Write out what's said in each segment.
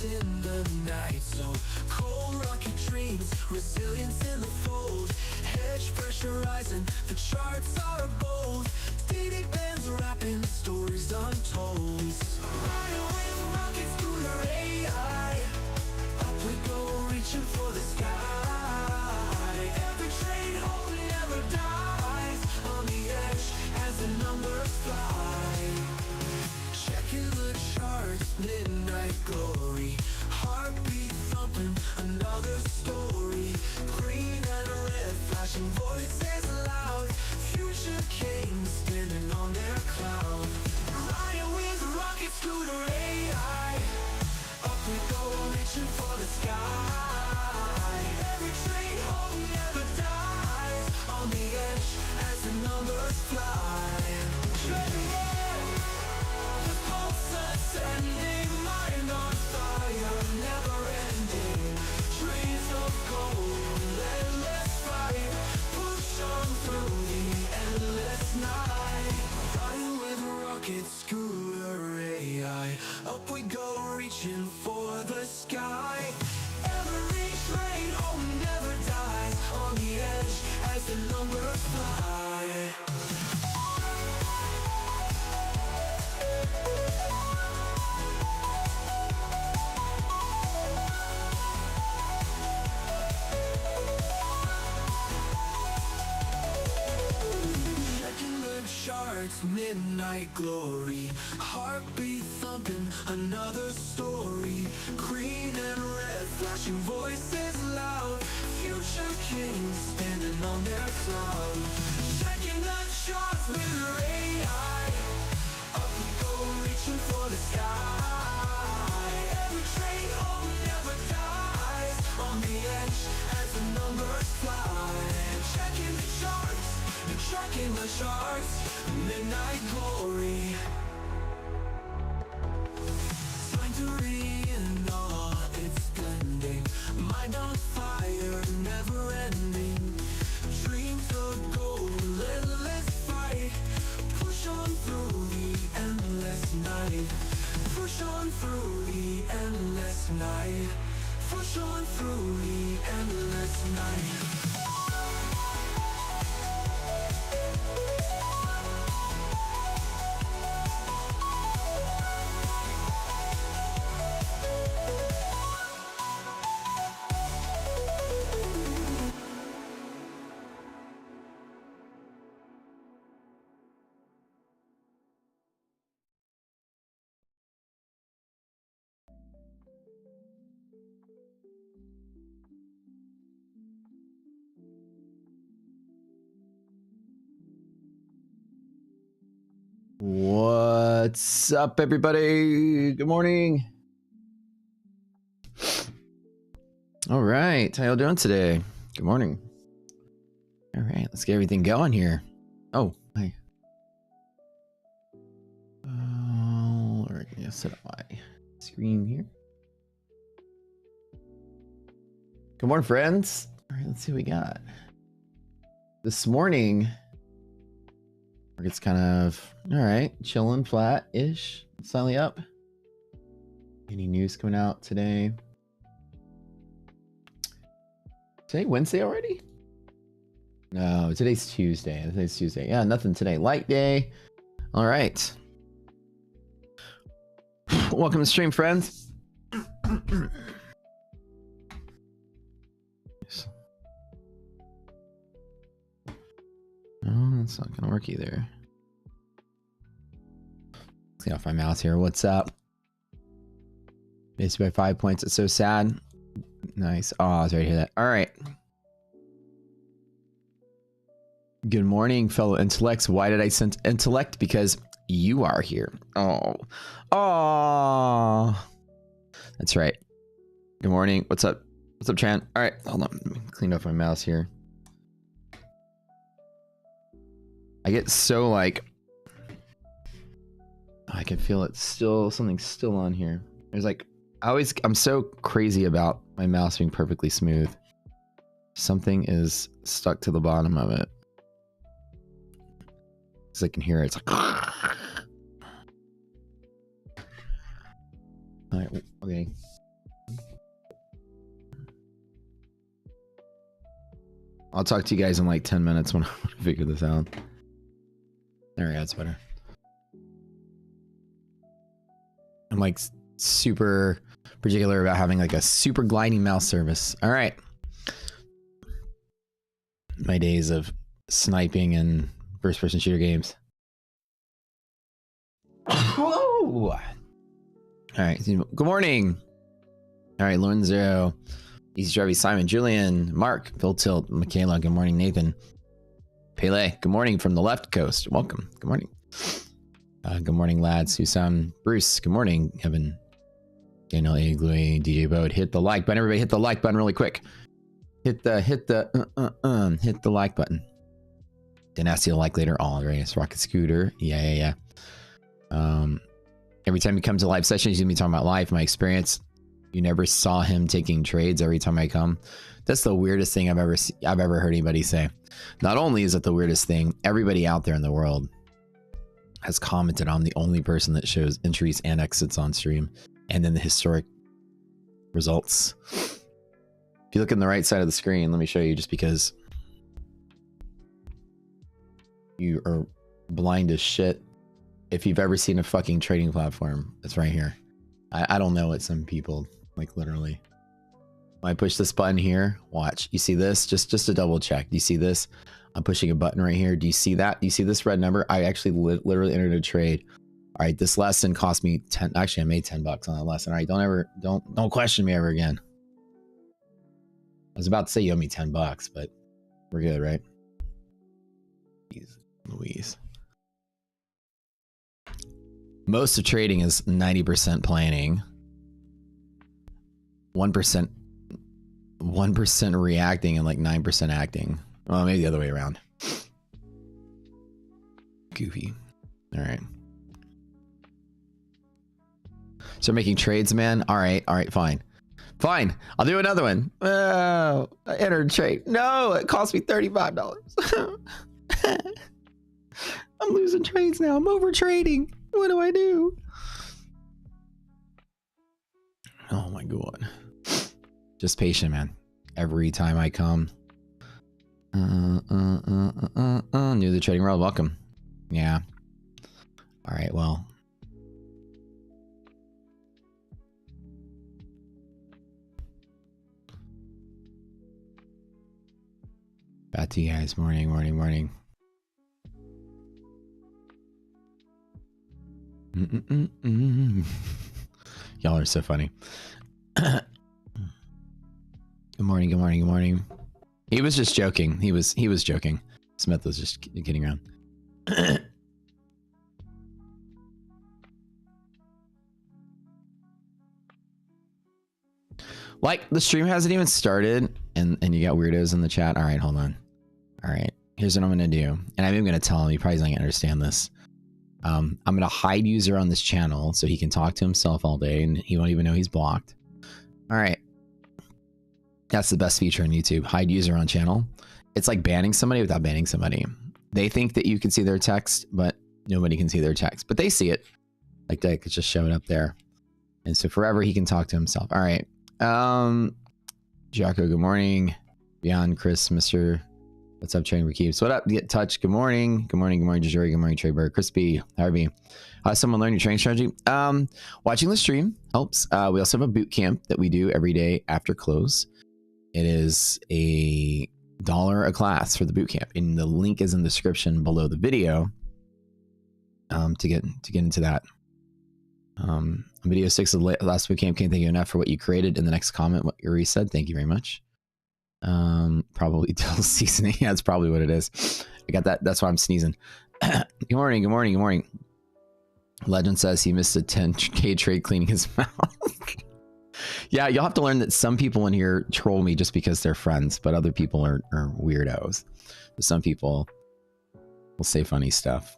In the night zone, cold rocket dreams, resilience in the fold. Hedge pressurizing, the charts are bold. DD bands rapping, stories untold. Riding with rockets through the AI. Up we go, reaching for the sky. Every train home never dies. On the edge as the numbers fly. Checking the charts, midnight glory. Heartbeat thumping, another story. Green and red, flashing voices loud. Future kings spinning on their cloud. Riding with rocket scooter AI. Up we go, reaching for the sky. Every train home never dies. On the edge as the numbers fly. Ascending, mind on fire, never ending. Trees of gold, endless fight. Push on through the endless night. Riding with rocket scooter AI. Up we go, reaching for the sky. Every train home never dies. On the edge as the numbers fly. Charts, midnight glory. Heartbeat thumping, another story. Green and red, flashing voices loud. Future kings standing on their cloud. Checking the charts with their AI. Up we go, reaching for the sky. Every train home never dies. On the edge as the numbers fly. Checking the charts, tracking the charts. Midnight glory. Time to re in awe, it's blending. never ending. Dream the goal, relentless fight. Push on through the endless night. Push on through the endless night. Push on through the endless night. What's up, everybody? Good morning. All right, how y'all doing today? Good morning. All right, let's get everything going here. Oh, hi. We're gonna set up my screen here. Good morning, friends. All right, let's see what we got. This morning, it's kind of all right, chilling, flat-ish, slightly up. Any news coming out today? Today Wednesday already? No, today's Tuesday. Today's Tuesday. Yeah, nothing today. Light day. All right. Welcome to the stream, friends. Oh, that's not gonna work either. Let's get off my mouse here. What's up? Missed by 5 points. It's so sad. Nice. Oh, I was ready to hear that. All right. Good morning, fellow intellects. Why did I send intellect? Because you are here. Oh. Oh. That's right. Good morning. What's up? What's up, Chan? All right. Hold on. Let me clean up my mouse here. I get so like... I can feel it still. Something's still on here. There's like... I'm so crazy about my mouse being perfectly smooth. Something is stuck to the bottom of it. Because I can hear it. It's like... Alright, okay. I'll talk to you guys in like 10 minutes when I figure this out. There we go, that's better. I'm like super particular about having like a super gliding mouse service. All right. My days of sniping and first person shooter games. Whoa! All right. Good morning. All right. Lorenzo, Easy Drivey, Simon, Julian, Mark, Phil Tilt, Michaela. Good morning, Nathan. Pele. Good morning from the left coast. Welcome. Good morning. Good morning, lads. Susan, Bruce. Good morning, Evan. Daniel A. Gluey, DJ Bode. Hit the like button. Everybody hit the like button really quick. Hit the like button. Didn't ask you to like later. All right. Rocket Scooter. Yeah. Every time he comes to live sessions, he's gonna be talking about life, my experience. You never saw him taking trades every time I come. That's the weirdest thing I've ever heard anybody say. Not only is it the weirdest thing, everybody out there in the world has commented on the only person that shows entries and exits on stream, and then the historic results. If you look on the right side of the screen, let me show you, just because you are blind as shit. If you've ever seen a fucking trading platform, it's right here. I don't know what some people, like, literally. When I push this button here, watch. You see this? Just to double check. Do you see this? I'm pushing a button right here. Do you see that? Do you see this red number? I actually literally entered a trade. All right, this lesson cost me 10. Actually, I made $10 on that lesson. All right, don't question me ever again. I was about to say you owe me $10, but we're good, right? Jeez Louise. Most of trading is 90% planning, 1% reacting, and like 9% acting. Well, maybe the other way around. Goofy. All right. So making trades, man. All right, fine. Fine, I'll do another one. Oh, I entered trade. No, it cost me $35. I'm losing trades now. I'm over trading. What do I do? Oh my god. Just patient, man. Every time I come. New to the trading world. Welcome. Yeah. All right. Well. Back to you guys. Morning. Y'all are so funny. Good morning. He was just joking. He was joking. Smith was just kidding around. Like, the stream hasn't even started, and you got weirdos in the chat. All right, hold on. All right, here's what I'm gonna do, and I'm even gonna tell him. He probably doesn't understand this. I'm gonna hide user on this channel so he can talk to himself all day, and he won't even know he's blocked. All right, that's the best feature on YouTube. Hide user on channel. It's like banning somebody without banning somebody. They think that you can see their text, but nobody can see their text. But they see it. Like, they could just show it up there, and so forever he can talk to himself. All right. Jocko, good morning. Beyond Chris, Mr. What's up, Trading for Keeps? What up, Get Touch? Good morning. Good morning, Jajori. Good morning, Tradeberg. Crispy, Harvey. How does someone learn your trading strategy? Watching the stream helps. We also have a boot camp that we do every day after close. It is $1 a class for the boot camp, and the link is in the description below the video. To get into that. Video 6 of the last boot camp. Can't thank you enough for what you created. In the next comment, what Yuri said. Thank you very much. Probably till seasoning. Yeah, that's probably what it is. I got that. That's why I'm sneezing. Good morning. Legend says he missed a 10K trade cleaning his mouth. Yeah, you'll have to learn that some people in here troll me just because they're friends, but other people are weirdos. Some people will say funny stuff.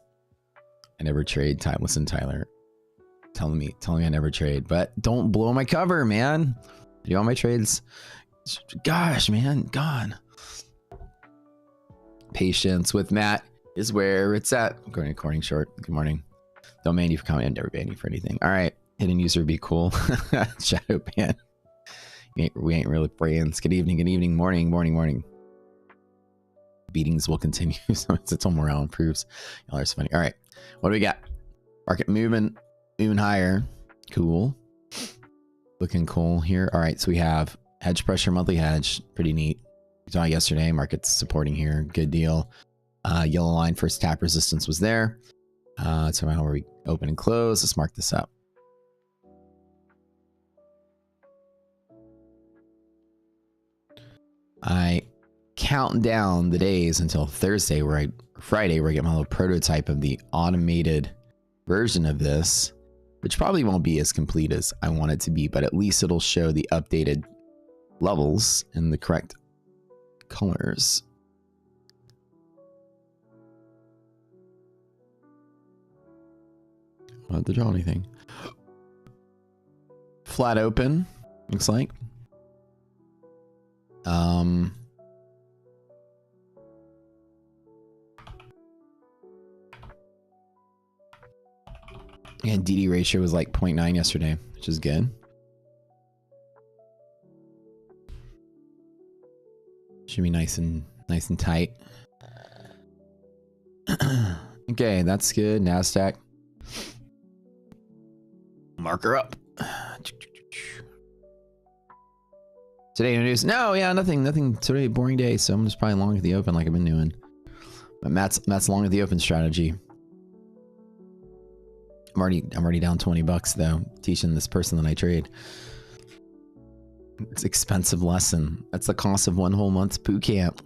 I never trade. Listen, Tyler. Telling me I never trade, but don't blow my cover, man. Do all my trades. Gosh, man, gone. Patience with Matt is where it's at. I'm going recording short. Good morning. Don't ban you for comment. I've never banned you for anything. All right, hidden user would be cool. Shadow ban. We ain't really friends. Good evening. Morning. Beatings will continue until morale improves. Y'all are so funny. All right, what do we got? Market moving higher. Cool. Looking cool here. All right, so we have hedge pressure, monthly hedge. Pretty neat. We saw yesterday. Market's supporting here. Good deal. Yellow line first tap resistance was there. So now where we open and close. Let's mark this up. I count down the days until Friday, where I get my little prototype of the automated version of this, which probably won't be as complete as I want it to be, but at least it'll show the updated levels and the correct colors. I don't have to draw anything. Flat open, looks like. And DD ratio was like 0.9 yesterday, which is good. Should be nice and tight. Okay, that's good. NASDAQ. Marker up. Today no news. No, yeah, nothing today. Boring day, so I'm just probably long at the open like I've been doing. But Matt's long at the open strategy. I'm already down $20 though, teaching this person that I trade. It's an expensive lesson. That's the cost of one whole month's boot camp.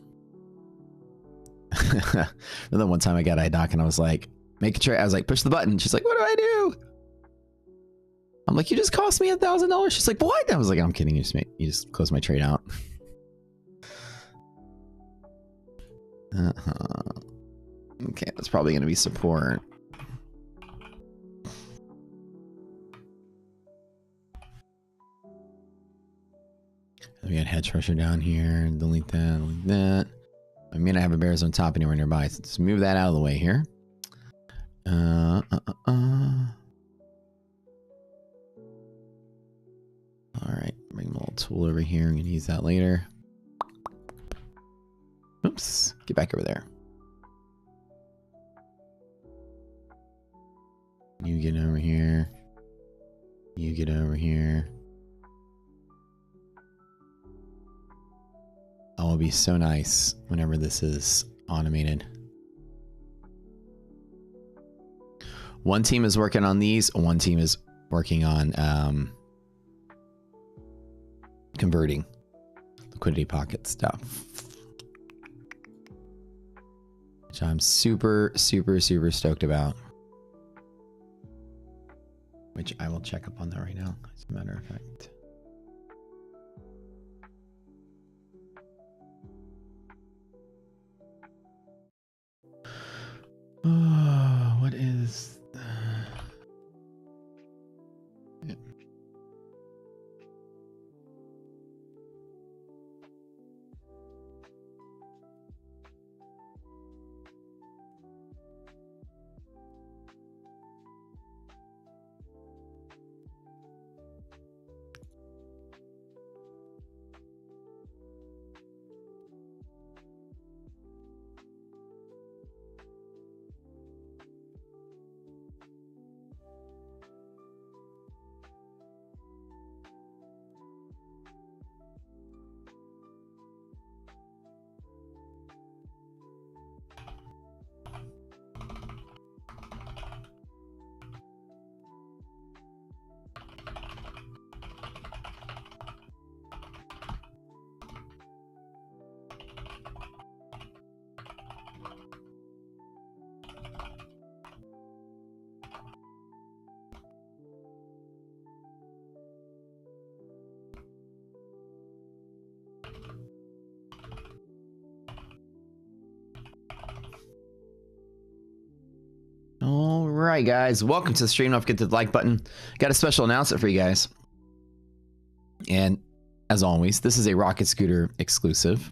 Then one time I got IDOC and I was like, make a trade. I was like, push the button. She's like, what do I do? I'm like, you just cost me $1,000. She's like, what? I was like, I'm kidding. You just close my trade out. Okay, that's probably going to be support. hedge pressure down here. Delete that, delete that. I may not have a bears on top anywhere nearby, so just move that out of the way here. All right, bring a little tool over here. I'm gonna use that later. Oops, get back over there. You get over here. You get over here. Oh, it'll be so nice whenever this is automated. One team is working on these. One team is working on converting liquidity pocket stuff, which I'm super stoked about. Which I will check up on that right now, as a matter of fact. Oh, what is... Yeah. All right, guys, welcome to the stream. Don't forget to hit the like button. Got a special announcement for you guys. And as always, this is a Rocket Scooter exclusive.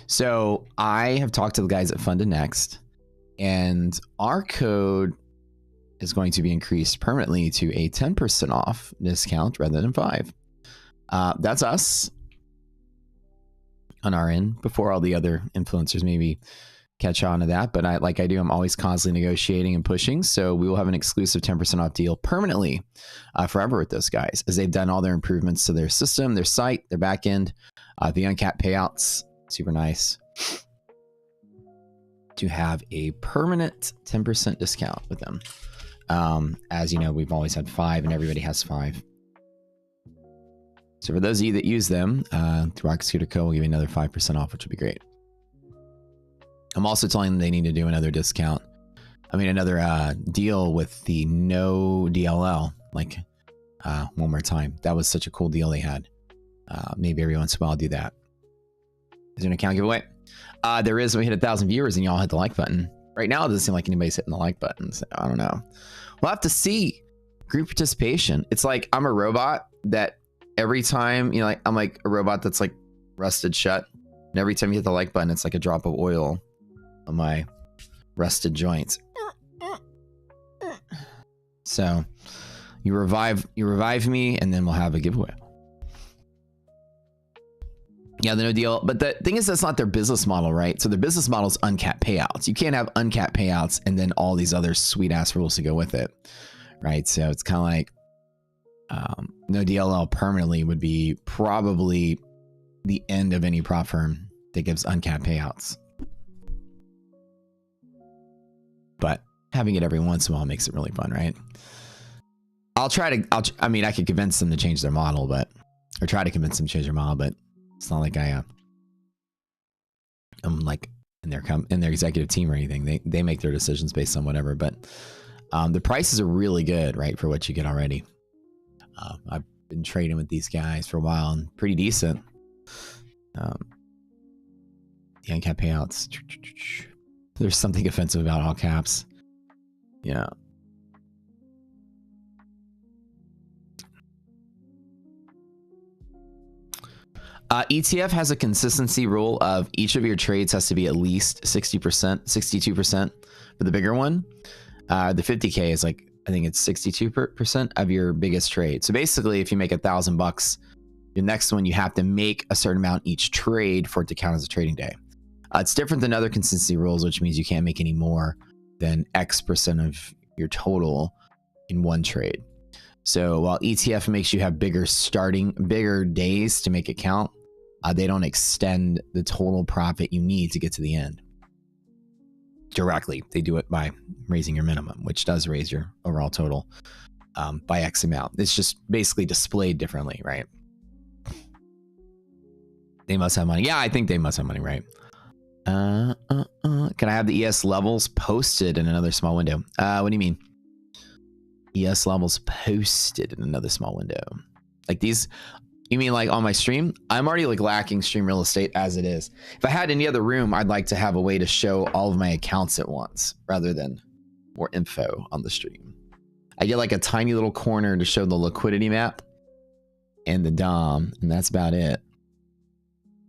So I have talked to the guys at Funda Next, and our code is going to be increased permanently to a 10% off discount rather than 5. That's us on our end before all the other influencers maybe catch on to that. But I'm always constantly negotiating and pushing. So we will have an exclusive 10% off deal permanently forever with those guys, as they've done all their improvements to their system, their site, their back end, the uncapped payouts. Super nice to have a permanent 10% discount with them. As you know, we've always had 5 and everybody has 5. So for those of you that use them, Rocket Scooter Co. will give you another 5% off, which would be great. I'm also telling them they need to do another discount. Another deal with the no DLL, one more time. That was such a cool deal they had. Maybe every once in a while I'll do that. Is there an account giveaway? There is. We hit 1,000 viewers and y'all hit the like button. Right now, it doesn't seem like anybody's hitting the like button. So I don't know. We'll have to see. Group participation. It's like I'm a robot that every time, I'm like a robot that's like rusted shut. And every time you hit the like button, it's like a drop of oil on my rusted joints. So you revive me, and then we'll have a giveaway. Yeah, the no deal. But the thing is, that's not their business model, right? So their business model is uncapped payouts. You can't have uncapped payouts and then all these other sweet ass rules to go with it, right? So it's kind of like no DLL permanently would be probably the end of any prop firm that gives uncapped payouts. But having it every once in a while makes it really fun, right? I could convince them to change their model, or try to convince them to change their model, but it's not like I'm like in their executive team or anything. They make their decisions based on whatever, but the prices are really good, right, for what you get already. I've been trading with these guys for a while and pretty decent. The uncapped payouts. There's something offensive about all caps. Yeah. ETF has a consistency rule of each of your trades has to be at least 60%, 62% for the bigger one. The 50K is like, I think it's 62% of your biggest trade. So basically, if you make $1,000, your next one, you have to make a certain amount each trade for it to count as a trading day. It's different than other consistency rules, which means you can't make any more than X% of your total in one trade. So while ETF makes you have bigger days to make it count, they don't extend the total profit you need to get to the end directly. They do it by raising your minimum, which does raise your overall total by X amount. It's just basically displayed differently, right? They must have money. Yeah, I think they must have money, right? Can I have the ES levels posted in another small window? What do you mean? ES levels posted in another small window. Like these, you mean like on my stream? I'm already like lacking stream real estate as it is. If I had any other room, I'd like to have a way to show all of my accounts at once rather than more info on the stream. I get like a tiny little corner to show the liquidity map and the DOM, and that's about it.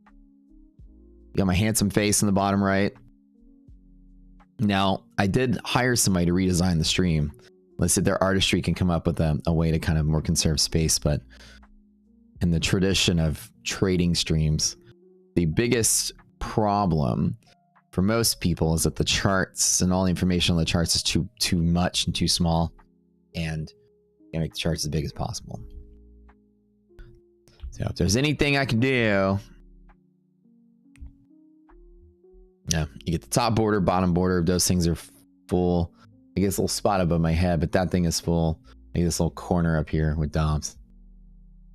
You got my handsome face in the bottom right. Now, I did hire somebody to redesign the stream. Let's say their artistry can come up with a way to kind of more conserve space, but in the tradition of trading streams, the biggest problem for most people is that the charts and all the information on the charts is too much and too small, and you make the charts as big as possible. So if there's anything I can do, yeah, you get the top border, bottom border. Those things are full. I get this little spot above my head, but that thing is full. Maybe this little corner up here with DOMs.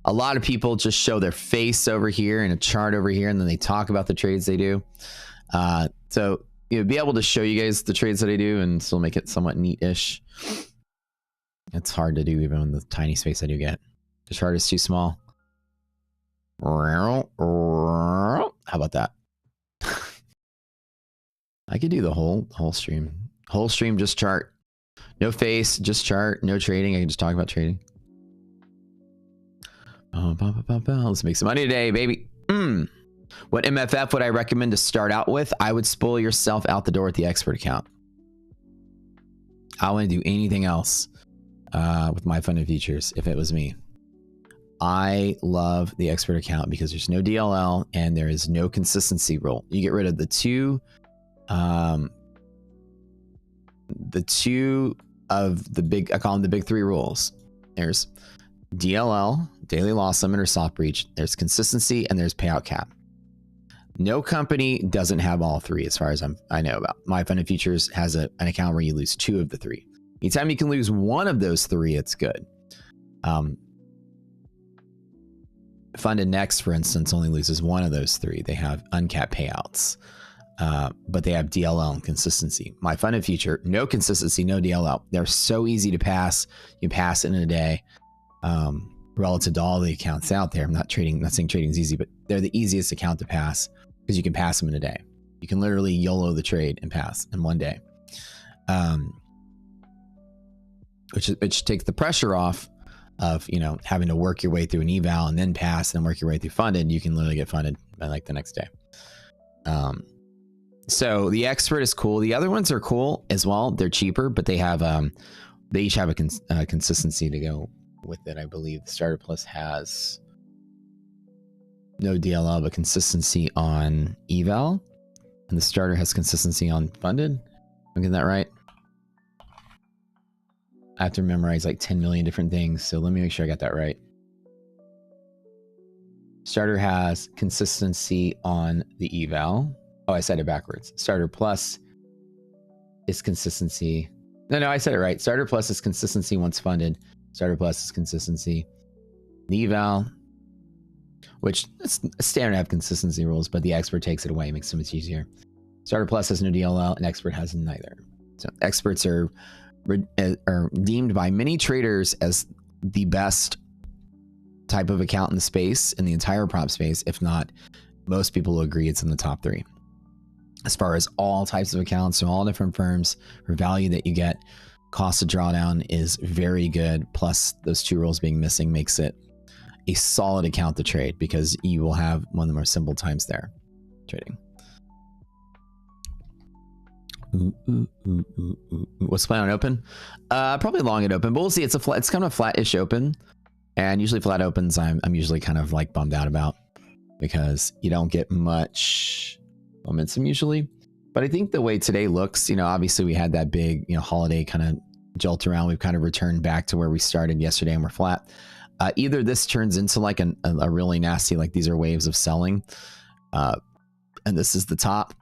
A lot of people just show their face over here and a chart over here, and then they talk about the trades they do. So you know, be able to show you guys the trades that I do and still make it somewhat neat-ish. It's hard to do even in the tiny space I do get. The chart is too small. How about that? I could do the whole stream. Whole stream, just chart. No face, just chart. No trading. I can just talk about trading. Let's make some money today, baby. What MFF would I recommend to start out with? I would spoil yourself out the door with the expert account. I wouldn't do anything else with my funded features if it was me. I love the expert account because there's no DLL and there is no consistency rule. You get rid of the two of the big, I call them the big three rules. There's DLL, daily loss limit or soft breach. There's consistency and there's payout cap. No company doesn't have all three as far as I know about. My Funded Futures has an account where you lose two of the three. Anytime you can lose one of those three, it's good. Funded Next, for instance, only loses one of those three. They have uncapped payouts, but they have DLL and consistency. My Funded Future, no consistency, no DLL. They're so easy to pass. You pass it in a day. Relative to all the accounts out there. I'm not saying trading is easy, but they're the easiest account to pass because you can pass them in a day. You can literally YOLO the trade and pass in one day. Which takes the pressure off of, you know, having to work your way through an eval and then pass and then work your way through funded. You can literally get funded by like the next day. So the expert is cool. The other ones are cool as well. They're cheaper, but they have they each have a consistency to go with it. I believe the Starter Plus has no DLL but consistency on eval, and the starter has consistency on funded. Am I getting that right? I have to memorize like 10 million different things, so let me make sure I got that right. Starter has consistency on the eval. Oh, I said it backwards. Starter Plus is consistency. No, I said it right. Starter Plus is consistency once funded. Starter Plus is consistency. The eval, which is standard have consistency rules, but the expert takes it away, makes it much easier. Starter Plus has no DLL, and expert has neither. So experts are deemed by many traders as the best type of account in the space, in the entire prop space. If not, most people will agree it's in the top three. As far as all types of accounts, so all different firms, for value that you get, cost of drawdown is very good. Plus those two rules being missing makes it a solid account to trade because you will have one of the more simple times there trading. What's the plan on open? Probably long at open, but we'll see. It's kind of a flat-ish open, and usually flat opens I'm usually kind of like bummed out about because you don't get much momentum usually. But I think the way today looks, obviously we had that big, holiday kind of jolt around. We've kind of returned back to where we started yesterday and we're flat. Either this turns into like a really nasty, like these are waves of selling, and this is the top,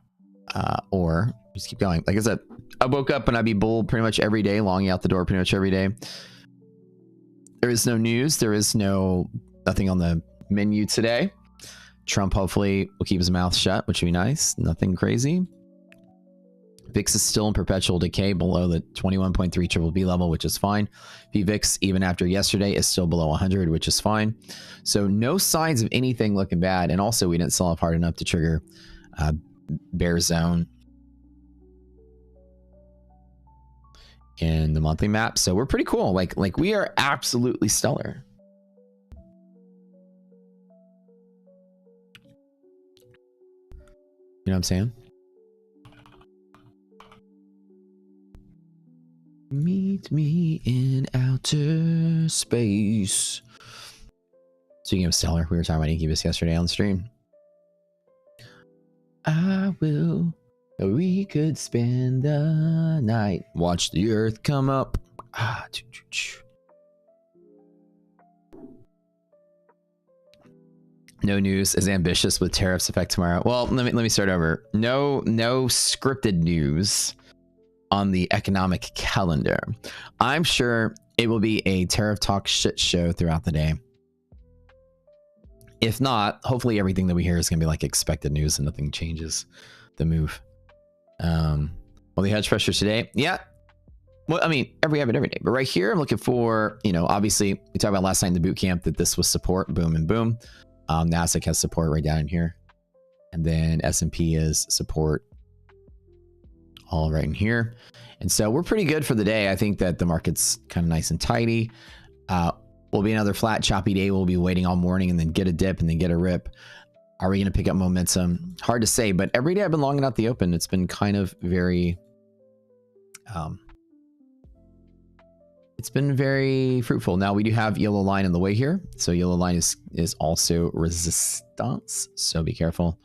or just keep going. Like I said, I woke up and I'd be bull pretty much every day, longing out the door pretty much every day. There is no news. There is nothing on the menu today. Trump hopefully will keep his mouth shut, which would be nice. Nothing crazy. VIX is still in perpetual decay below the 21.3 BBB level, which is fine. VVIX, even after yesterday, is still below 100, which is fine. So no signs of anything looking bad. And also, we didn't sell off hard enough to trigger bear zone in the monthly map. So we're pretty cool. Like we are absolutely stellar. You know what I'm saying? Meet me in outer space. Speaking of stellar, we were talking about Incubus yesterday on the stream. We could spend the night, watch the earth come up. No news is ambitious with tariffs effect tomorrow. Well, let me start over. No scripted news on the economic calendar. I'm sure it will be a tariff talk shit show throughout the day. If not, hopefully everything that we hear is going to be like expected news and nothing changes the move. Well, the hedge pressure today. Yeah. Well, I mean, we have it every day, but right here, I'm looking for, obviously we talked about last night in the boot camp that this was support, boom and boom. NASDAQ has support right down in here. And then S&P is support all right in here. And so we're pretty good for the day. I think that the market's kind of nice and tidy. Will be another flat choppy day. We'll be waiting all morning and then get a dip and then get a rip. Are we going to pick up momentum? Hard to say, but every day I've been longing out the open. It's been kind of very, it's been very fruitful. Now we do have yellow line in the way here. So yellow line is also resistance. So be careful.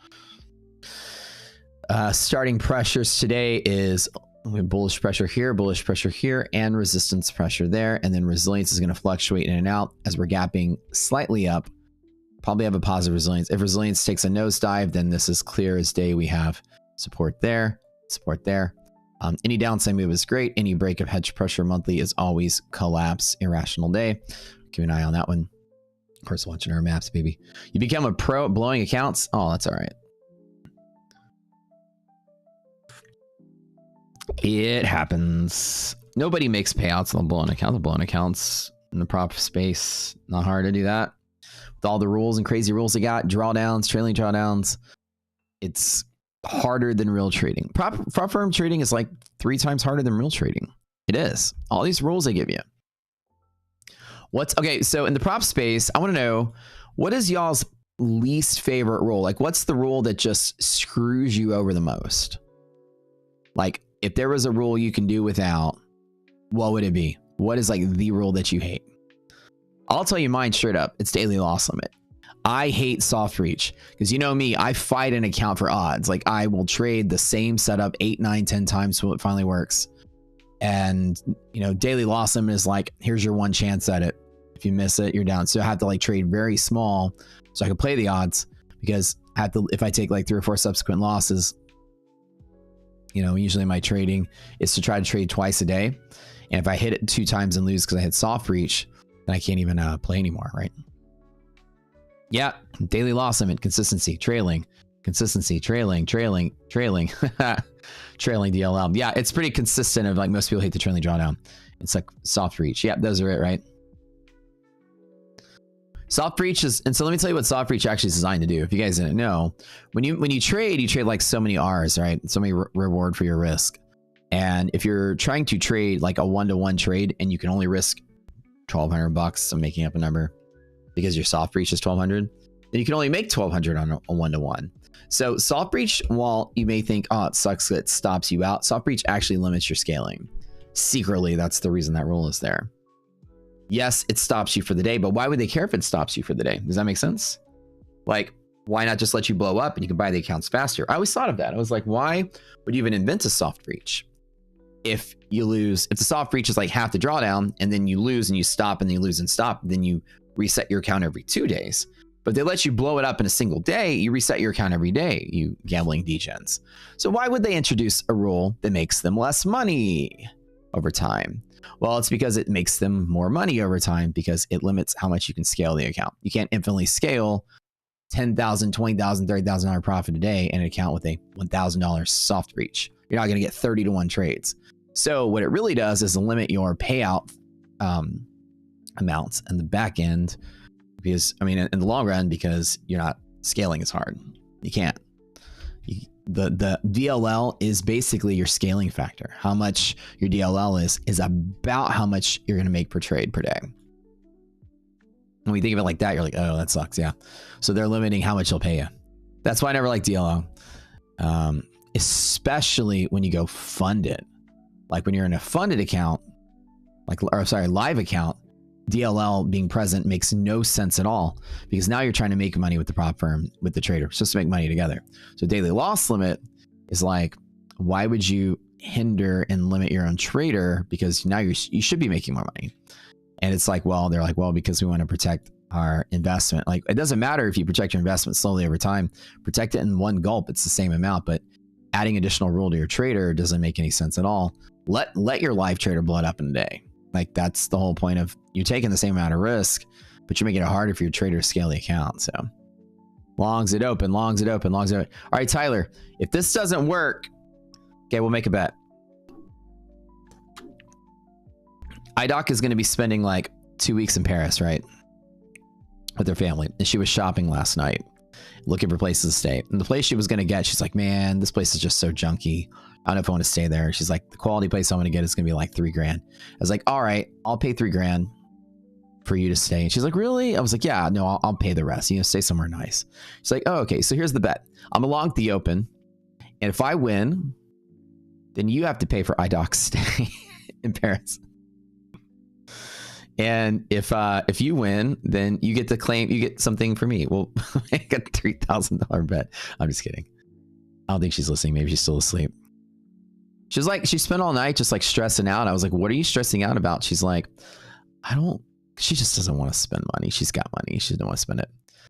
Starting pressures today is bullish pressure here, and resistance pressure there. And then resilience is going to fluctuate in and out as we're gapping slightly up. Probably have a positive resilience. If resilience takes a nosedive, then this is clear as day. We have support there, support there. Any downside move is great. Any break of hedge pressure monthly is always collapse, irrational day. Keep an eye on that one. Of course, watching our maps, baby. You become a pro at blowing accounts. Oh, that's all right. It happens. Nobody makes payouts on the blown account. The blown accounts in the prop space, not hard to do that. With all the rules and crazy rules they got, drawdowns, trailing drawdowns, it's harder than real trading. Prop firm trading is like 3 times harder than real trading. It is. All these rules they give you. Okay, so in the prop space, I want to know, what is y'all's least favorite rule? Like, what's the rule that just screws you over the most? Like, if there was a rule you can do without, what would it be? What is like the rule that you hate? I'll tell you mine straight up. It's daily loss limit. I hate soft reach because you know me, I fight an account for odds. Like I will trade the same setup 8, 9, 10 times till it finally works. And daily loss limit is like, here's your one chance at it. If you miss it, you're down. So I have to like trade very small so I can play the odds, because I have to, if I take like 3 or 4 subsequent losses, usually my trading is to try to trade twice a day. And if I hit it 2 times and lose because I hit soft reach, then I can't even play anymore, right? Yeah, daily loss limit, consistency, trailing, consistency, trailing, trailing DLL. Yeah, it's pretty consistent of like most people hate the trailing drawdown. It's like soft reach. Yeah, those are it, right? Soft reach is, and so let me tell you what soft reach actually is designed to do. If you guys didn't know, when you trade like so many R's, right? So many reward for your risk. And if you're trying to trade like a 1-to-1 trade and you can only risk $1,200, I'm making up a number. because your soft breach is 1200, then you can only make 1200 on a 1-to-1. So soft breach, while you may think, oh, it sucks that it stops you out, soft breach actually limits your scaling. Secretly, that's the reason that rule is there. Yes, it stops you for the day, but why would they care if it stops you for the day? Does that make sense? Like, why not just let you blow up and you can buy the accounts faster? I always thought of that. I was like, why would you even invent a soft breach? If you lose, if the soft breach is like half the drawdown and then you lose and you stop and then you lose and stop, then you reset your account every 2 days. But they let you blow it up in a single day, you reset your account every day, you gambling degens. So why would they introduce a rule that makes them less money over time? Well, it's because it makes them more money over time because it limits how much you can scale the account. You can't infinitely scale $10,000, $20,000, $30,000 profit a day in an account with a $1,000 soft breach. You're not going to get 30 to 1 trades. So what it really does is limit your payout amounts in the back end. Because, I mean, in the long run, because you're not scaling as hard. You can't. The DLL is basically your scaling factor. How much your DLL is about how much you're going to make per trade per day. When you think of it like that, you're like, oh, that sucks. Yeah. So they're limiting how much they'll pay you. That's why I never like DLL. Especially when you go funded. Like when you're in a funded account, live account, DLL being present makes no sense at all because now you're trying to make money with the prop firm, with the trader, just to make money together. So daily loss limit is like, why would you hinder and limit your own trader? Because now you should be making more money. And it's like, well, they're like, well, because we want to protect our investment. Like, it doesn't matter if you protect your investment slowly over time, protect it in one gulp. It's the same amount, but adding additional rule to your trader doesn't make any sense at all. Let your live trader blow it up in a day. Like, that's the whole point of you're taking the same amount of risk, but you're making it harder for your trader to scale the account. So longs it open, longs it open, longs it open. All right, Tyler, if this doesn't work, okay, we'll make a bet. IDOC is going to be spending like 2 weeks in Paris, right? With her family. And she was shopping last night, looking for places to stay. And the place she was going to get, she's like, man, this place is just so junky. I don't know if I want to stay there. She's like, the quality place I'm going to get is going to be like $3,000. I was like, all right, I'll pay $3,000 for you to stay. And she's like, really? I was like, yeah, no, I'll pay the rest. You know, stay somewhere nice. She's like, oh, okay. So here's the bet. I'm along the open. And if I win, then you have to pay for IDOC's stay in Paris. And if you win, then you get to claim, you get something for me. We'll make a $3,000 bet. I'm just kidding. I don't think she's listening. Maybe she's still asleep. She was like, she spent all night just like stressing out. I was like, what are you stressing out about? She's like, she just doesn't want to spend money. She's got money. She doesn't want to spend it.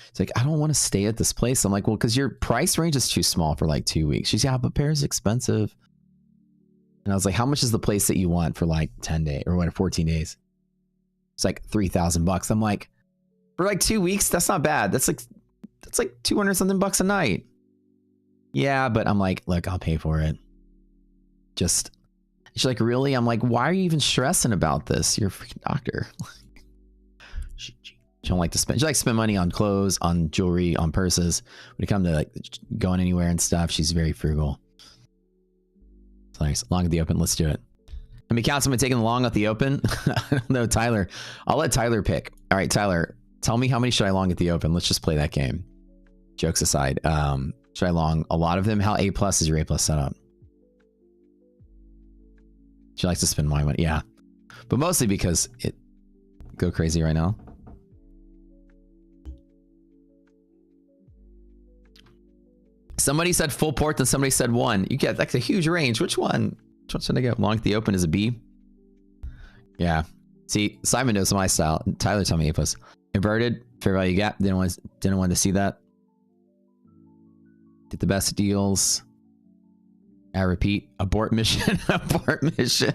It's like, I don't want to stay at this place. I'm like, well, because your price range is too small for like 2 weeks. She's, yeah, but Paris is expensive. And I was like, how much is the place that you want for like 10 days or what, 14 days? It's like $3,000. I'm like, for like 2 weeks, that's not bad. That's like 200 something bucks a night. Yeah, but I'm like, look, I'll pay for it. Just, she's like, really? I'm like, why are you even stressing about this? You're a freaking doctor. She don't like to spend. She likes to spend money on clothes, on jewelry, on purses. When it comes to like going anywhere and stuff, she's very frugal. So nice. Long at the open. Let's do it. How many counts am I taking the long at the open? I don't know, Tyler. I'll let Tyler pick. All right, Tyler, tell me how many should I long at the open? Let's just play that game. Jokes aside. Should I long a lot of them? How A+ is your A+ setup? She likes to spend my money. Yeah. But mostly because it go crazy right now. Somebody said full port and somebody said 1. You get that's a huge range. Which one? Which one should I go? Long at the open is a B. Yeah. See, Simon knows my style. Tyler told me A+. Inverted, fair value gap. Didn't want to see that. Get the best deals. I repeat, abort mission. Abort mission.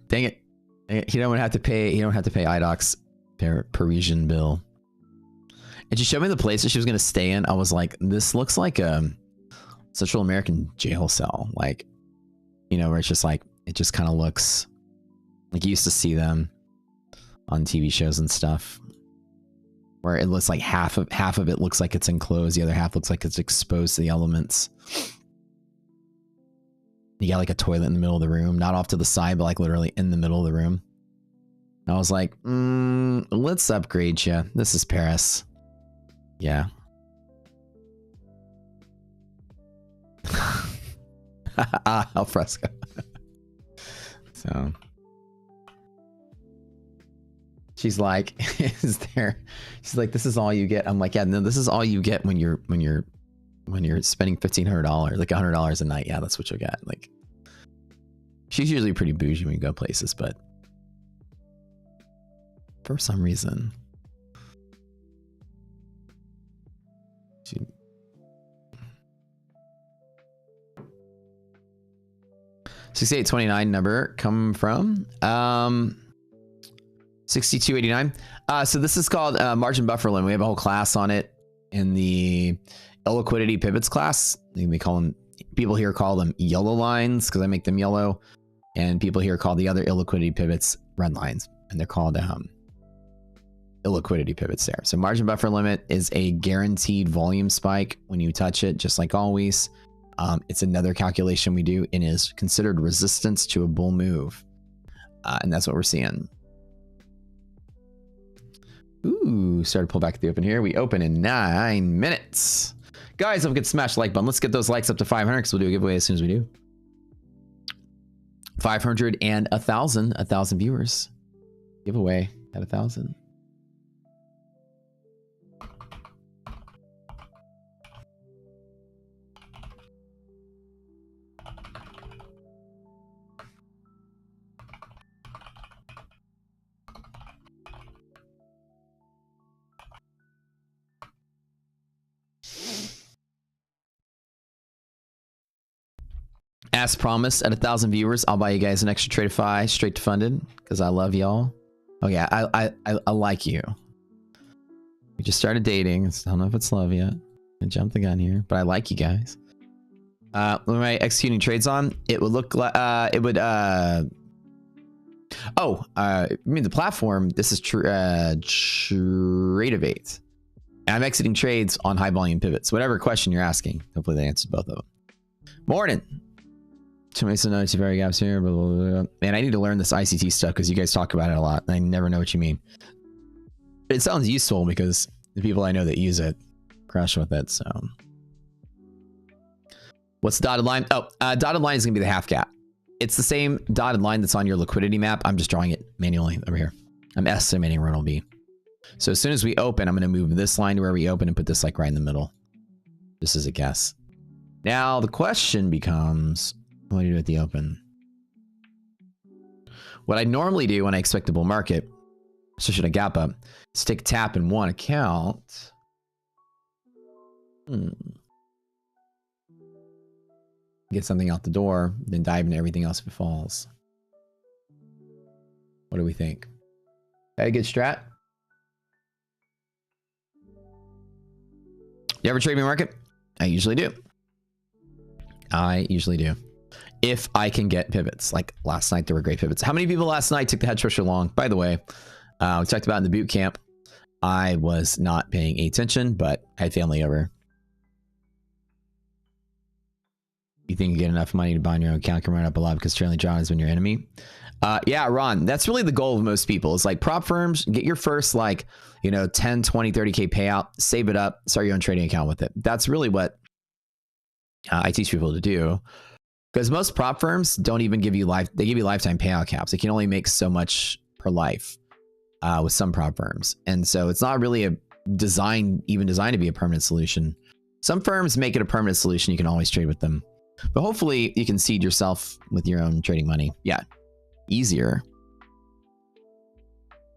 Dang it. You don't have to pay IDOC's Parisian bill. And she showed me the place that she was going to stay in. I was like, this looks like a Central American jail cell. Like, you know, where it's just like, it just kind of looks like you used to see them on TV shows and stuff. Where it looks like half of it looks like it's enclosed. The other half looks like it's exposed to the elements. You got like a toilet in the middle of the room. Not off to the side, but like literally in the middle of the room. And I was like, let's upgrade you. This is Paris. Yeah. Al fresco. So she's like, is there? She's like, this is all you get. I'm like, yeah, no, this is all you get when you're spending $1,500, like $100 a night. Yeah, that's what you'll get. Like, she's usually pretty bougie when you go places, but for some reason, she. 6829 number come from 6289. So this is called margin buffer limit. We have a whole class on it in the illiquidity pivots class. We call them, people here call them yellow lines because I make them yellow, and people here call the other illiquidity pivots red lines, and they're called illiquidity pivots there. So margin buffer limit is a guaranteed volume spike when you touch it, just like always. It's another calculation we do and is considered resistance to a bull move. And that's what we're seeing. Ooh, started to pull back at the open here. We open in 9 minutes. Guys, don't forget to smash the like button. Let's get those likes up to 500 because we'll do a giveaway as soon as we do. 500 and 1,000 viewers. Giveaway at 1,000. As promised, at 1,000 viewers, I'll buy you guys an extra trade of Fi straight to funded because I love y'all. Oh yeah, I like you. We just started dating. I don't know if it's love yet. I jumped the gun here, but I like you guys. When am I executing trades on? It would look like it would. I mean the platform. This is Tradeovate. I'm exiting trades on high volume pivots. Whatever question you're asking, hopefully they answer both of them. Morning. Too many notes, very gaps here. Blah, blah, blah. Man, I need to learn this ICT stuff because you guys talk about it a lot. And I never know what you mean. It sounds useful because the people I know that use it crush with it. So, what's the dotted line? Oh, dotted line is gonna be the half gap. It's the same dotted line that's on your liquidity map. I'm just drawing it manually over here. I'm estimating where it'll be. So as soon as we open, I'm gonna move this line to where we open and put this like right in the middle. Just as a guess. Now the question becomes, what do you do at the open? What I normally do when I expect a bull market, so should I gap up, is take tap in one account. Get something out the door, then dive into everything else if it falls. What do we think? Had a good strat? You ever trade me market? I usually do. I usually do. If I can get pivots. Like last night, there were great pivots. How many people last night took the hedge pressure long? By the way, we talked about in the boot camp. I was not paying attention, but I had family over. You think you get enough money to buy your own account, can run up a lot because Charlie John has been your enemy? Yeah, Ron, that's really the goal of most people. It's like prop firms, get your first like, 10, 20, 30K payout, save it up, start your own trading account with it. That's really what I teach people to do. Because most prop firms don't even give you they give you lifetime payout caps. They can only make so much per life with some prop firms. And so it's not really designed to be a permanent solution. Some firms make it a permanent solution. You can always trade with them. But hopefully you can seed yourself with your own trading money. Yeah, easier.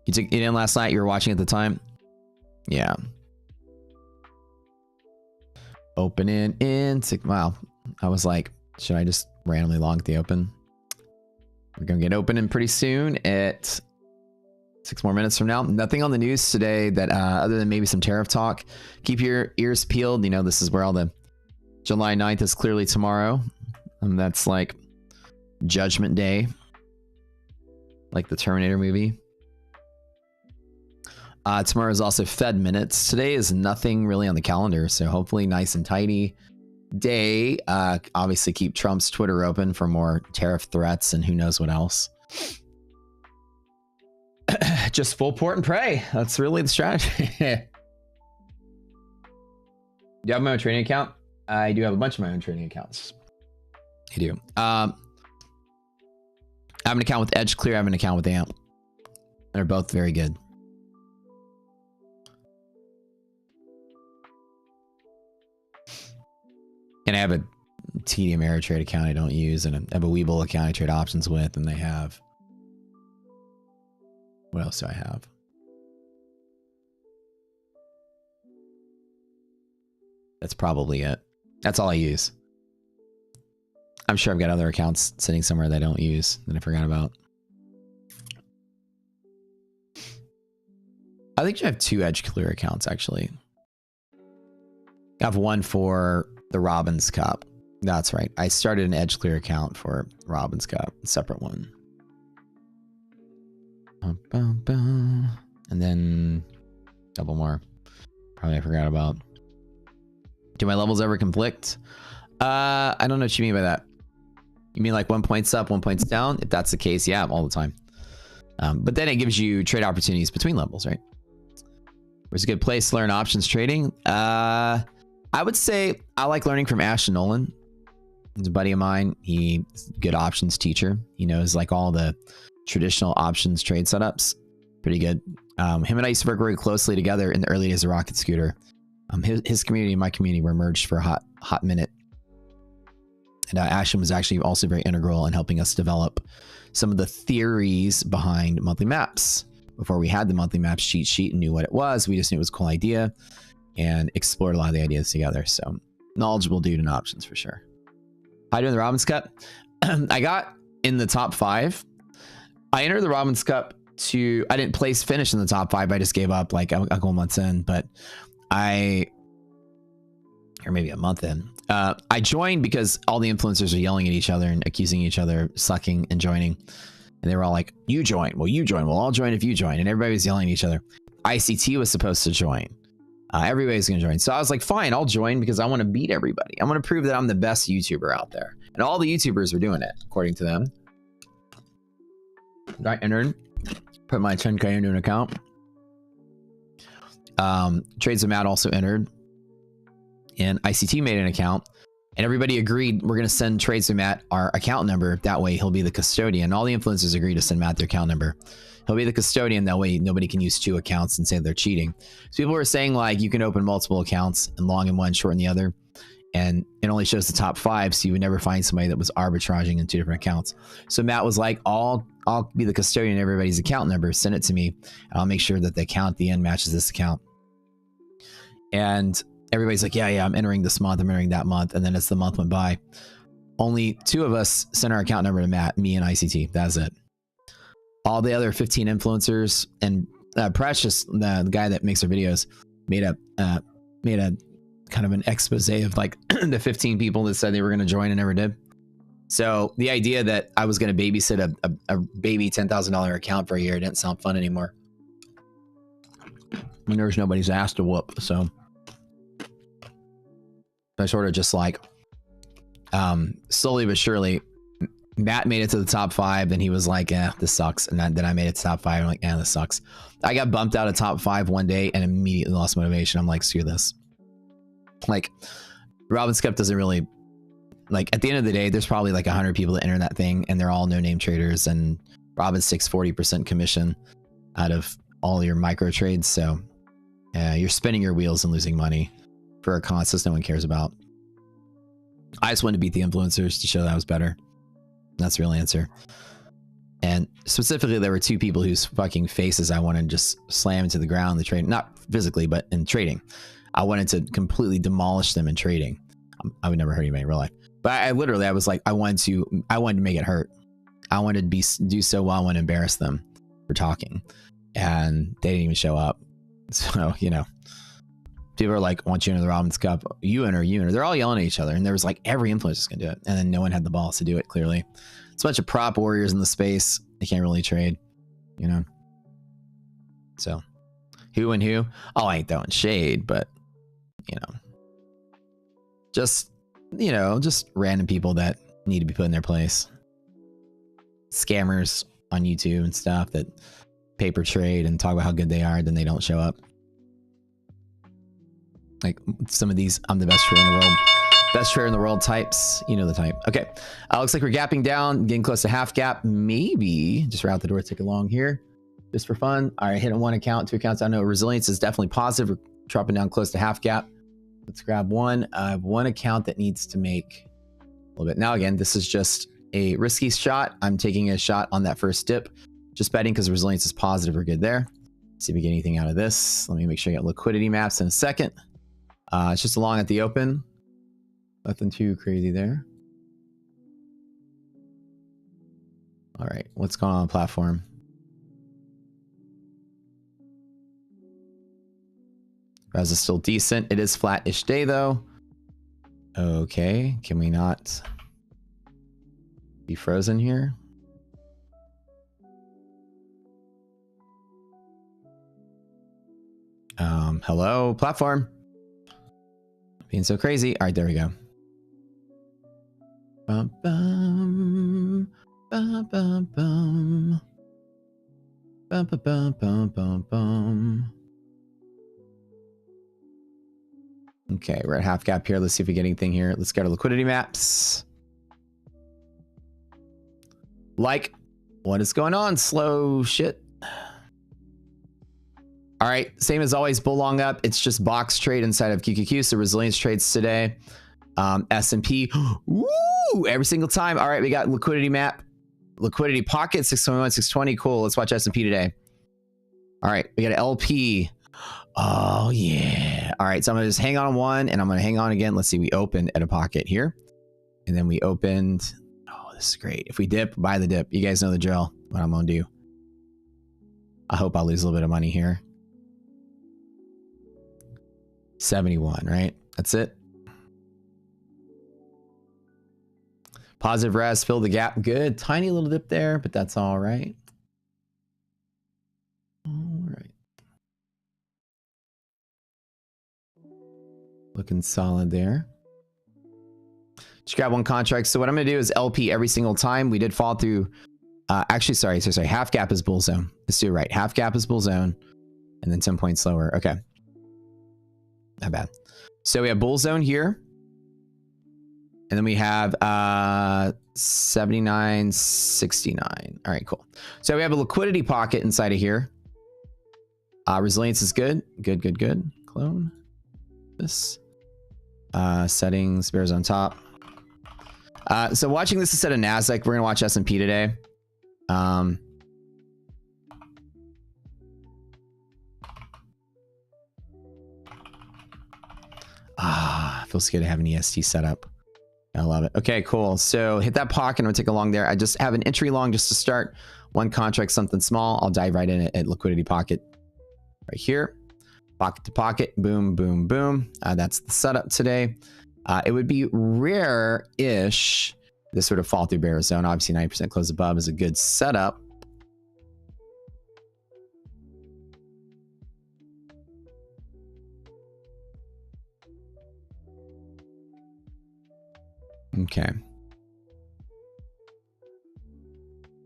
You took it in last night. You were watching at the time. Yeah. Opening in. Wow. I was like, should I just randomly long at the open? We're going to get opening pretty soon at 6 more minutes from now. Nothing on the news today that other than maybe some tariff talk. Keep your ears peeled. This is where all the July 9th is clearly tomorrow. And that's like Judgment Day. Like the Terminator movie. Tomorrow is also Fed minutes. Today is nothing really on the calendar. So hopefully nice and tidy day. Obviously keep Trump's Twitter open for more tariff threats and who knows what else. Just full port and pray. That's really the strategy. Do you have my own trading account? I do have a bunch of my own trading accounts. I do. I have an account with Edge Clear. I have an account with Amp. They're both very good. And I have a TD Ameritrade account I don't use, and I have a Webull account I trade options with, and they have... What else do I have? That's probably it. That's all I use. I'm sure I've got other accounts sitting somewhere that I don't use that I forgot about. I think you have 2 Edge Clear accounts, actually. I have one for the Robbins Cup. That's right. I started an Edge Clear account for Robbins Cup, a separate one. And then a couple more. Probably I forgot about. Do my levels ever conflict? I don't know what you mean by that. You mean like 1 point's up, 1 point's down? If that's the case, yeah, all the time. But then it gives you trade opportunities between levels, right? Where's a good place to learn options trading? I would say I like learning from Ashton Nolan. He's a buddy of mine. He's a good options teacher. He knows like all the traditional options trade setups. Pretty good. Him and I used to work very closely together in the early days of Rocket Scooter. His community and my community were merged for a hot minute. And Ashton was actually also very integral in helping us develop some of the theories behind monthly maps. Before we had the monthly maps cheat sheet and knew what it was, we just knew it was a cool idea and explored a lot of the ideas together. So knowledgeable dude in options for sure. How you doing the Robbins Cup? I got in the top 5. I entered the Robbins Cup I didn't finish in the top 5. I just gave up like a couple months in, but or maybe a month in. I joined because all the influencers are yelling at each other and accusing each other of sucking and joining. And they were all like, you join. Well, you join. Well, I'll join if you join. And everybody was yelling at each other. ICT was supposed to join. Everybody's going to join. So I was like, fine, I'll join because I want to beat everybody. I want to prove that I'm the best YouTuber out there. And all the YouTubers were doing it, according to them. I entered, put my 10K into an account. Trades of Matt also entered. And ICT made an account. And everybody agreed we're going to send Trades of Matt our account number. That way he'll be the custodian. All the influencers agreed to send Matt their account number. He'll be the custodian. That way nobody can use 2 accounts and say they're cheating. So people were saying like you can open multiple accounts and long in one, short in the other. And it only shows the top 5. So you would never find somebody that was arbitraging in 2 different accounts. So Matt was like, I'll be the custodian of everybody's account number. Send it to me. And I'll make sure that the account at the end matches this account. And everybody's like, yeah, I'm entering this month. I'm entering that month. And then as the month went by, only 2 of us sent our account number to Matt, me and ICT. That's it. All the other 15 influencers and Precious, the guy that makes our videos, made a kind of an expose of like the 15 people that said they were going to join and never did. So the idea that I was going to babysit a baby $10,000 account for a year didn't sound fun anymore. When there's nobody's ass to whoop. So I sort of just like slowly but surely, Matt made it to the top 5. Then he was like, this sucks. And then I made it to top 5. I'm like, this sucks. I got bumped out of top 5 one day and immediately lost motivation. I'm like, screw this. Like, Robbins Cup doesn't really, like, at the end of the day, there's probably like 100 people that enter that thing and they're all no-name traders, and Robbins takes 40% commission out of all your micro trades. So you're spinning your wheels and losing money for a contest no one cares about. I just wanted to beat the influencers to show that I was better. That's the real answer. And specifically, there were 2 people whose fucking faces I wanted to just slam into the ground in the trade. Not physically, but in trading. I wanted to completely demolish them in trading. I would never hurt anybody in real life. But I was like, I wanted to make it hurt. I wanted to do so well. I wanted to embarrass them for talking. And they didn't even show up. So, you know, people are like, want you into the Robbins Cup? You enter. They're all yelling at each other. And there was like, every influencer can do it. And then no one had the balls to do it, clearly. It's a bunch of prop warriors in the space. They can't really trade, you know? So, who and who? Oh, I ain't throwing shade, but, you know, just random people that need to be put in their place. Scammers on YouTube and stuff that paper trade and talk about how good they are, then they don't show up. Like some of these, I'm the best trader in the world. Best trader in the world types. You know the type. Okay. Looks like we're gapping down, getting close to half gap. Maybe just right out the door, tick along here. Just for fun. All right, hitting one account, 2 accounts. I know resilience is definitely positive. We're dropping down close to half gap. Let's grab one. I have one account that needs to make a little bit. Now, again, this is just a risky shot. I'm taking a shot on that first dip. Just betting because resilience is positive. We're good there. See if we get anything out of this. Let me make sure I get liquidity maps in a second. It's just along at the open. Nothing too crazy there. All right, what's going on the platform? Res is still decent. It is flat-ish day though. Okay, can we not be frozen here? Hello, platform. Being so crazy. All right, there we go. Bum, bum, bum, bum, bum. Bum, bum, bum, bum, bum, bum. Okay, we're at half gap here. Let's see if we get anything here. Let's get our liquidity maps. Like, what is going on? Slow shit. All right, same as always, bull long up. It's just box trade inside of QQQ. So resilience trades today. S&P. Woo! Every single time. All right, we got liquidity map. Liquidity pocket, 621, 620. Cool. Let's watch S&P today. All right, we got an LP. Oh, yeah. All right, so I'm going to just hang on one, and I'm going to hang on again. Let's see. We opened at a pocket here. And then we opened. Oh, this is great. If we dip, buy the dip. You guys know the drill. What I'm going to do. I hope I'll lose a little bit of money here. 71, right? That's it. Positive res, fill the gap. Good. Tiny little dip there, but that's all right. All right. Looking solid there. Just grab one contract. So what I'm going to do is LP every single time. We did fall through. Actually, sorry. Half gap is bull zone. Let's do it right. Half gap is bull zone. And then 10 points lower. Okay. Not bad. So we have bull zone here. And then we have 79, 69. All right, cool. So we have a liquidity pocket inside of here. Resilience is good. Good, good, good. Clone this. Settings, bears on top. So watching this instead of NASDAQ, we're going to watch S&P today. Feels good to have an EST setup. I love it. Okay, cool. So hit that pocket. I'm going to take a long there. I just have an entry long just to start. One contract, something small. I'll dive right in it at liquidity pocket right here. Pocket to pocket. Boom, boom, boom. That's the setup today. It would be rare-ish this sort of fall through bear zone. Obviously, 90% close above is a good setup. Okay.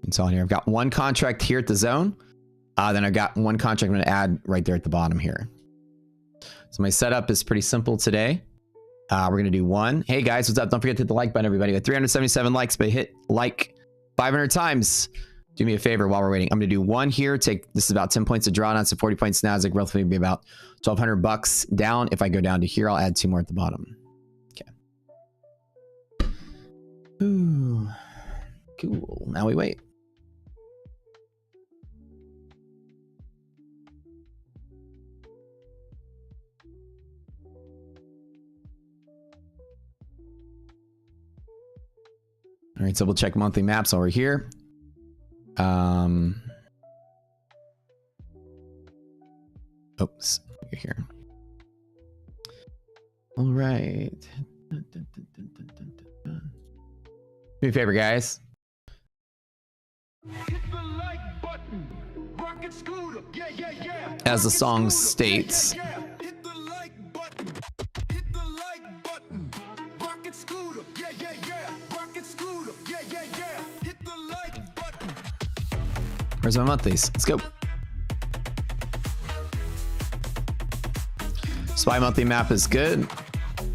It's all here. I've got one contract here at the zone. Then I've got one contract I'm going to add right there at the bottom here. So my setup is pretty simple today. We're going to do one. Hey guys, what's up? Don't forget to hit the like button, everybody. We have 377 likes, but hit like 500 times. Do me a favor while we're waiting. I'm going to do one here. This is about 10 points of drawdown, so 40 points NASDAQ, roughly be about 1,200 bucks down. If I go down to here, I'll add 2 more at the bottom. Okay. Ooh, cool. Now we wait. All right, so we'll check monthly maps over here. Oops, you're here. All right. Do me a favor, guys. As the song states. Where's my monthlies? Let's go. Bi-monthly map is good.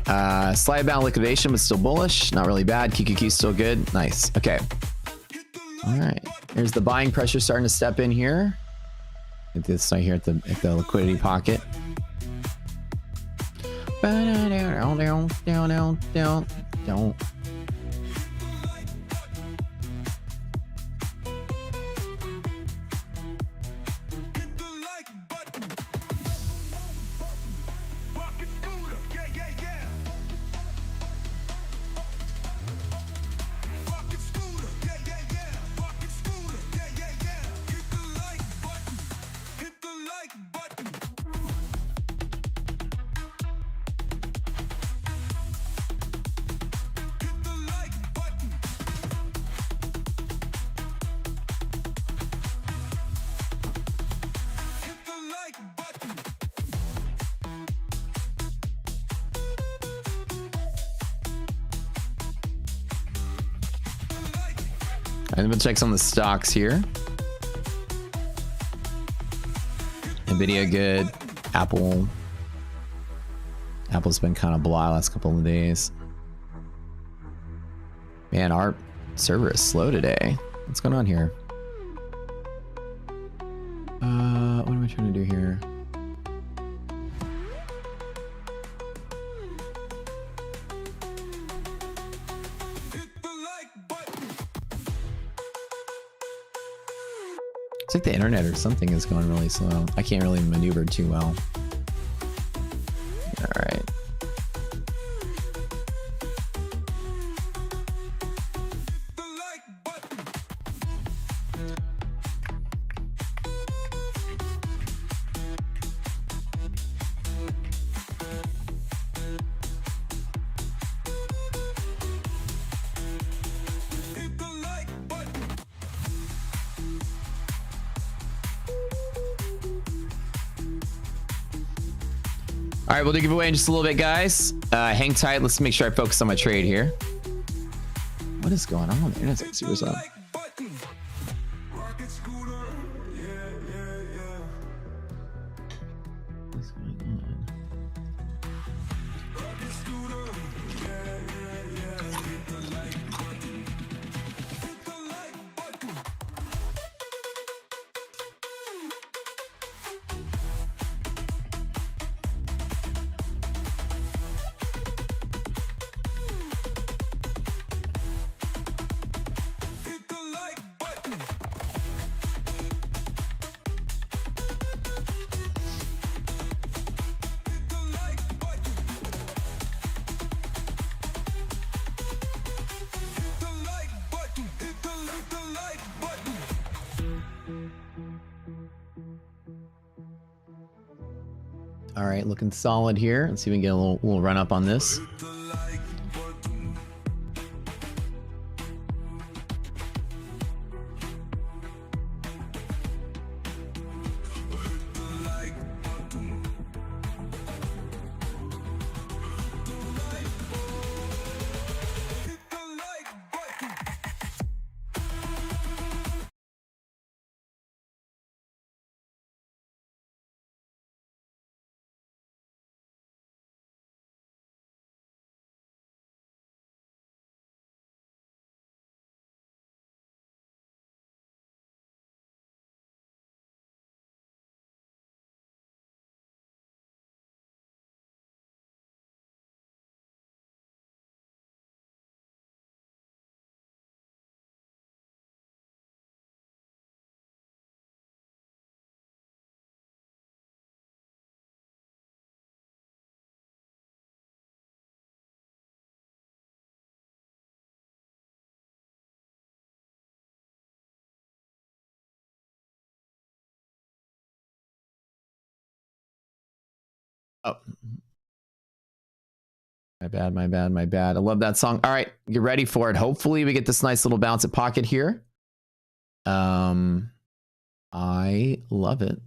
Slide bound liquidation was still bullish. Not really bad. QQQ still good. Nice. Okay. All right. Here's the buying pressure starting to step in here. Get this right here at the liquidity pocket. Don't. I'm gonna check some of the stocks here. Nvidia good. Apple's been kind of blah last couple of days. Man, our server is slow today. What's going on here? What am I trying to do here? It's like the internet or something is going really slow. I can't really maneuver too well. All right. All right, we'll do giveaway in just a little bit, guys. Hang tight. Let's make sure I focus on my trade here. What is going on? The internet's like super slow. What's going on? All right, looking solid here. Let's see if we can get a little run up on this. Oh. My bad. I love that song. All right, get ready for it. Hopefully we get this nice little bounce at pocket here. I love it.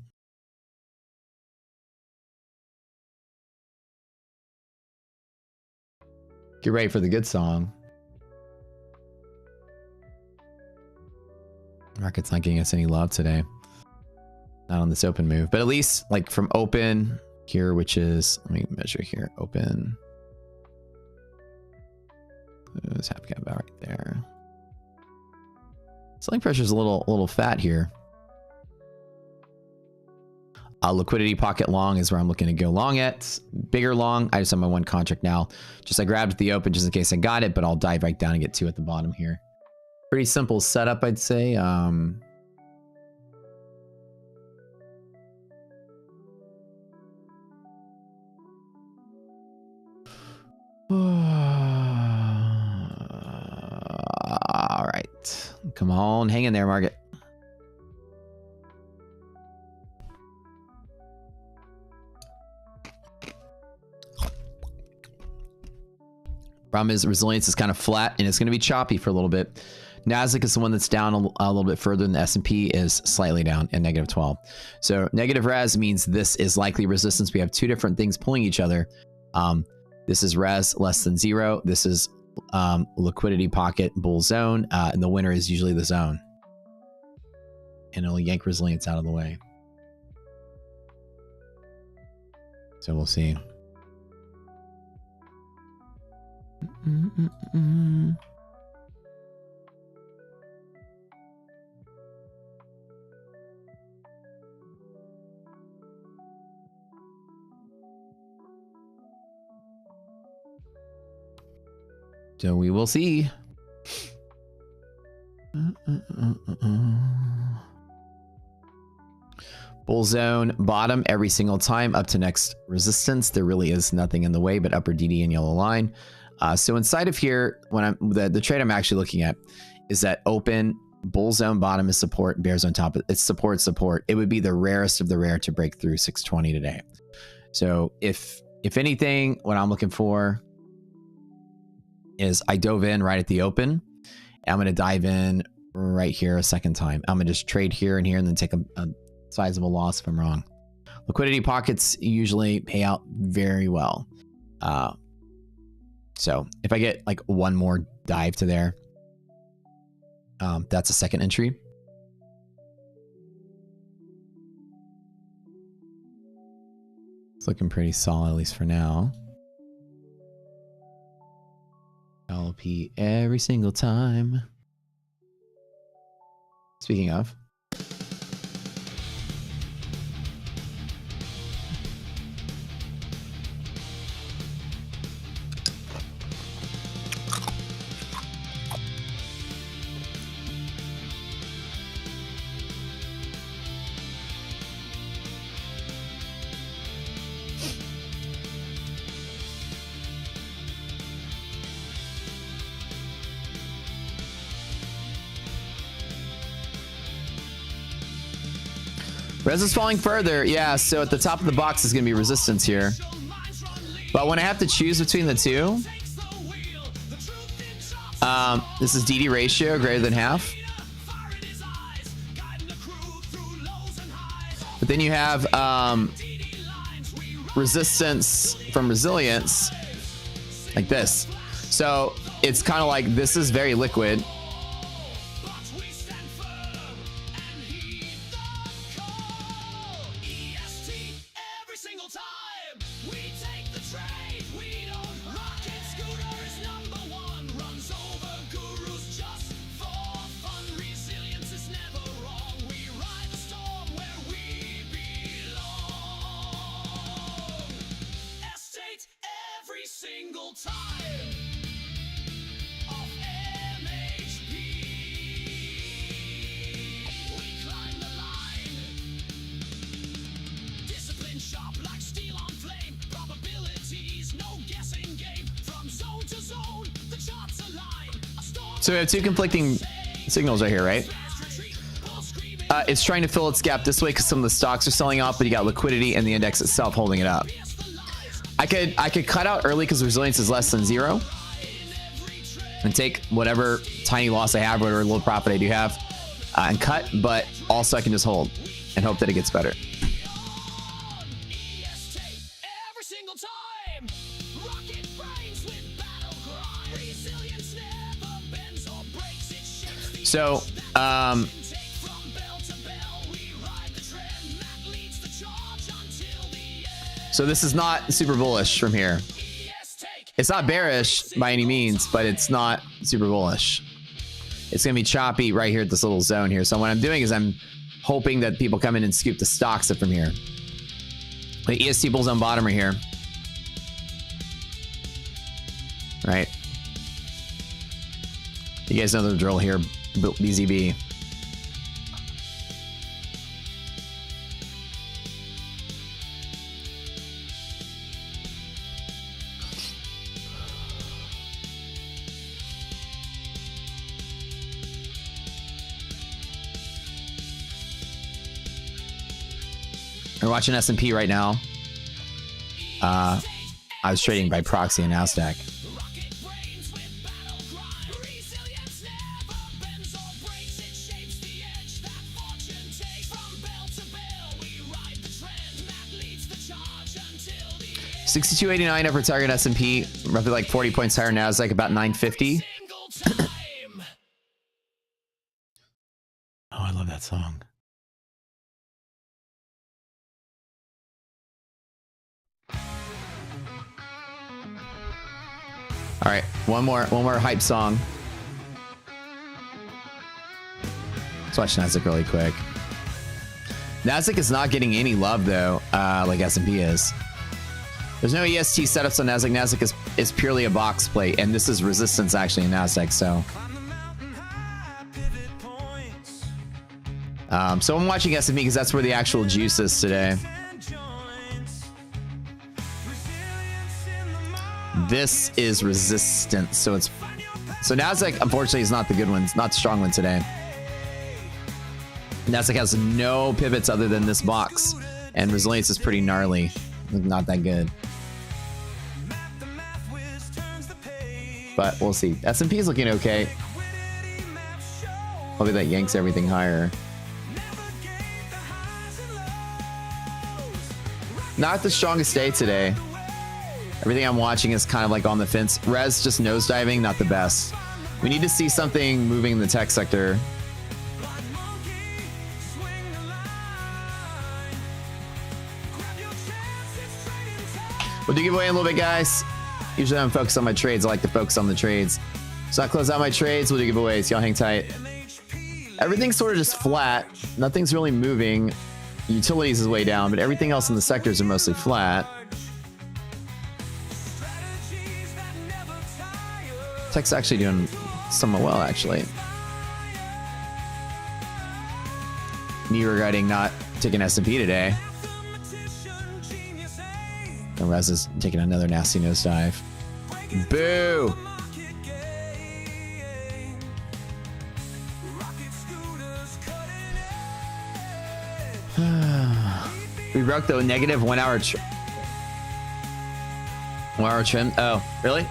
Get ready for the good song. Market's not giving us any love today. Not on this open move, but at least like from open here, which is, let me measure here, open. This half cap about right there. Selling pressure is a little fat here. Liquidity pocket long is where I'm looking to go long at. Bigger long. I just have my one contract now. Just I grabbed the open just in case I got it, but I'll dive right down and get two at the bottom here. Pretty simple setup, I'd say. All right. Come on, hang in there, market. Problem is resilience is kind of flat and it's going to be choppy for a little bit. Nasdaq is the one that's down a little bit further than the S&P is slightly down at negative 12. So negative res means this is likely resistance. We have two different things pulling each other. This is res less than 0. This is liquidity pocket bull zone. And the winner is usually the zone. And it'll yank resilience out of the way. So we'll see. So we will see. Bull zone bottom every single time up to next resistance. There really is nothing in the way but upper DD and yellow line. So inside of here, when I'm the trade I'm actually looking at is that open bull zone bottom is support, bear zone top. It's support. It would be the rarest of the rare to break through 620 today. So if anything, what I'm looking for is I dove in right at the open. I'm going to dive in right here a second time. I'm going to just trade here and here and then take a sizable loss if I'm wrong. Liquidity pockets usually pay out very well. So if I get like one more dive to there, that's a second entry. It's looking pretty solid, at least for now. LP every single time. Speaking of. Res is falling further. Yeah, so at the top of the box is going to be resistance here. But when I have to choose between the two, this is DD ratio greater than half. But then you have resistance from resilience like this. So it's kind of like this is very liquid. So we have two conflicting signals right here, right? It's trying to fill its gap this way because some of the stocks are selling off, but you got liquidity and the index itself holding it up. I could cut out early because resilience is less than 0 and take whatever tiny loss I have, whatever little profit I do have, and cut, but also I can just hold and hope that it gets better. So, So this is not super bullish from here. It's not bearish by any means, but it's not super bullish. It's going to be choppy right here at this little zone here. So what I'm doing is I'm hoping that people come in and scoop the stocks up from here. The EST bulls on bottom are here. Right. You guys know the drill here, BZB. We're watching S&P right now. I was trading by proxy in NASDAQ. $62.89 upper target S&P, roughly like 40 points higher NASDAQ, about 950. Oh, I love that song. All right, one more hype song. Let's watch NASDAQ really quick. NASDAQ is not getting any love though, like S&P is. There's no EST setups on NASDAQ. NASDAQ is purely a box play, and this is resistance actually in NASDAQ. So, so I'm watching S&P because that's where the actual juice is today. This is resistance, so NASDAQ unfortunately is not the good one, it's not the strong one today. NASDAQ has no pivots other than this box, and resilience is pretty gnarly, not that good. But we'll see. S&P is looking okay. Hopefully that yanks everything higher. Not the strongest day today. Everything I'm watching is kind of like on the fence. Res just nosediving, not the best. We need to see something moving in the tech sector. We'll do giveaway in a little bit, guys. Usually I'm focused on my trades. I like to focus on the trades. So I close out my trades. We'll do giveaways. Y'all hang tight. Everything's sort of just flat. Nothing's really moving. Utilities is way down, but everything else in the sectors are mostly flat. Tech's actually doing somewhat well, actually. Me regretting not taking S&P today. And Rez is taking another nasty nosedive. Boo! We broke the negative 1 hour 1 hour trim. Oh, really?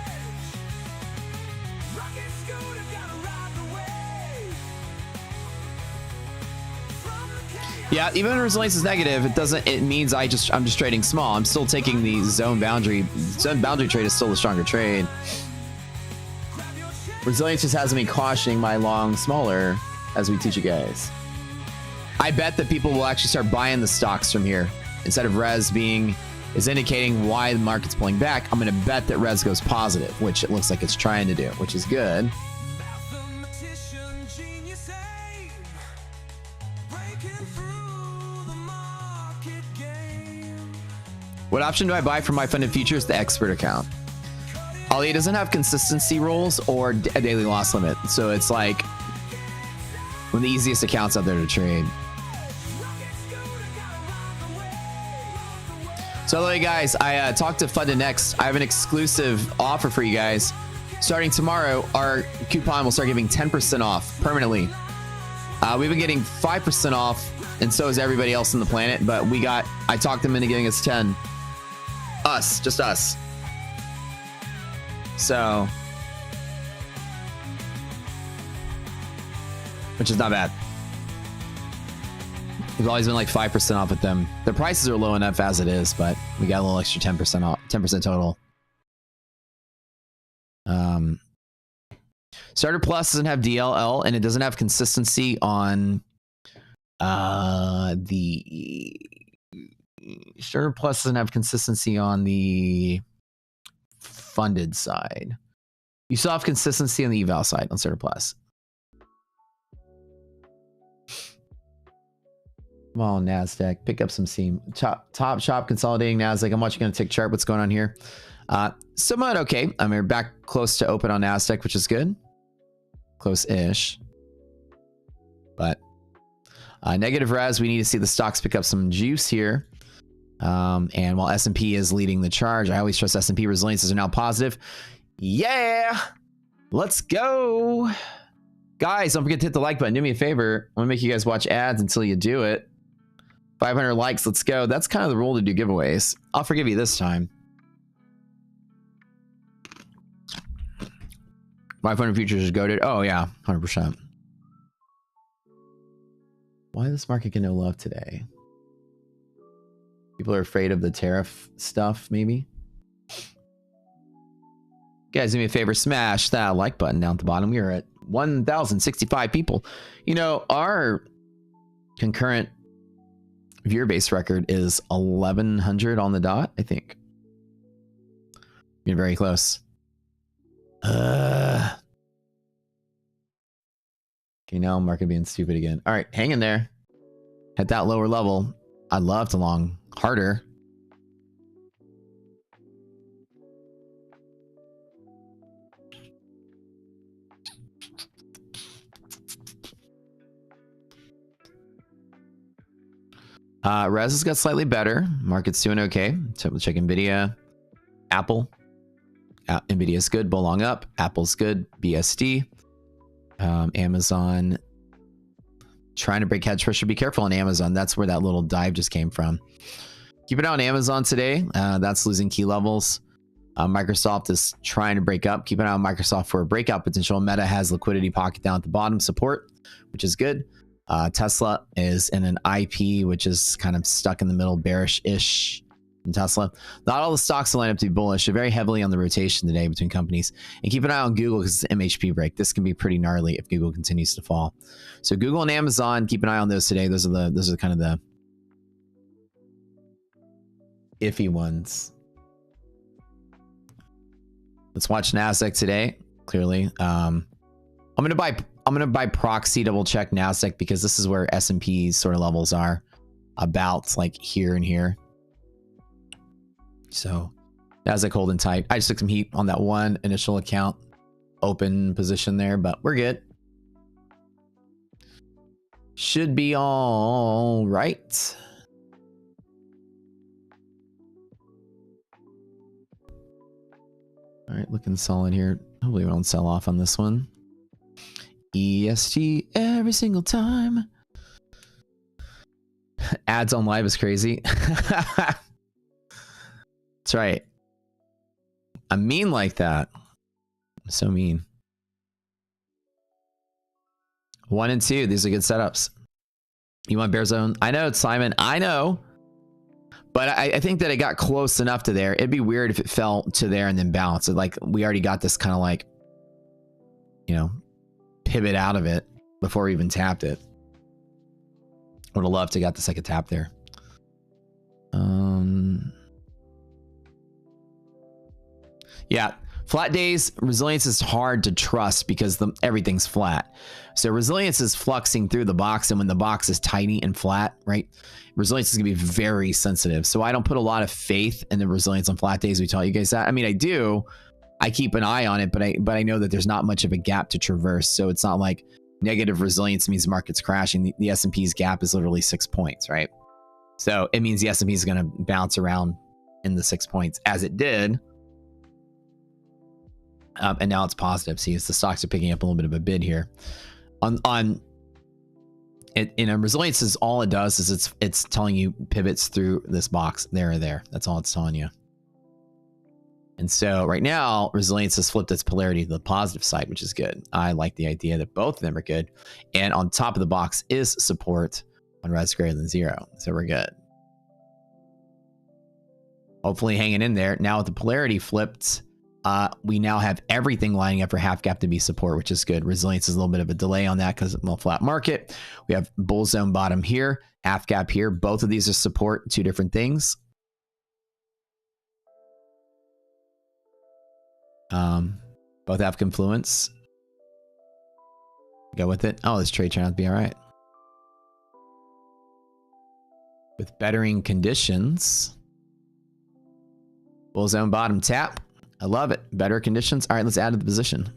Yeah, even when resilience is negative, it means I'm just trading small. I'm still taking the zone boundary. Zone boundary trade is still the stronger trade. Resilience just has me cautioning my long smaller as we teach you guys. I bet that people will actually start buying the stocks from here. Instead of res is indicating why the market's pulling back, I'm going to bet that res goes positive, which it looks like it's trying to do, which is good. What option do I buy for my funded futures? The expert account. Ollie doesn't have consistency rules or a daily loss limit, so it's like one of the easiest accounts out there to trade. So anyway, guys, I talked to Funded Next. I have an exclusive offer for you guys. Starting tomorrow, our coupon will start giving 10% off permanently. We've been getting 5% off, and so is everybody else on the planet. But I talked them into giving us 10. Just us. So, which is not bad. We've always been like 5% off with them. The prices are low enough as it is, but we got a little extra 10% off, 10% total. Starter Plus doesn't have DLL, and it doesn't have consistency on the Standard Plus doesn't have consistency on the funded side. You still have consistency on the eval side on Standard Plus. Come on, NASDAQ. Pick up some steam. Top shop consolidating NASDAQ. I'm watching on a tick chart. What's going on here? Somewhat okay. I mean, we're back close to open on NASDAQ, which is good. Close-ish. But negative res, we need to see the stocks pick up some juice here. And while S&P is leading the charge, I always trust S&P. Resiliences are now positive. Yeah! Let's go! Guys, don't forget to hit the like button. Do me a favor. I want to make you guys watch ads until you do it. 500 likes. Let's go. That's kind of the rule to do giveaways. I'll forgive you this time. 500 futures is goated. Oh, yeah. 100%. Why does this market get no love today? People are afraid of the tariff stuff, maybe? Guys, do me a favor. Smash that like button down at the bottom. We are at 1,065 people. You know, our concurrent viewer base record is 1,100 on the dot, I think. You're very close. Okay, now market being stupid again. All right, hang in there. At that lower level, I'd love to long harder. Res has got slightly better. Market's doing okay. So we'll check Nvidia, Apple. Nvidia's good. Bull long up. Apple's good. BSD. Amazon trying to break hedge pressure. Be careful on Amazon. That's where that little dive just came from. Keep an eye on Amazon today. That's losing key levels. Microsoft is trying to break up. Keep an eye on Microsoft for a breakout potential. Meta has liquidity pocket down at the bottom support, which is good. Tesla is in an IP, which is kind of stuck in the middle, bearish-ish in Tesla. Not all the stocks will line up to be bullish. They're very heavily on the rotation today between companies. And keep an eye on Google because it's an MHP break. This can be pretty gnarly if Google continues to fall. So Google and Amazon, keep an eye on those today. Those are kind of the iffy ones. Let's watch NASDAQ today. Clearly, I'm gonna buy proxy, double check NASDAQ because this is where S&P's sort of levels are, about like here and here. So NASDAQ holding tight. I just took some heat on that one initial account open position there, but we're good. Should be all right. All right, looking solid here. Hopefully we don't sell off on this one. EST every single time. Ads on live is crazy. That's right. I'm mean like that. I'm so mean. 1 and 2. These are good setups. You want bear zone? I know, Simon. I know. But I think that it got close enough to there. It'd be weird if it fell to there and then bounced. Like we already got this kind of like, you know, pivot out of it before we even tapped it. Would have loved to got the second tap there. Yeah, flat days, resilience is hard to trust because everything's flat. So resilience is fluxing through the box, and when the box is tiny and flat, right, resilience is gonna be very sensitive. So I don't put a lot of faith in the resilience on flat days. We tell you guys that. I mean, I do. I keep an eye on it, but I know that there's not much of a gap to traverse. So it's not like negative resilience means the market's crashing. The S&P's gap is literally 6 points, right? So it means the S&P is going to bounce around in the 6 points as it did. And now it's positive. See, the stocks are picking up a little bit of a bid here. Resilience is all it does is it's telling you pivots through this box there or there. That's all it's telling you. And so right now, resilience has flipped its polarity to the positive side, which is good. I like the idea that both of them are good. And on top of the box is support on res greater than 0. So we're good. Hopefully hanging in there. Now with the polarity flipped, we now have everything lining up for half gap to be support, which is good. Resilience is a little bit of a delay on that because of a flat market. We have bull zone bottom here, half gap here. Both of these are support, two different things. Both have confluence. Go with it. Oh, this trade turned out to be all right. With bettering conditions. Bull zone bottom tap. I love it. Better conditions. All right, let's add to the position.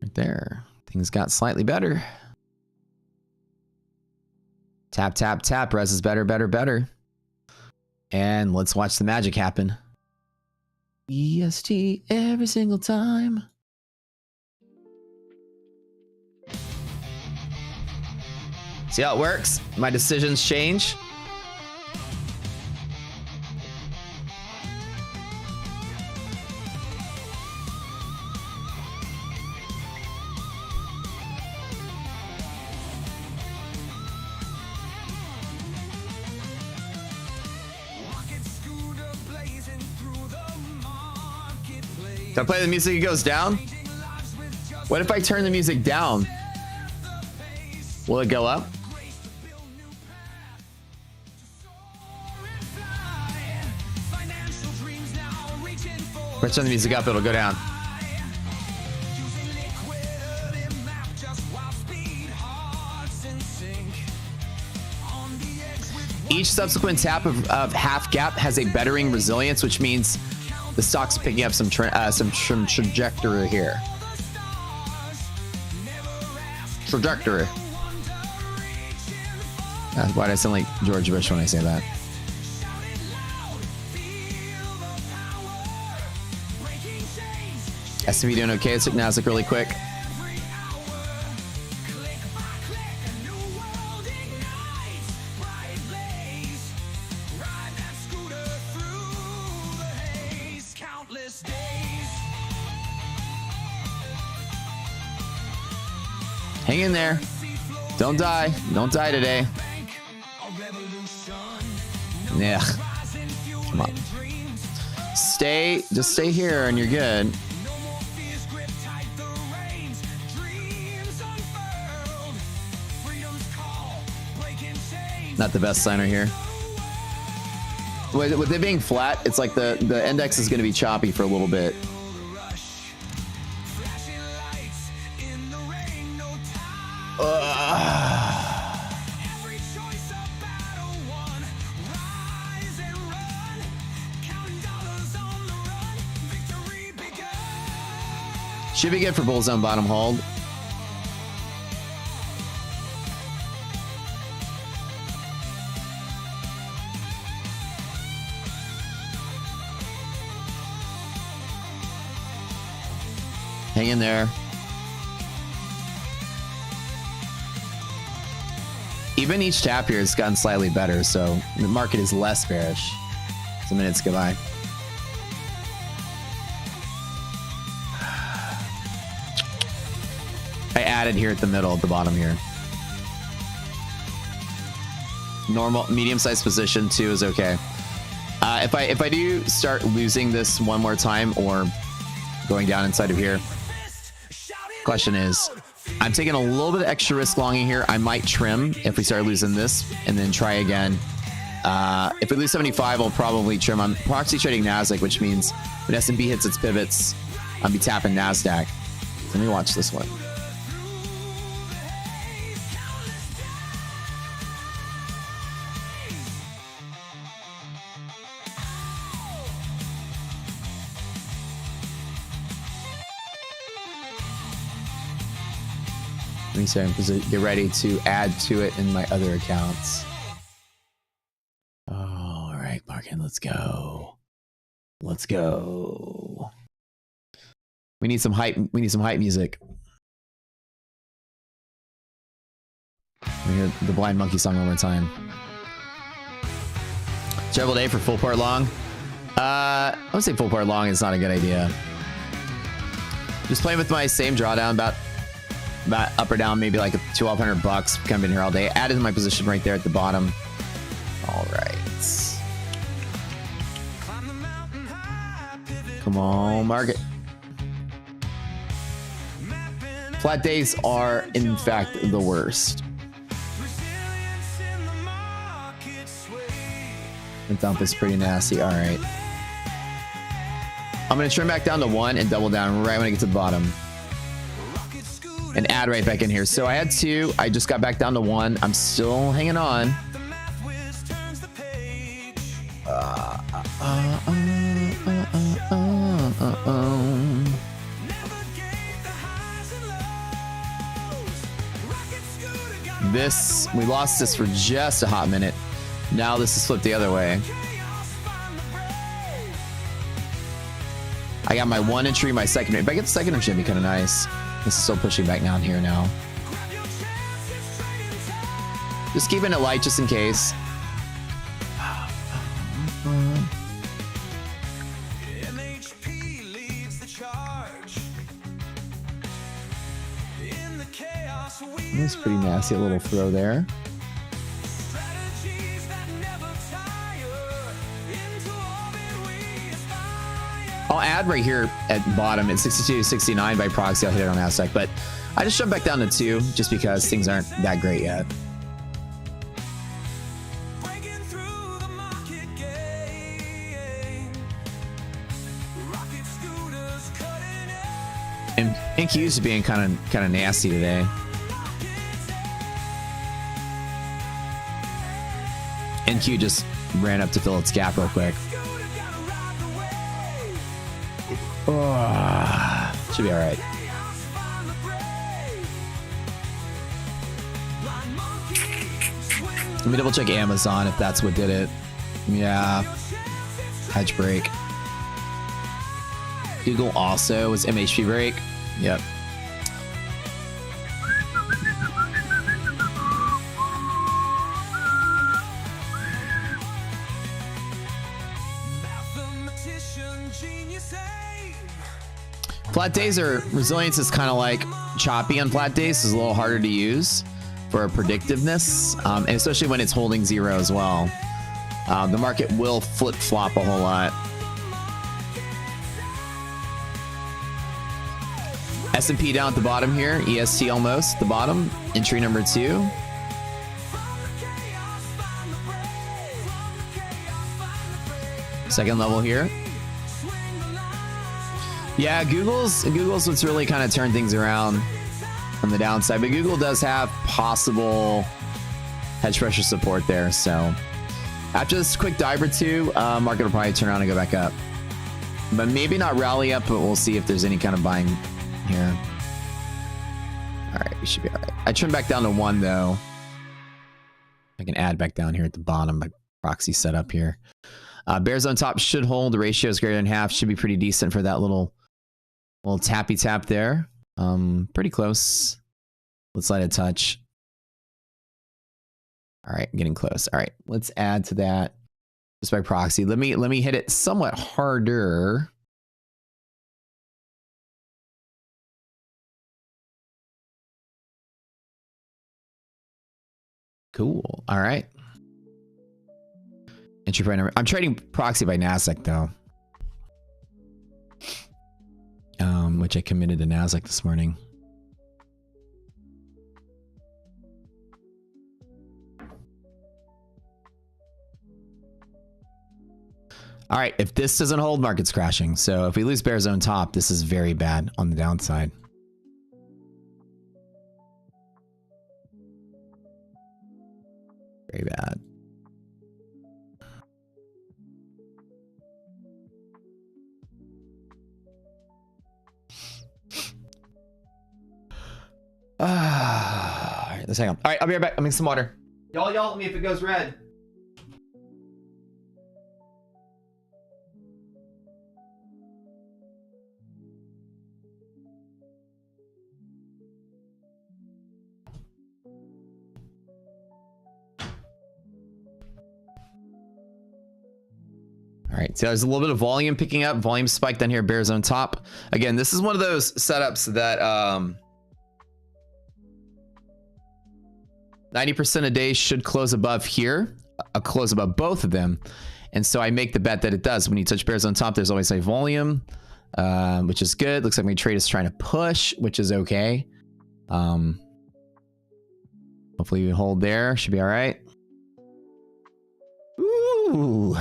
Right there. Things got slightly better. Tap, tap, tap. Res is better, better, better. And let's watch the magic happen. EST every single time. See how it works? My decisions change. If I play the music, it goes down? What if I turn the music down? Will it go up? If I turn the music up, it'll go down. Each subsequent tap of half gap has a bettering resilience, which means the stock's picking up some trajectory here. Trajectory. Why do I sound like George Bush when I say that? S&P doing okay. Let's take Nasdaq really quick. Hang in there. Don't die. Don't die today. Yeah. Come on. Just stay here and you're good. Not the best signer here. With it being flat, it's like the index is going to be choppy for a little bit. Should be good for bulls on bottom hold. Hang in there. Even each tap here has gotten slightly better, so the market is less bearish as the minutes go by. I added here at the middle, at the bottom here. Normal, medium-sized position too is okay. If I do start losing this one more time or going down inside of here, question is, I'm taking a little bit of extra risk longing here. I might trim if we start losing this and then try again. If we lose 75, I'll probably trim. I'm proxy trading Nasdaq, which means when S&P hits its pivots, I'll be tapping Nasdaq. Let me watch this one. Let me say, get ready to add to it in my other accounts. Oh, all right, market, let's go. Let's go. We need some hype. We need some hype music. Let me hear the Blind Monkey song one more time. Terrible day for full part long. I would say full part long is not a good idea. Just playing with my same drawdown, about up or down, maybe like $1,200 bucks. Come in here all day. Added my position right there at the bottom. All right. Come on, market. Flat days are, in fact, the worst. The dump is pretty nasty. All right. I'm going to trim back down to 1 and double down right when I get to the bottom. And add right back in here. So I had 2. I just got back down to 1. I'm still hanging on. This, we lost this for just a hot minute. Now this is flipped the other way. I got my 1 entry, my second. If I get the second entry, it'd be kind of nice. This is still pushing back down here now. Just keeping it light just in case. That's pretty nasty, a little throw there. I'll add right here at bottom at 62.69 by proxy. I'll hit it on Aztec, but I just jumped back down to 2 just because things aren't that great yet. And NQ's being kind of nasty today. NQ just ran up to fill its gap real quick. Oh, should be all right. Let me double check Amazon if that's what did it. Yeah, hedge break. Google also was MHP break. Yep. Flat days are, resilience is kind of like choppy on flat days. It's a little harder to use for predictiveness, and especially when it's holding 0 as well. The market will flip-flop a whole lot. S&P down at the bottom here, EST almost the bottom, entry number 2. Second level here. Yeah, Google's what's really kind of turned things around on the downside, but Google does have possible hedge pressure support there. So after this quick dive or 2, market will probably turn around and go back up, but maybe not rally up, but we'll see if there's any kind of buying here. All right, we should be all right. I trimmed back down to 1 though. I can add back down here at the bottom. My proxy setup here. Bear zone top should hold. The ratio is greater than half. Should be pretty decent for that little tappy tap there. Pretty close. Let's let it touch. All right, getting close. All right, let's add to that just by proxy. Let me hit it somewhat harder. Cool. All right. Entry point number. I'm trading proxy by Nasdaq though, which I committed to Nasdaq this morning. All right. If this doesn't hold, market's crashing. So if we lose bear zone top, this is very bad on the downside. Very bad. All right, let's hang on. All right, I'll be right back. I'll make some water. Y'all yell at me if it goes red. All right, so there's a little bit of volume picking up. Volume spiked down here, bear zone top. Again, this is one of those setups that 90% of days should close above here. a close above both of them. And so I make the bet that it does. When you touch bears on top, there's always a volume, which is good. Looks like my trade is trying to push, which is okay. Hopefully we hold there. Should be all right. Ooh.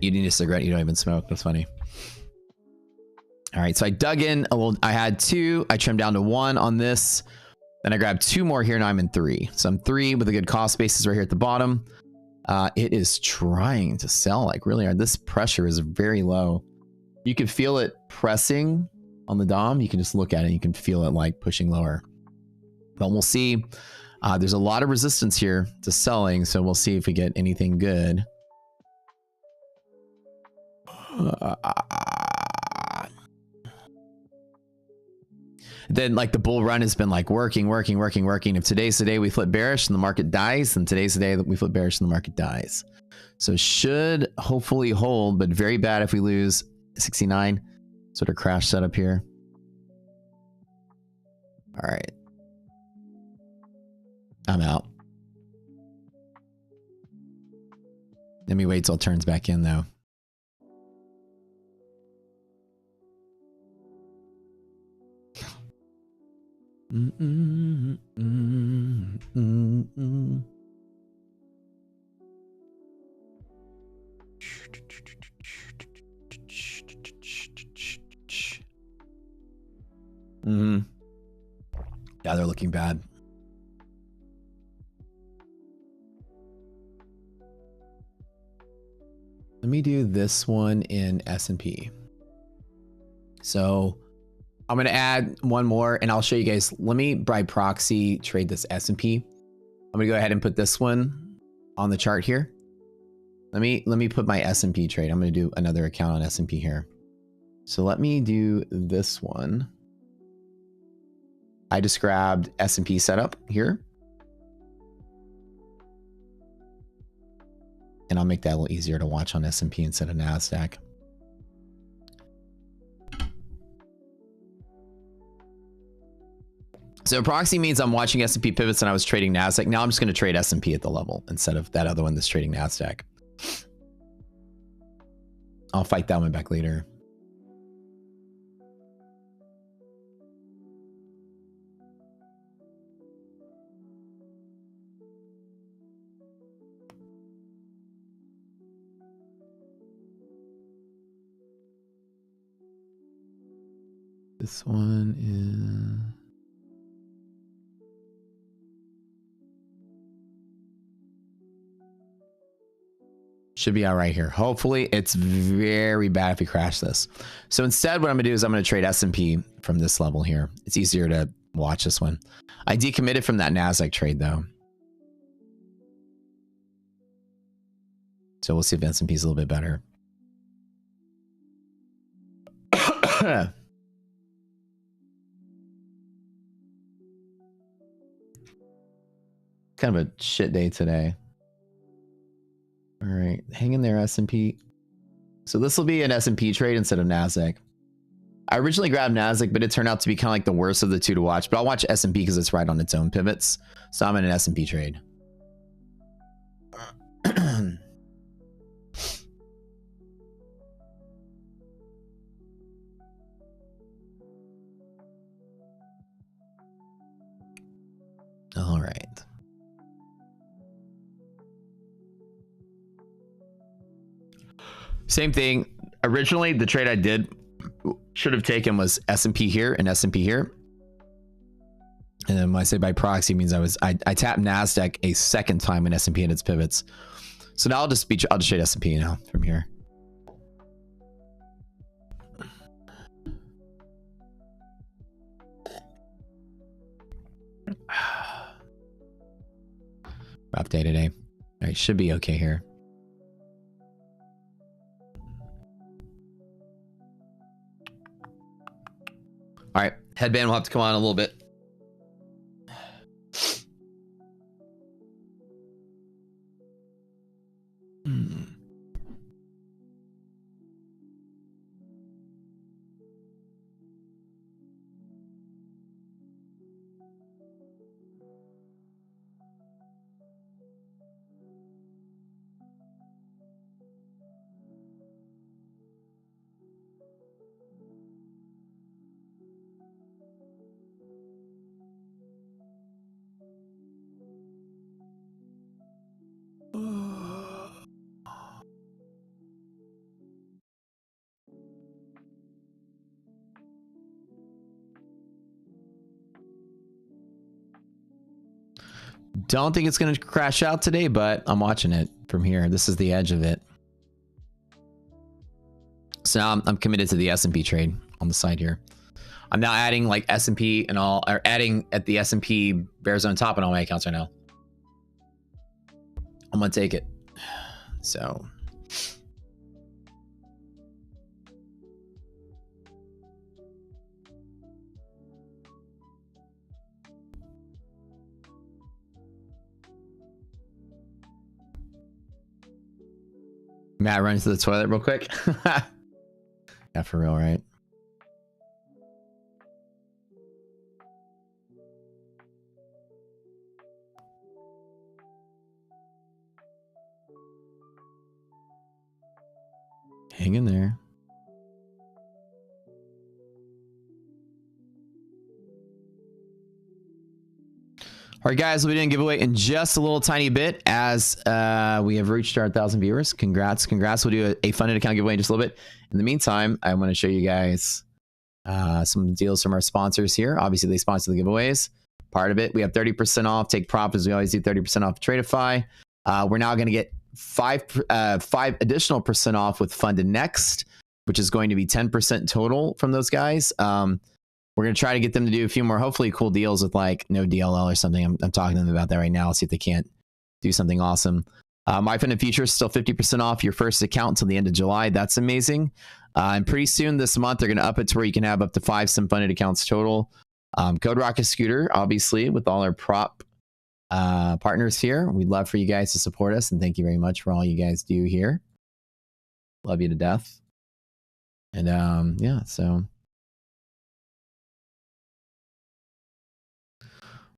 You need a cigarette. You don't even smoke. That's funny. All right. So I dug in a little. I had 2. I trimmed down to 1 on this. Then I grabbed 2 more here. Now I'm in 3. So I'm 3 with a good cost basis right here at the bottom. It is trying to sell like really hard. This pressure is very low. You can feel it pressing on the DOM. You can just look at it. You can feel it like pushing lower. But we'll see. There's a lot of resistance here to selling. So we'll see if we get anything good. Then like the bull run has been like working. If today's the day we flip bearish and the market dies, then today's the day that we flip bearish and the market dies. So should hopefully hold, but very bad if we lose 69. Sort of crash setup here. All right. I'm out. Let me wait till it turns back in though. Yeah, they're looking bad. Let me do this one in S&P. So I'm going to add one more and I'll show you guys. Let me by proxy trade this S&P. I'm going to go ahead and put this one on the chart here. Let me put my S&P trade. I'm going to do another account on S&P here. So let me do this one. I just grabbed S&P setup here. And I'll make that a little easier to watch on S&P instead of NASDAQ. So proxy means I'm watching S&P pivots and I was trading NASDAQ. Now I'm just going to trade S&P at the level instead of that other one that's trading NASDAQ. I'll fight that one back later. This one is... should be all right here. Hopefully it's very bad if we crash this. So instead what I'm gonna do is I'm gonna trade S&P from this level here. It's easier to watch this one. I decommitted from that NASDAQ trade though. So we'll see if S&P is a little bit better. Kind of a shit day today. All right, hang in there, S&P. So this will be an S&P trade instead of NASDAQ. I originally grabbed NASDAQ, but it turned out to be kind of like the worst of the two to watch. But I'll watch S&P because it's right on its own pivots. So I'm in an S&P trade. All right. Same thing. Originally, the trade I did should have taken was S&P here and S&P here. And then when I say by proxy, means I tapped NASDAQ a second time in S&P and its pivots. So now I'll just trade S&P now from here. Rough day today. All right, should be okay here. All right, headband will have to come on a little bit. don't think it's going to crash out today, but I'm watching it from here. This is the edge of it. So now I'm committed to the S&P trade on the side here. I'm now adding like S&P and all, or adding at the S&P bear zone top on all my accounts right now. I'm going to take it. So Matt, run to the toilet real quick. Yeah, for real, right? Hang in there. All right, guys, we'll be doing a giveaway in just a little tiny bit as we have reached our 1,000 viewers. Congrats. We'll do a funded account giveaway in just a little bit. In the meantime, I want to show you guys some deals from our sponsors here. Obviously, they sponsor the giveaways. Part of it, we have 30% off. Take profits. We always do 30% off Tradeify. We're now going to get 5 additional % off with Funded Next, which is going to be 10% total from those guys. We're going to try to get them to do a few more, hopefully cool deals with like no DLL or something. I'm talking to them about that right now. See if they can't do something awesome. My Funded Futures still 50% off your first account until the end of July. That's amazing. And pretty soon this month, they're going to up it to where you can have up to 5 sim funded accounts total. Code Rocket Scooter, obviously, with all our prop partners here. We'd love for you guys to support us. And thank you very much for all you guys do here. Love you to death. And yeah, so.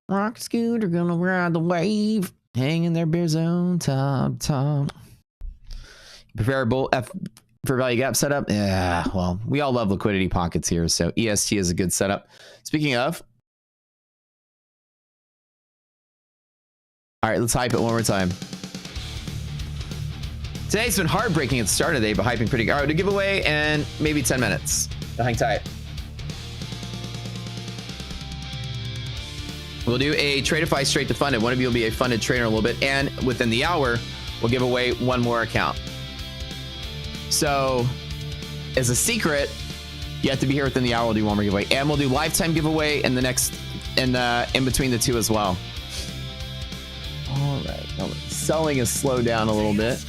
Rock Scooter gonna ride the wave, hanging their bear zone top. Prepare a bull F for value gap setup. Yeah, well, we all love liquidity pockets here, so EST is a good setup. Speaking of, all right, let's hype it one more time. Today's been heartbreaking at the start of the day, but hyping pretty good. All right, to give away in maybe 10 minutes. Hang tight. We'll do a Tradeify straight to funded. One of you will be a funded trader in a little bit. And within the hour, we'll give away one more account. So as a secret, you have to be here within the hour. We'll do one more giveaway. And we'll do lifetime giveaway in the next, in between the two as well. All right. Selling has slowed down a little bit.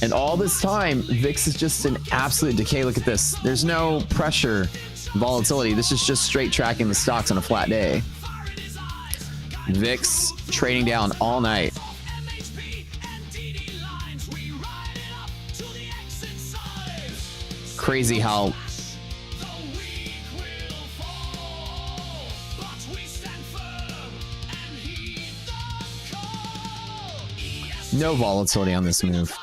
And all this time, VIX is just an absolute decay. Look at this. There's no pressure. Volatility. This is just straight tracking the stocks on a flat day. VIX trading down all night. Crazy how no volatility on this move.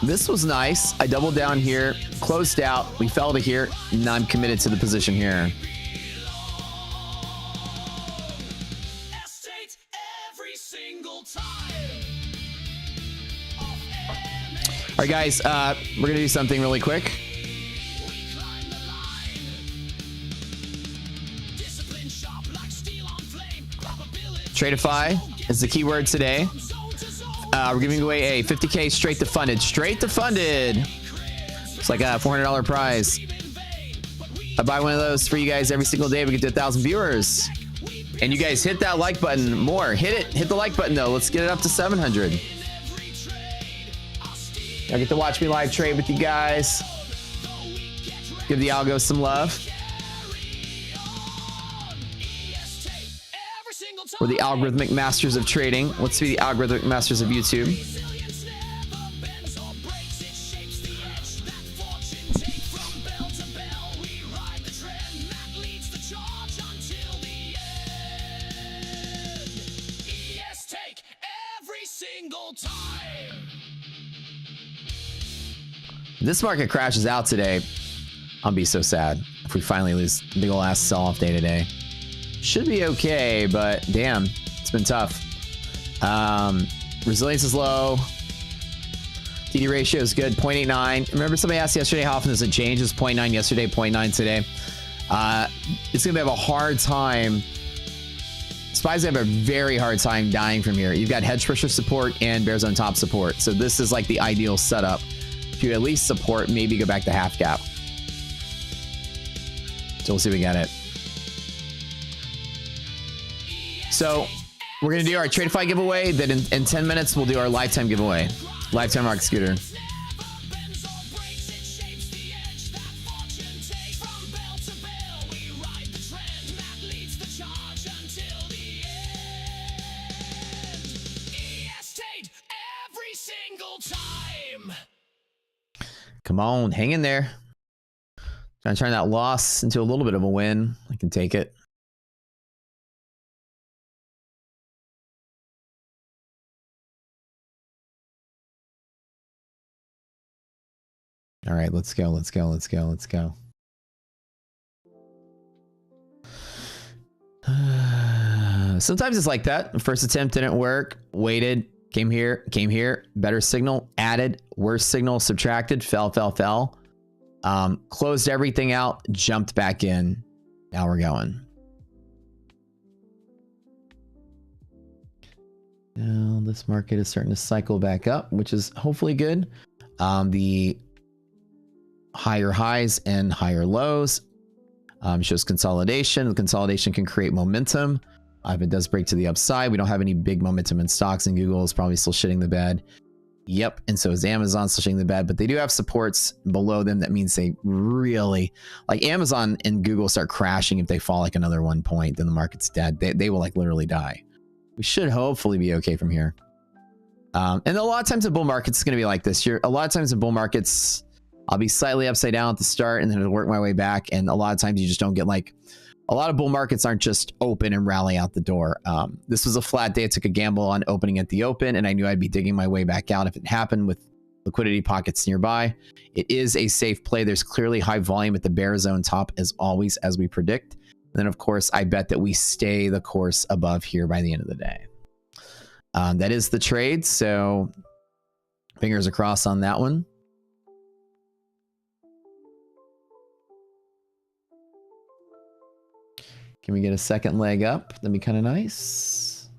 This was nice. I doubled down here, closed out. We fell to here. Now I'm committed to the position here. All right, guys, we're going to do something really quick. Tradeify is the keyword today. We're giving away a 50K straight to funded. Straight to funded. It's like a $400 prize. I buy one of those for you guys every single day. We get to 1,000 viewers. And you guys hit that like button more. Hit it. Hit the like button, though. Let's get it up to 700. I get to watch me live trade with you guys. Give the algo some love. We're the algorithmic masters of trading. Let's be the algorithmic masters of YouTube. This market crashes out today. I'll be so sad if we finally lose the big ol' ass sell-off day today. Should be okay, but damn, it's been tough. Resilience is low. TD ratio is good, 0.89. Remember somebody asked yesterday how often does it change? It's 0.9 yesterday, 0.9 today. It's going to have a hard time. SPY's have a very hard time dying from here. You've got hedge pressure support and bears on top support. So this is like the ideal setup to at least support, maybe go back to half gap. So we'll see if we get it. So we're going to do our TradeFi giveaway. Then in 10 minutes, we'll do our lifetime giveaway. Lifetime Rocket Scooter. Come on, hang in there. Trying to turn that loss into a little bit of a win. I can take it. All right, let's go, let's go, let's go, let's go. Sometimes it's like that. First attempt didn't work. Waited, came here, better signal, added, worse signal, subtracted, fell. Closed everything out, jumped back in. Now we're going. Now this market is starting to cycle back up, which is hopefully good. The higher highs and higher lows shows consolidation. The consolidation can create momentum. If it does break to the upside, we don't have any big momentum in stocks, and Google is probably still shitting the bed. Yep, and so is Amazon still shitting the bed, but they do have supports below them. That means they really, like Amazon and Google start crashing. If they fall like another 1 point, then the market's dead. They will like literally die. We should hopefully be okay from here. And a lot of times in bull markets, it's going to be like this. A lot of times in bull markets, I'll be slightly upside down at the start and then it'll work my way back. And a lot of times you just don't get like, a lot of bull markets aren't just open and rally out the door. This was a flat day. I took a gamble on opening at the open and I knew I'd be digging my way back out if it happened with liquidity pockets nearby. It is a safe play. There's clearly high volume at the bear zone top as always, as we predict. And then of course, I bet that we stay the course above here by the end of the day. That is the trade. So fingers across on that one. Can we get a second leg up? That'd be kind of nice.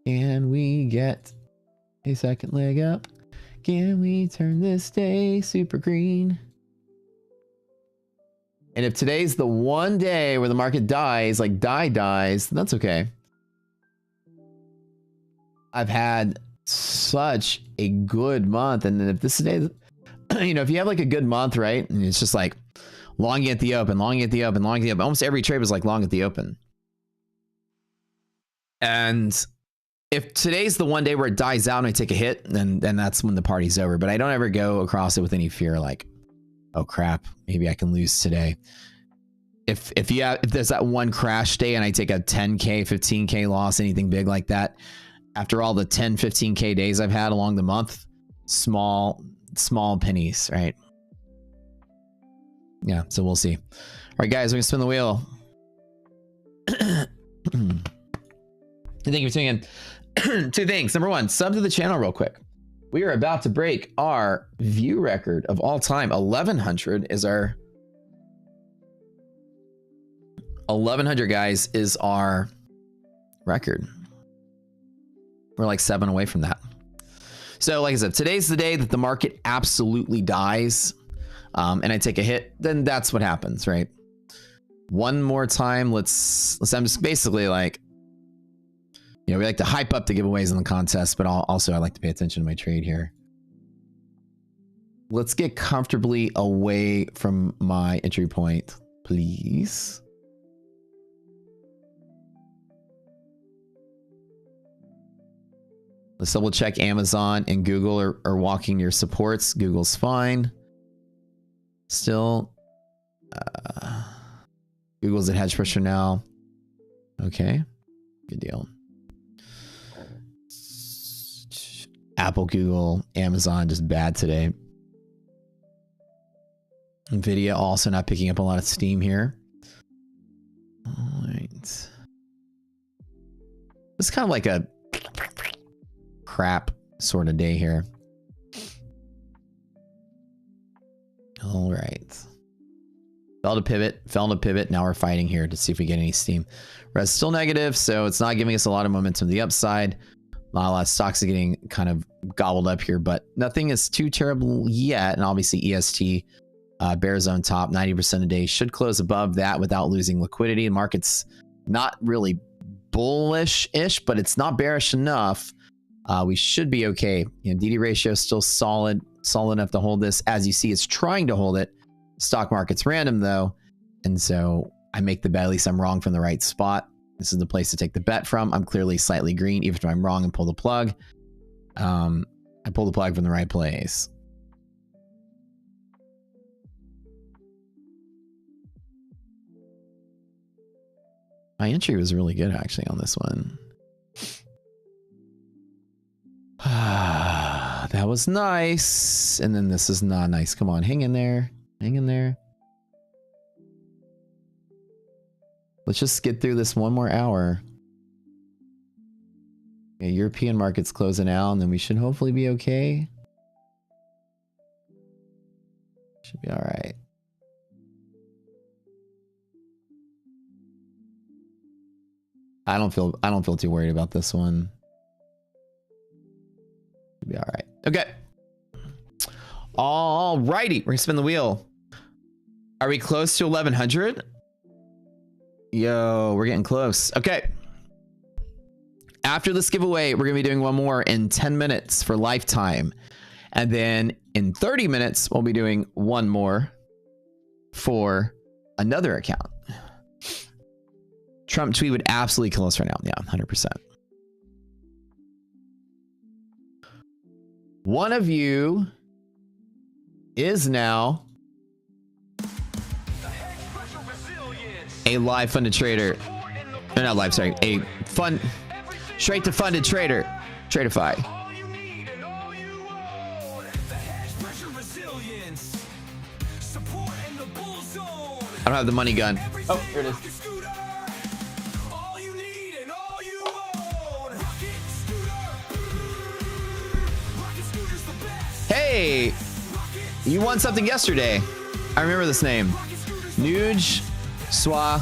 Can we get a second leg up? Can we turn this day super green? And if today's the one day where the market dies, like dies, that's okay. I've had such a good month. And then if this day, you know, if you have like a good month, right? And it's just like long at the open, long at the open, long at the open. Almost every trade was like long at the open. And if today's the one day where it dies out and I take a hit, then that's when the party's over. But I don't ever go across it with any fear like, oh crap, maybe I can lose today. If there's that one crash day and I take a 10K, 15K loss, anything big like that, after all the 10, 15K days I've had along the month, small pennies, right? Yeah, so we'll see. All right, guys, we're gonna spin the wheel. Thank you for tuning in. Two things. Number one, sub to the channel real quick. We are about to break our view record of all time. 1100 is our 1100, guys, is our record. We're like 7 away from that. So like I said, today's the day that the market absolutely dies, and I take a hit, then that's what happens, right? One more time, let's I'm just basically like, you know, we like to hype up the giveaways in the contest, but also I like to pay attention to my trade here. Let's get comfortably away from my entry point, please. Let's double check Amazon and Google are walking near supports. Google's fine. Still, Google's at hedge pressure now. Okay, good deal. Apple, Google, Amazon, just bad today. Nvidia also not picking up a lot of steam here. All right. It's kind of like a crap sort of day here. All right. Fell to pivot. Now we're fighting here to see if we get any steam. Res still negative, so it's not giving us a lot of momentum to the upside. A lot of stocks are getting kind of gobbled up here, but nothing is too terrible yet. And obviously EST, bear zone top, 90% a day, should close above that without losing liquidity. The market's not really bullish-ish, but it's not bearish enough. We should be okay. You know, DD ratio is still solid enough to hold this. As you see, it's trying to hold it. Stock market's random though, and so I make the bet. At least I'm wrong from the right spot. This is the place to take the bet from. I'm clearly slightly green, even if I'm wrong and pull the plug. I pull the plug from the right place. My entry was really good actually on this one. That was nice. And then this is not nice. Come on, hang in there. Hang in there. Let's just get through this one more hour. Yeah, European market's closing out, and then we should hopefully be okay. Should be all right. I don't feel too worried about this one. Should be all right. Okay. All righty, we're gonna spin the wheel. Are we close to 1100? Yo, we're getting close. Okay. After this giveaway, we're gonna be doing one more in 10 minutes for lifetime. And then in 30 minutes, we'll be doing one more for another account. Trump tweet would absolutely kill us right now. Yeah, 100%. One of you is now a live funded trader. Or not live, sorry. A fund, straight to funded trader. Tradeify. I don't have the money gun. Oh, here it is. Hey, you won something yesterday. I remember this name. Nuge Swa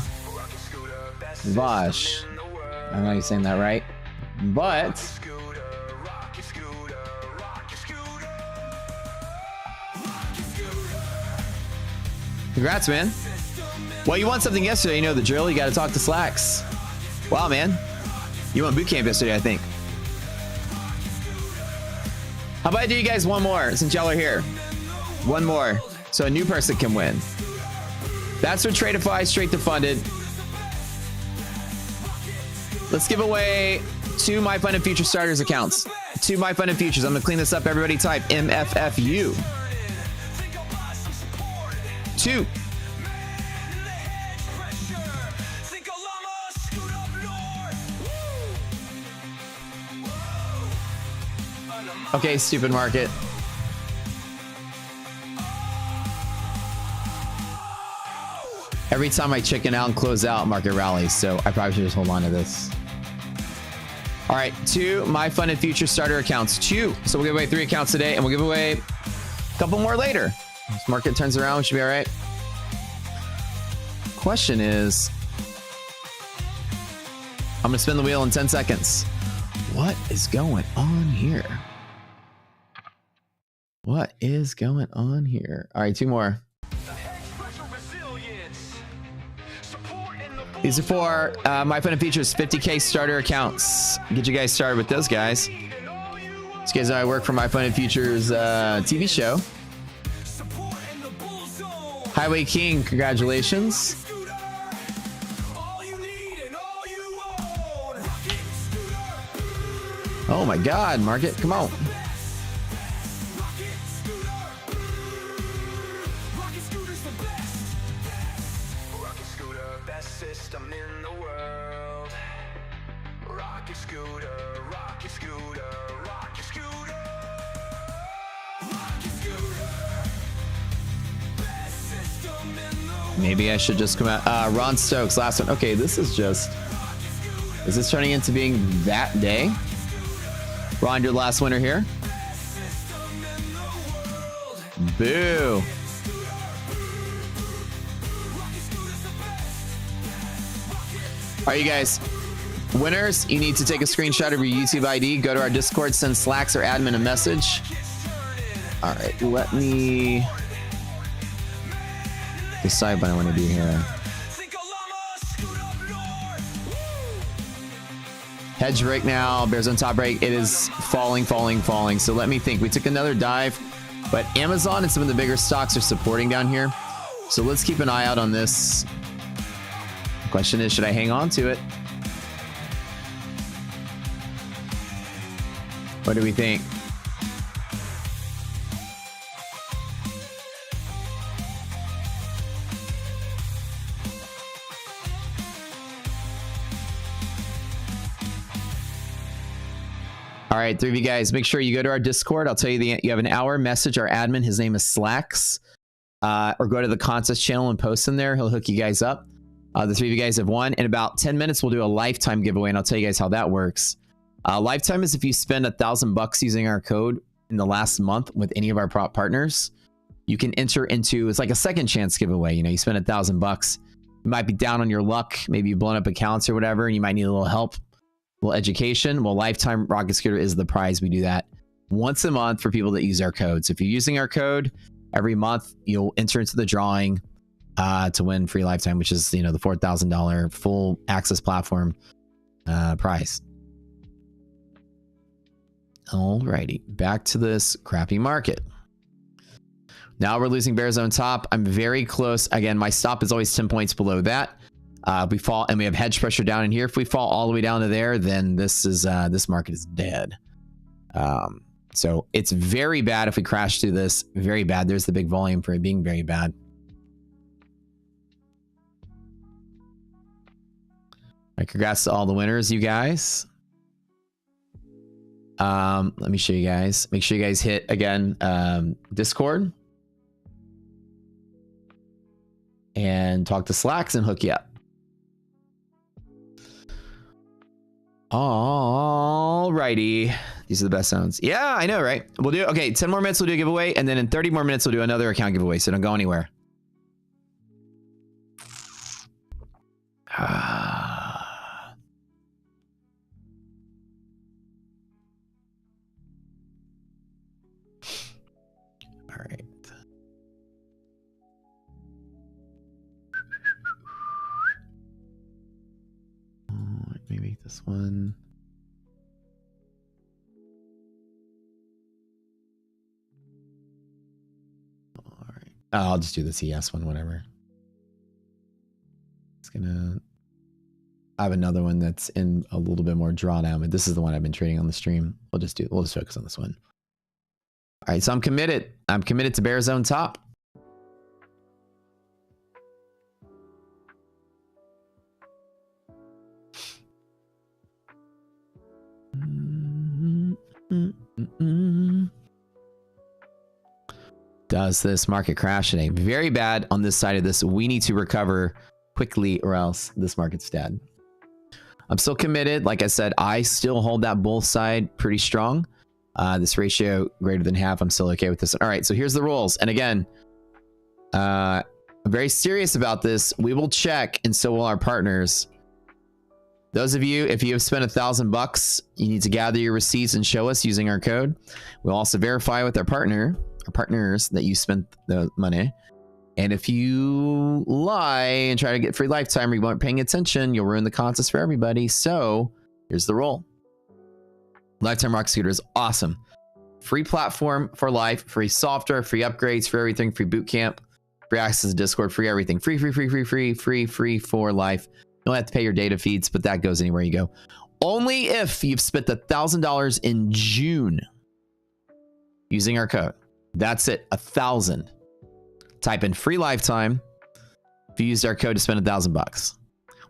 Vash. I don't know you're saying that right. But congrats, man. Well, you won something yesterday. You know the drill. You got to talk to Slacks. Wow, man. You won boot camp yesterday, I think. How about I do you guys one more since y'all are here? One more. So a new person can win. That's for Tradeify, straight to funded. Let's give away 2 My Fun and Future Starters accounts. 2 My Fun and Futures. I'm going to clean this up. Everybody type MFFU. 2. Okay, stupid market. Every time I chicken out and close out, market rallies. So I probably should just hold on to this. All right, 2 My Fun and Future starter accounts. 2. So we'll give away 3 accounts today, and we'll give away a couple more later. This market turns around, we should be all right. Question is, I'm gonna spin the wheel in 10 seconds. What is going on here? What is going on here? All right, 2 more. These are for My Fun and Futures 50K starter accounts. Get you guys started with those guys. These guys know I work for My Fun and Futures TV show. Highway King, congratulations. Oh my God, market, come on. Maybe I should just come out. Ron Stokes, last one. Okay, this is Is this turning into being that day? Ron, your last winner here. Boo. All right, you guys. Winners, you need to take a screenshot of your YouTube ID, go to our Discord, send Slacks or admin a message. All right, let me decide what I want to do here. Hedge break now, bears on top break. It is falling. So let me think. We took another dive, but Amazon and some of the bigger stocks are supporting down here. So let's keep an eye out on this. The question is, should I hang on to it? What do we think? All right, 3 of you guys, make sure you go to our Discord. I'll tell you, you have an hour, message our admin. His name is Slacks. Or go to the contest channel and post in there. He'll hook you guys up. The 3 of you guys have won. In about 10 minutes, we'll do a lifetime giveaway, and I'll tell you guys how that works. Lifetime is if you spend $1,000 using our code in the last month with any of our prop partners, you can enter into, it's like a second chance giveaway. You know, you spend $1,000, you might be down on your luck. Maybe you've blown up accounts or whatever, and you might need a little help, a little education. Well, lifetime rocket scooter is the prize. We do that once a month for people that use our code. So if you're using our code every month, you'll enter into the drawing to win free lifetime, which is, you know, the $4,000 full access platform prize. Alrighty, back to this crappy market. Now we're losing bear zone top. I'm very close. Again, my stop is always 10 points below that. If we fall, and we have hedge pressure down in here. If we fall all the way down to there, then this is this market is dead. So it's very bad if we crash through this. Very bad. There's the big volume for it being very bad. All right, congrats to all the winners, you guys. Let me show you guys. Make sure you guys hit again Discord and talk to Slacks and hook you up. Alrighty, these are the best sounds. Yeah, I know, right? We'll do, okay, 10 more minutes we'll do a giveaway, and then in 30 more minutes we'll do another account giveaway, so don't go anywhere. All right. Let me make this one. All right. I'll just do this ES one, whatever. It's gonna. I have another one that's in a little bit more drawdown, but this is the one I've been trading on the stream. We'll just focus on this one. All right, so I'm committed. I'm committed to bear zone top. Does this market crash today? Very bad on this side of this. We need to recover quickly or else this market's dead. I'm still committed. Like I said, I still hold that bull side pretty strong. This ratio greater than half, I'm still okay with this. All right, so here's the rules. And again, I'm very serious about this. We will check, and so will our partners. Those of you, if you have spent $1,000, you need to gather your receipts and show us using our code. We'll also verify with our partners that you spent the money. And if you lie and try to get free lifetime or you weren't paying attention, you'll ruin the contest for everybody. So here's the rule. Lifetime Rock Scooter is awesome. Free platform for life, free software, free upgrades, free everything, free boot camp, free access to Discord, free everything. Free for life. You don't have to pay your data feeds, but that goes anywhere you go. Only if you've spent $1,000 in June using our code. That's it, 1,000. Type in free lifetime if you used our code to spend $1,000.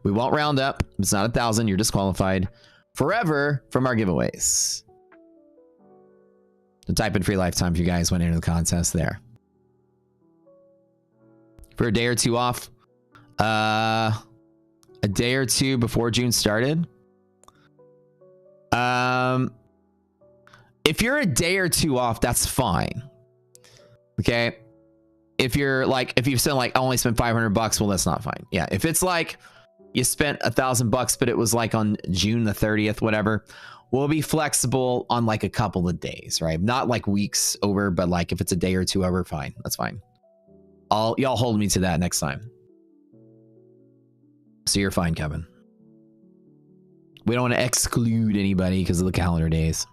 We won't round up. If it's not 1,000, you're disqualified forever from our giveaways. So type in free lifetime if you guys went into the contest there. For a day or two off, a day or two before June started, If you're a day or two off, that's fine. Okay. If you're like, if you've said like, I only spent $500, well, that's not fine. Yeah. If it's like you spent $1,000, but it was like on June the 30th, whatever, we'll be flexible on like a couple of days, right? Not like weeks over, but like if it's a day or two over, fine. That's fine. Y'all hold me to that next time. So you're fine, Kevin. We don't want to exclude anybody because of the calendar days.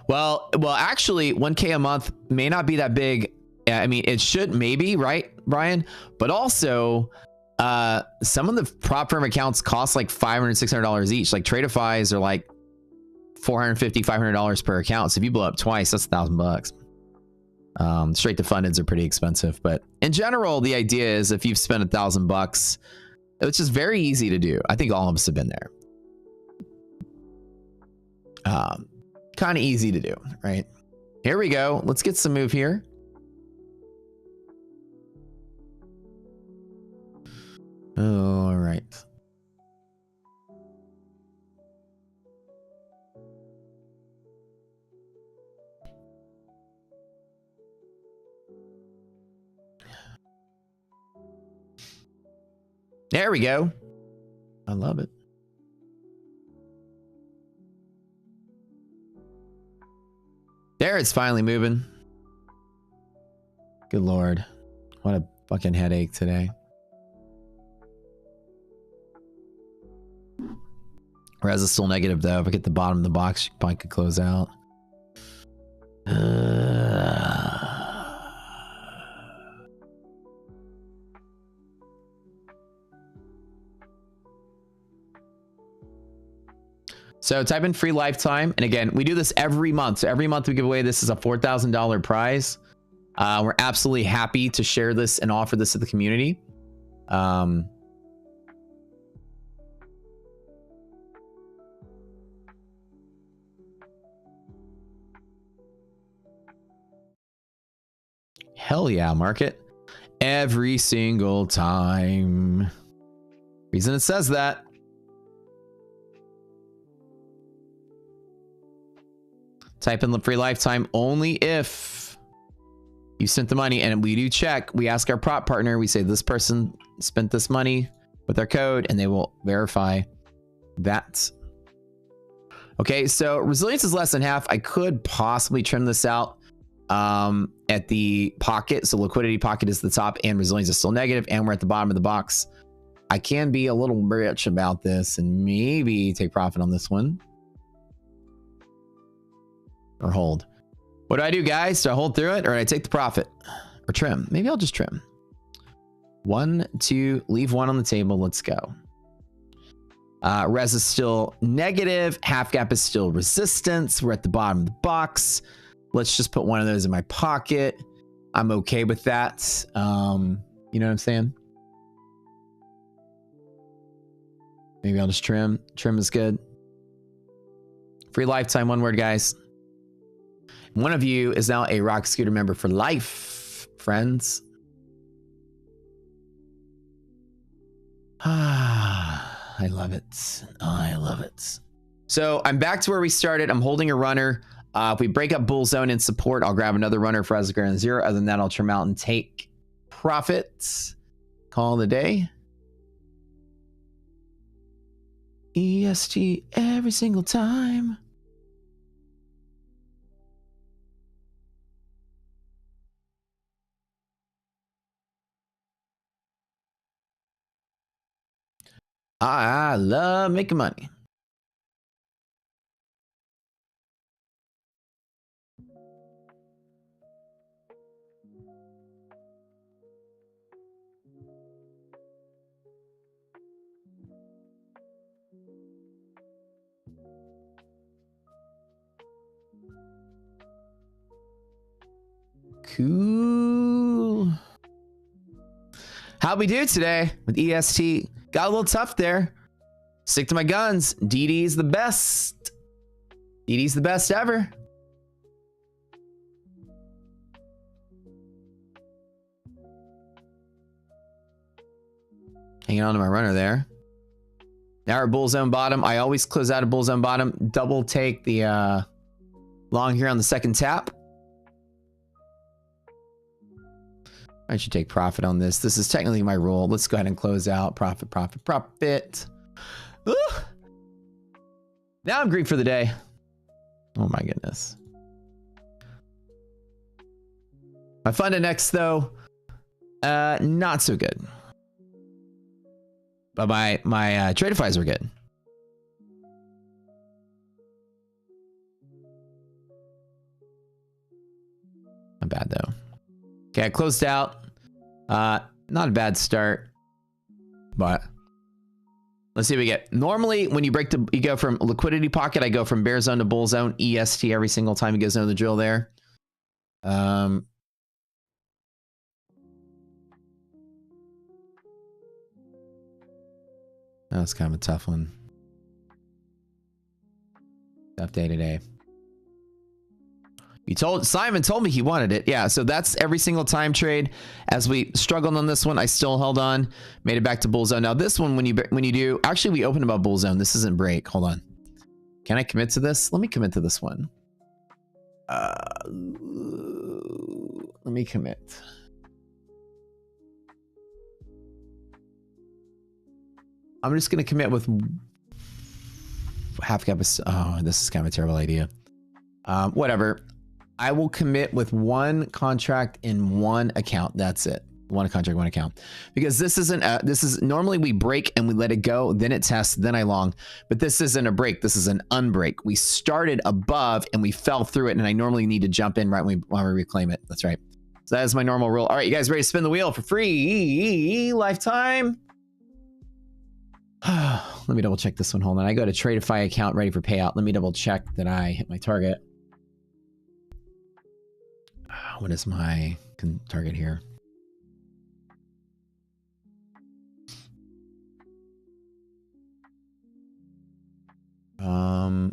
Well, actually, 1K a month may not be that big. I mean, it should maybe, right, Brian? But also, some of the prop firm accounts cost like $500, $600 each. Like Tradeify's are like $450, $500 per account. So if you blow up twice, that's $1,000. Straight to fundeds are pretty expensive, but in general, the idea is if you've spent $1,000, it's just very easy to do. I think all of us have been there. Kind of easy to do, right? Here we go. Let's get some move here. All right. There we go. I love it. There, it's finally moving. Good Lord. What a fucking headache today. Res is still negative though. If I get the bottom of the box, you probably could close out. So type in free lifetime. And again, we do this every month. So every month we give away, this is a $4,000 prize. We're absolutely happy to share this and offer this to the community. Hell yeah, market. Every single time. Reason it says that. Type in the free lifetime only if you sent the money, and we do check. We ask our prop partner, we say this person spent this money with their code, and they will verify that. Okay, so resilience is less than half. I could possibly trim this out at the pocket. So liquidity pocket is the top and resilience is still negative, and we're at the bottom of the box. I can be a little rich about this and maybe take profit on this one. Or hold. What do I do, guys? Do I hold through it or do I take the profit? Or trim? Maybe I'll just trim. 1, 2, leave 1 on the table. Let's go. Res is still negative. Half gap is still resistance. We're at the bottom of the box. Let's just put one of those in my pocket. I'm okay with that. You know what I'm saying? Maybe I'll just trim. Trim is good. Free lifetime, one word, guys. One of you is now a Rock Scooter member for life, friends. I love it. I love it. So I'm back to where we started. I'm holding a runner. If we break up bull zone in support, I'll grab another runner for as a greater than 0. Other than that, I'll trim out and take profits. Call it a day. EST every single time. I love making money. Cool. How'd we do today with EST? Got a little tough there. Stick to my guns. DD's the best. DD's the best ever. Hanging on to my runner there. Now we're bull zone bottom. I always close out of bull zone bottom. Double take the long here on the second tap. I should take profit on this. This is technically my rule. Let's go ahead and close out. Profit, profit, profit. Ooh. Now I'm Greek for the day. Oh my goodness. My fund index though, not so good. But my tradefies were good. Not bad though. Okay, I closed out. Not a bad start, but let's see what we get. Normally, when you break you go from liquidity pocket, I go from bear zone to bull zone, EST every single time. You guys know the drill there. That's kind of a tough one. Tough day today. Simon told me he wanted it. Yeah, so that's every single time trade. As we struggled on this one, I still held on, made it back to bull zone. Now this one, when you do, actually we opened about bull zone. This isn't break. Hold on. Can I commit to this? Let me commit to this one. Let me commit. I'm just gonna commit with half cap. Oh, this is kind of a terrible idea. Whatever. I will commit with one contract in one account. That's it. One contract, one account. Because this isn't, this is normally we break and we let it go, then it tests, then I long. But this isn't a break. This is an unbreak. We started above and we fell through it. And I normally need to jump in right when we reclaim it. That's right. So that is my normal rule. All right, you guys ready to spin the wheel for free lifetime? Let me double check this one. Hold on. I go to Tradeify account ready for payout. Let me double check that I hit my target. What is my target here? You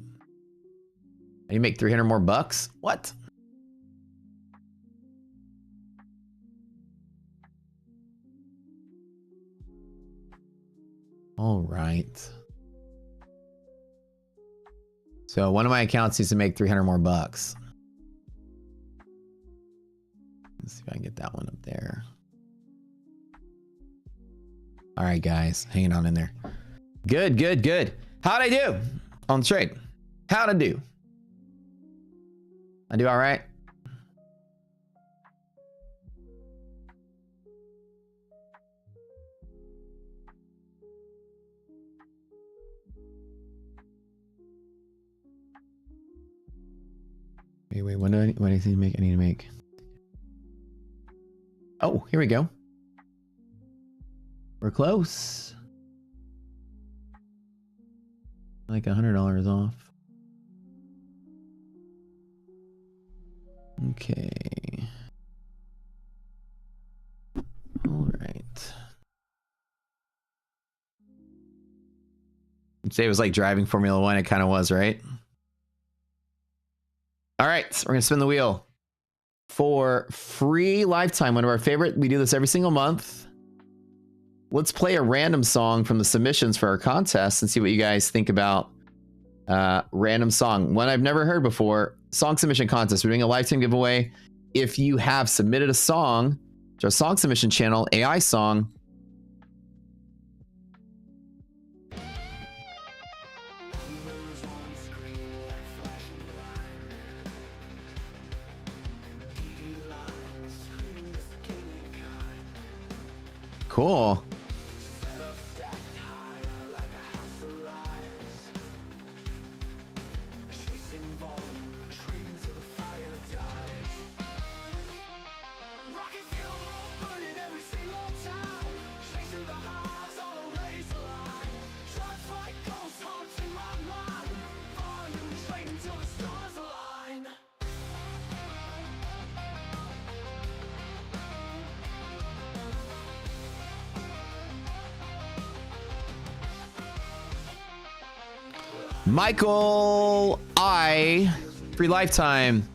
make 300 more bucks? What? All right. So one of my accounts needs to make 300 more bucks. Let's see if I can get that one up there. All right, guys, hanging on in there. Good, good, good. How'd I do on the trade? How'd I do? I do all right. Wait, what do I need to make? I need to make. Oh, here we go. We're close. Like $100 off. Okay. All right. You'd say it was like driving Formula One. It kind of was, right? All right, so we're gonna spin the wheel for free lifetime. One of our favorite. We do this every single month. Let's play a random song from the submissions for our contest and see what you guys think about random song. One I've never heard before. Song submission contest. We're doing a lifetime giveaway. If you have submitted a song to our song submission channel, AI song, cool. Michael free lifetime.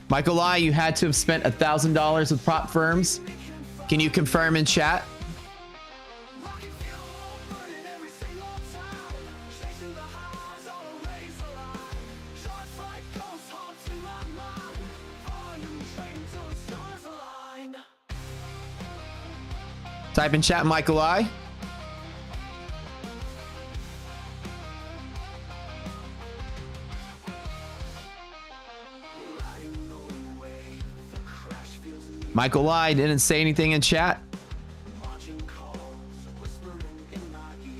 Michael I, you had to have spent $1,000 with prop firms. Can you confirm in chat? Type in chat, Michael I. Michael I didn't say anything in chat.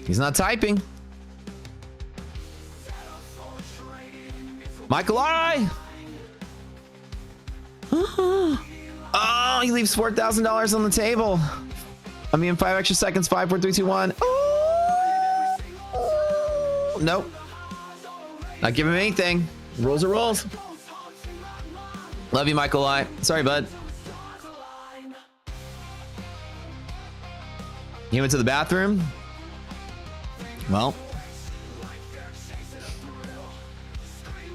He's not typing. Michael I. Oh, he leaves $4,000 on the table. I mean, 5 extra seconds. 5, 4, 3, 2, 1. Oh, nope. Not giving him anything. Rules are rules. Love you, Michael I. Sorry, bud. He went to the bathroom. Well,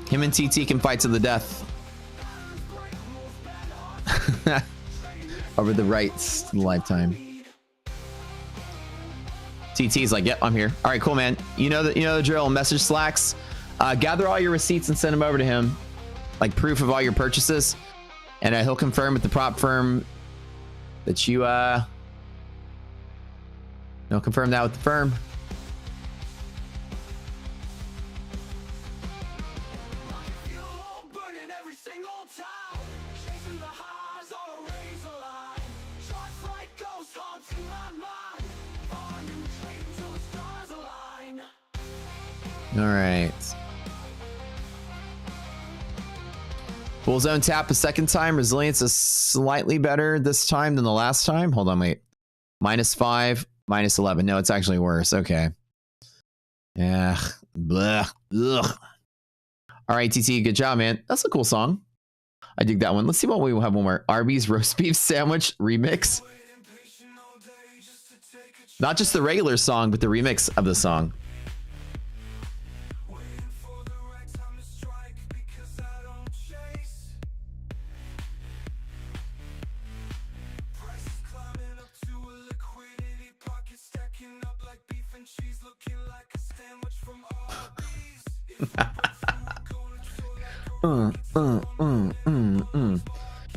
him and TT can fight to the death over the rights to the lifetime. TT's like, yep, I'm here. All right, cool, man. You know the drill. Message Slacks. Gather all your receipts and send them over to him, like proof of all your purchases, and he'll confirm with the prop firm that you he'll confirm that with the firm. All right. Full zone tap a second time. Resilience is slightly better this time than the last time. Hold on, wait. -5, -11. No, it's actually worse. Okay. Yeah. Blah. Ugh. All right, TT. Good job, man. That's a cool song. I dig that one. Let's see what we have one more. Arby's roast beef sandwich remix. Not just the regular song, but the remix of the song. All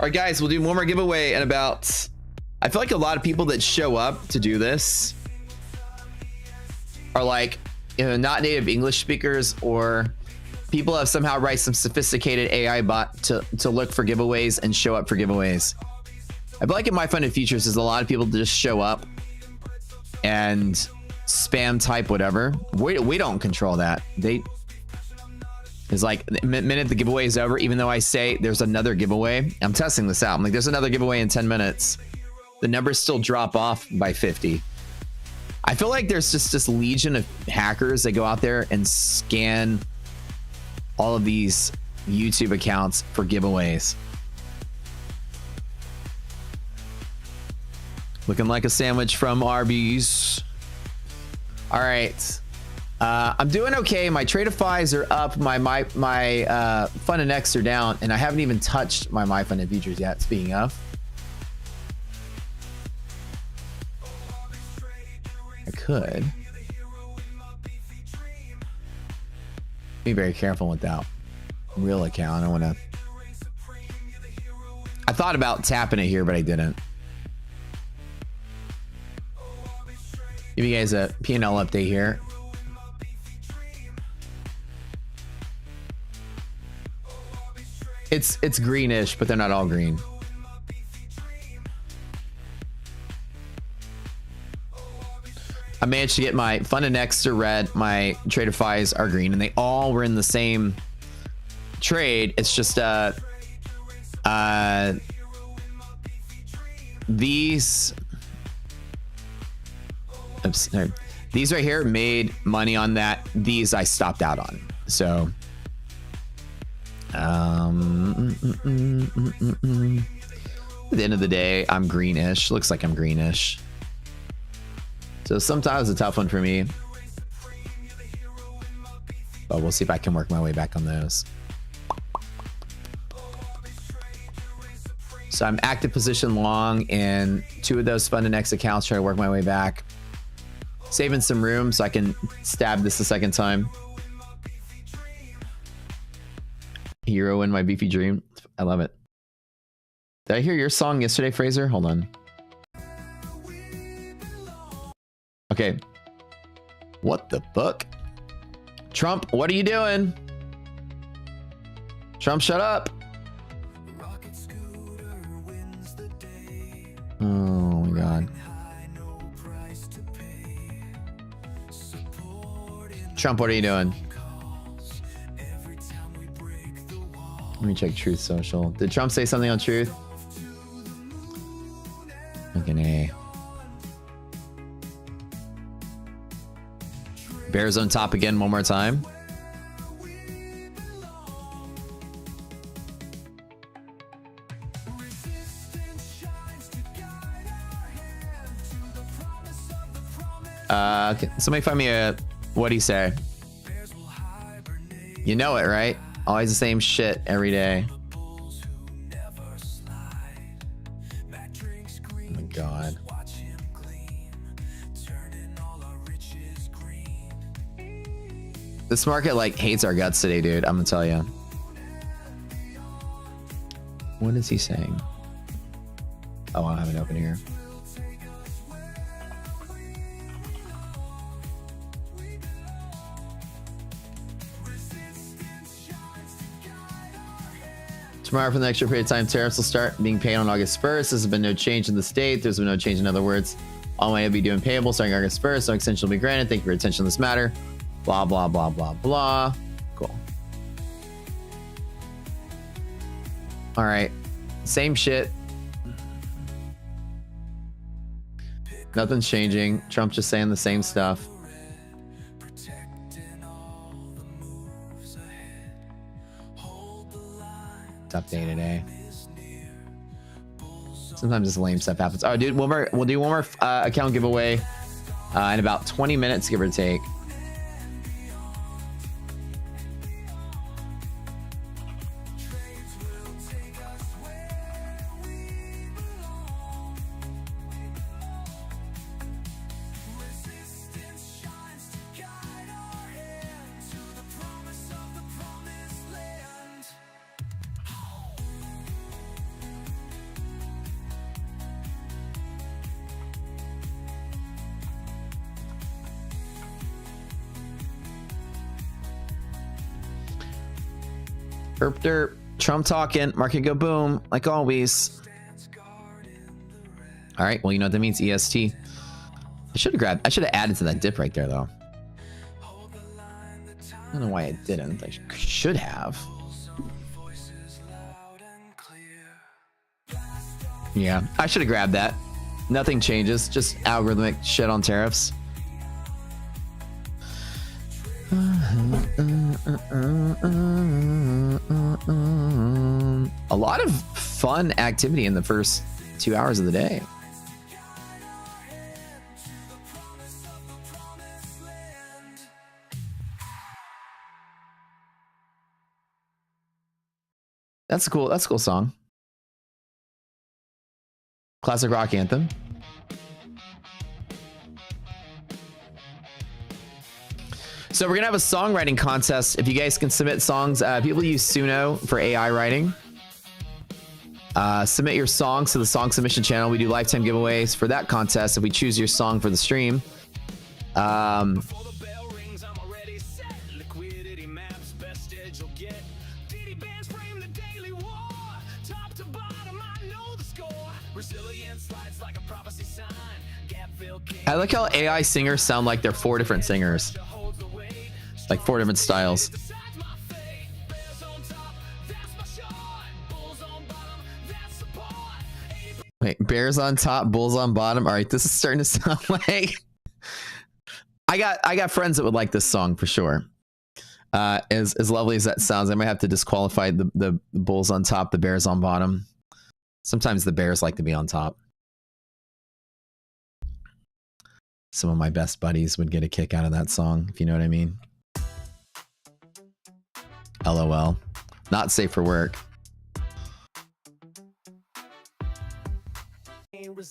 right, guys, we'll do one more giveaway in about... I feel like a lot of people that show up to do this are like, not native English speakers, or people have somehow write some sophisticated AI bot to look for giveaways and show up for giveaways. I feel like in My Funded Features, there's a lot of people that just show up and spam type whatever. We don't control that. It's like the minute the giveaway is over, even though I say there's another giveaway, I'm testing this out. I'm like, there's another giveaway in 10 minutes. The numbers still drop off by 50. I feel like there's just this legion of hackers that go out there and scan all of these YouTube accounts for giveaways. Looking like a sandwich from Arby's. All right. I'm doing okay. My Tradeifys are up. My Fun and X are down, and I haven't even touched my MyFunded features yet. Speaking of, I could be very careful with that real account. I don't want to. I thought about tapping it here, but I didn't. Give you guys a P&L update here. It's greenish, but they're not all green. I managed to get my Fun and X to red, my Tradeifys are green, and they all were in the same trade. It's just these right here made money on that. These I stopped out on. So at the end of the day, I'm greenish. Looks like I'm greenish. So sometimes it's a tough one for me, but we'll see if I can work my way back on those. So I'm active position long in 2 of those fund and X accounts, trying to work my way back. Saving some room so I can stab this a second time. Hero in my beefy dream. I love it. Did I hear your song yesterday, Fraser? Hold on. Okay. What the fuck? Trump, what are you doing? Trump, shut up. Oh my god. Trump, what are you doing? Let me check Truth Social. Did Trump say something on Truth? Fucking A. Bears on top again one more time. Okay. Somebody find me a... What'd he say? You know it, right? Always the same shit every day. Oh my god. This market like hates our guts today, dude. I'm gonna tell you. What is he saying? Oh, I don't have it open here. Tomorrow, for the next short period of time, tariffs will start being paid on August 1st. This has been no change in the state. There's been no change in other words. All money will be due and payable starting August 1st. No extension will be granted. Thank you for your attention on this matter. Blah, blah, blah, blah, blah. Cool. All right. Same shit. Nothing's changing. Trump just saying the same stuff. Update today. Sometimes this lame stuff happens. Oh, dude, we'll do one more account giveaway in about 20 minutes, give or take. Derp derp. Trump talking. Market go boom. Like always. All right. Well, you know what that means. EST. I should have added to that dip right there, though. I don't know why I didn't. I should have. Yeah. I should have grabbed that. Nothing changes. Just algorithmic shit on tariffs. A lot of fun activity in the first 2 hours of the day. That's a cool song. Classic rock anthem. So we're gonna have a songwriting contest. If you guys can submit songs, people use Suno for AI writing. Submit your songs to the song submission channel. We do lifetime giveaways for that contest if we choose your song for the stream. I like how AI singers sound like they're 4 different singers. Like 4 different styles. Wait, bears on top, bulls on bottom. All right, this is starting to sound like I got friends that would like this song for sure. As lovely as that sounds, I might have to disqualify the bulls on top, the bears on bottom. Sometimes the bears like to be on top. Some of my best buddies would get a kick out of that song, if you know what I mean. LOL. Not safe for work.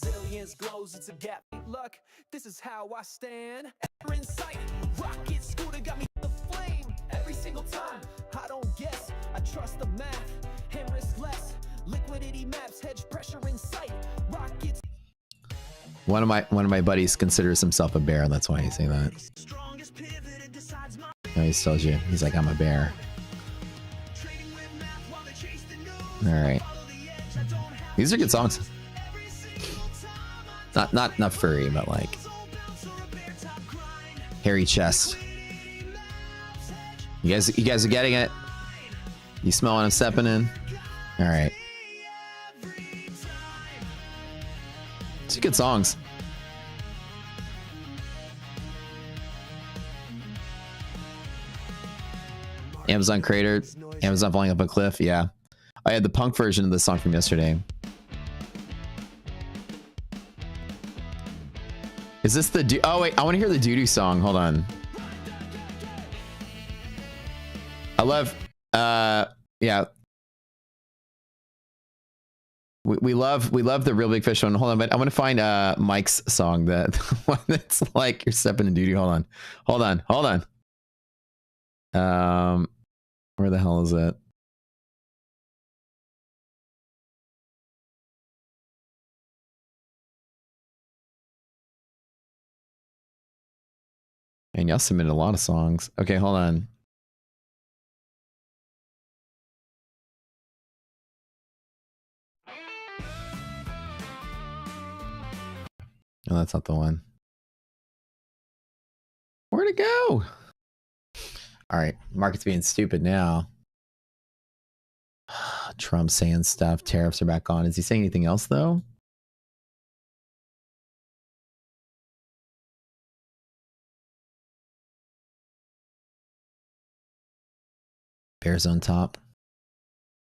resilience glows, it's a gap. Luck, this is how I stand. Ever in sight, rocket scooter got me the flame. Every single time, I don't guess. I trust the math and risk less. Liquidity maps, hedge pressure in sight. Rockets. One of my buddies considers himself a bear. That's why he's saying that. He always tells you he's like, I'm a bear. All right, these are good songs. Not furry, but like hairy chest. You guys are getting it. You smell what I'm stepping in. All right. It's good songs. Amazon Crater, Amazon falling up a cliff. Yeah, I had the punk version of this song from yesterday. Is this the oh wait, I want to hear the doo-doo song. Hold on. I love yeah. We love the Real Big Fish one. Hold on, but I want to find Mike's song, that one that's like you're stepping in doo-doo. Hold on. Where the hell is it? And y'all submitted a lot of songs. Okay, hold on. No, that's not the one. Where'd it go? All right, market's being stupid now. Trump saying stuff. Tariffs are back on. Is he saying anything else though? Bears on top.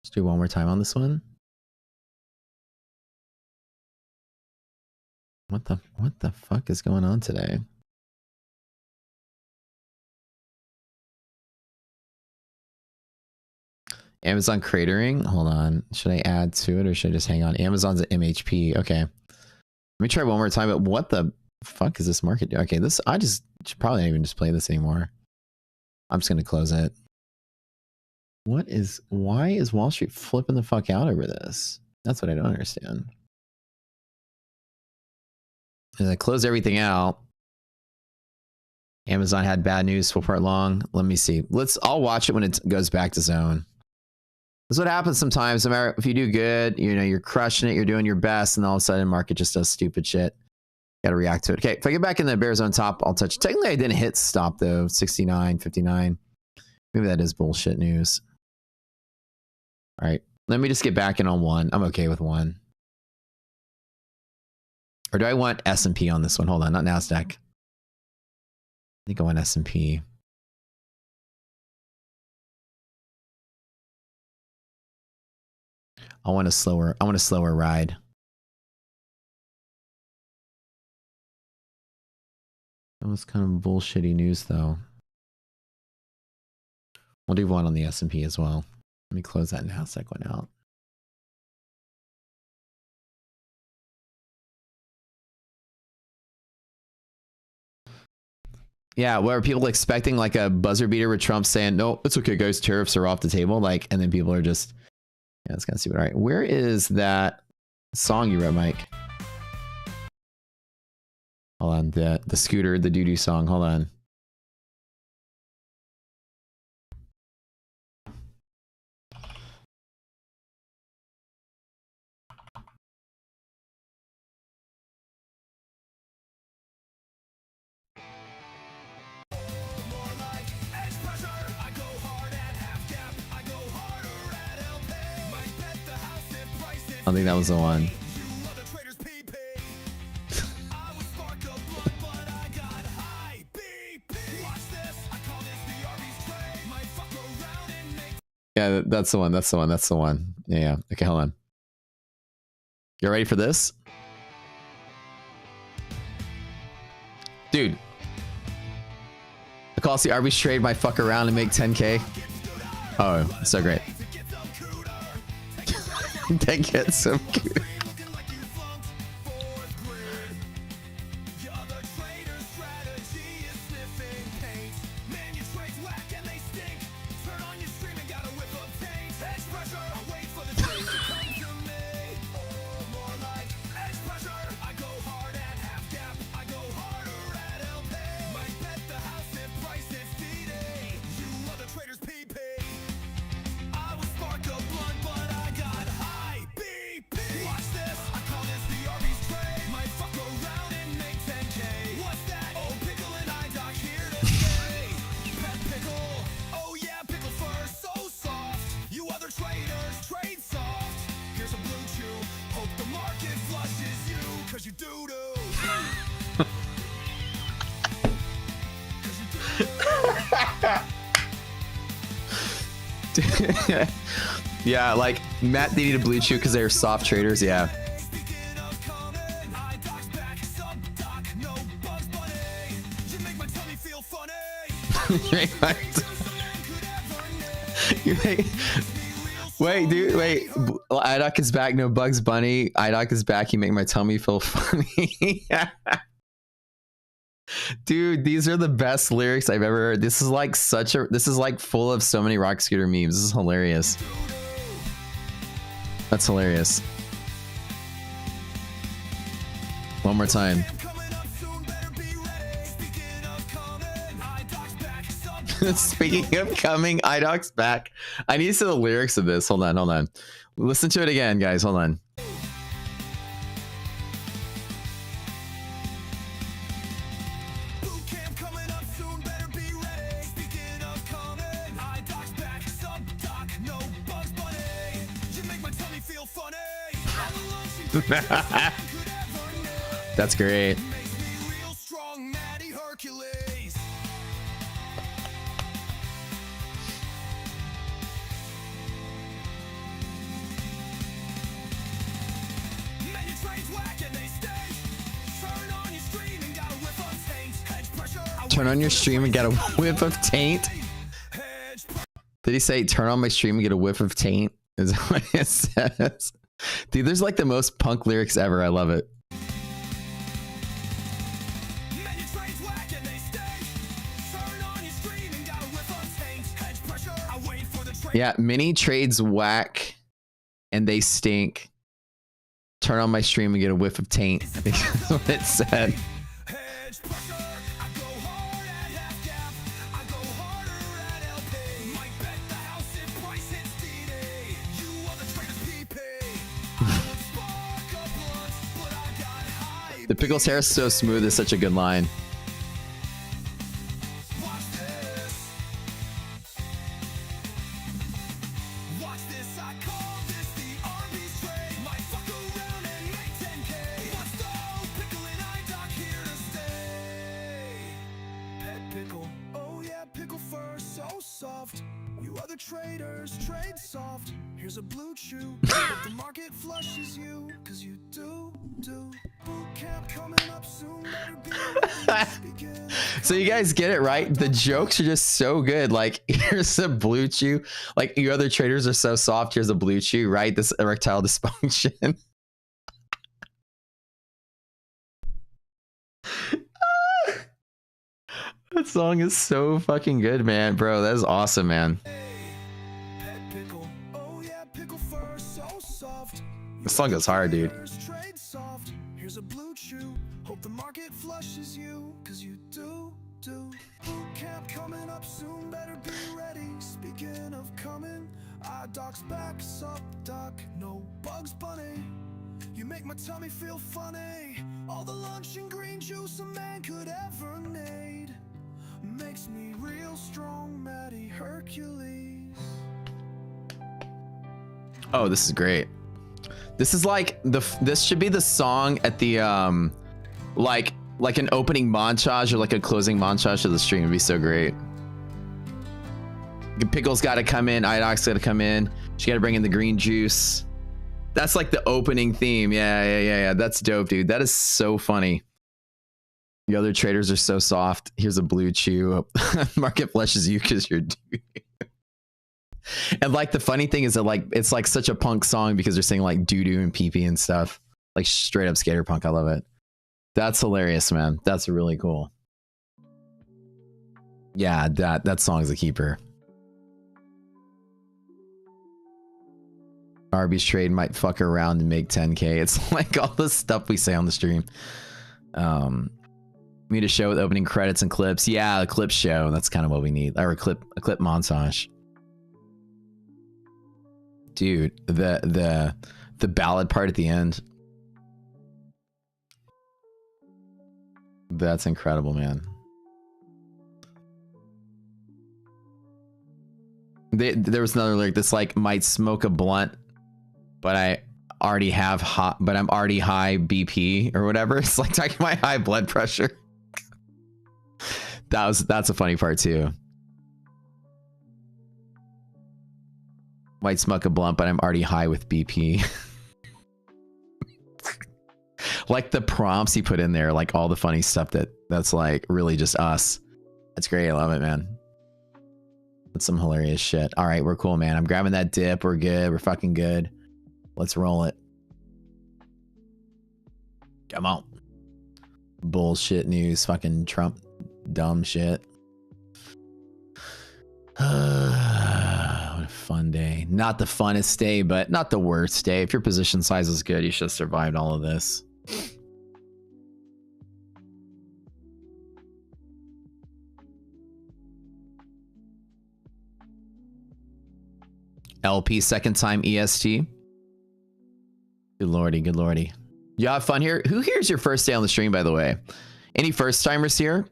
Let's do one more time on this one. What the fuck is going on today? Amazon cratering. Hold on. Should I add to it or should I just hang on? Amazon's at MHP. Okay. Let me try one more time. But what the fuck is this market doing? Okay, this I just should probably not even display this anymore. I'm just gonna close it. Why is Wall Street flipping the fuck out over this? That's what I don't understand. As I close everything out, Amazon had bad news for part long. Let me see. I'll watch it when it goes back to zone. That's what happens sometimes. No matter if you do good, you know, you're crushing it, you're doing your best, and all of a sudden market just does stupid shit. Got to react to it. Okay, if I get back in the bear zone top, I'll touch. Technically, I didn't hit stop though. 69.59. Maybe that is bullshit news. All right, let me just get back in on one. I'm okay with one. Or do I want S&P on this one? Hold on, not NASDAQ. I think I want S&P. I want a slower ride. That was kind of bullshitty news though. We'll do one on the S&P as well. Let me close that NASDAQ one out. Yeah, where people expecting like a buzzer beater with Trump saying, no, it's okay guys, tariffs are off the table. Like, and then people are just, yeah, it's kind of stupid. All right, where is that song you wrote, Mike? Hold on, the scooter, the doo-doo song, hold on. I think that was the one. Yeah, that's the one. That's the one. That's the one. Yeah. Okay, hold on. You ready for this? Dude. The cost the Arby's trade might fuck around and make 10K. Oh, so great. That gets so cute. Yeah, like Matt, they need a blue chew because they're soft traders. Yeah. You make, wait, dude, wait. Idoc is back. No Bugs Bunny. Idoc is back. You make my tummy feel funny. Dude, these are the best lyrics I've ever heard. This is like this is like full of so many Rock Scooter memes. This is hilarious. That's hilarious. One more time. Speaking of coming, Idoc's back. I need to see the lyrics of this. Hold on, hold on. Listen to it again, guys. Hold on. That's great. Turn on your stream and get a whiff of taint. Did he say turn on my stream and get a whiff of taint? Is that what it says? Dude, there's like the most punk lyrics ever. I love it. Yeah, mini trades whack and they stink. Turn on my stream and get a whiff of taint. I think that's what it said. The pickle's hair is so smooth is such a good line. Traders trade soft. Here's a blue chew. But the market flushes you, cause you do. Boot camp coming up soon. So you guys get it, right? The jokes are just so good. Like, here's a blue chew. Like, you other traders are so soft. Here's a blue chew, right? This erectile dysfunction. That song is so fucking good, man. Bro, that is awesome, man. This song goes hard, dude. Here's a blue chew. Hope the market flushes you, cause you do. Boot camp coming up soon, better be ready. Speaking of coming, Doc's back, sup Doc, no Bugs Bunny. You make my tummy feel funny. All the lunch and green juice a man could ever need makes me real strong, Matty Hercules. Oh, this is great. This is like this should be the song at the like an opening montage or like a closing montage of the stream. It'd be so great. Pickle's got to come in. Idoc's got to come in. She got to bring in the green juice. That's like the opening theme. Yeah. That's dope, dude. That is so funny. The other traders are so soft. Here's a blue chew. Market flushes you because you're dude. And like the funny thing is that like it's like such a punk song because they're saying like doo doo and pee pee and stuff. Like straight up skater punk. I love it. That's hilarious, man. That's really cool. Yeah, that song's a keeper. Arby's trade might fuck around and make 10K. It's like all the stuff we say on the stream. We need a show with opening credits and clips. Yeah, a clip show. That's kind of what we need. Or a clip montage. Dude, the ballad part at the end. That's incredible, man. There was another lyric that's like, might smoke a blunt, but I'm already high BP or whatever. It's like talking about high blood pressure. That's a funny part too. Might smoke a blunt, but I'm already high with BP. Like the prompts he put in there, like all the funny stuff that's like really just us. That's great. I love it, man. That's some hilarious shit. All right, we're cool, man. I'm grabbing that dip. We're good. We're fucking good. Let's roll it. Come on. Bullshit news. Fucking Trump dumb shit. What a fun day. Not the funnest day, but not the worst day. If your position size is good, you should have survived all of this. LP second time EST. Good lordy, good lordy. You have fun here? Who here is your first day on the stream, by the way? Any first timers here?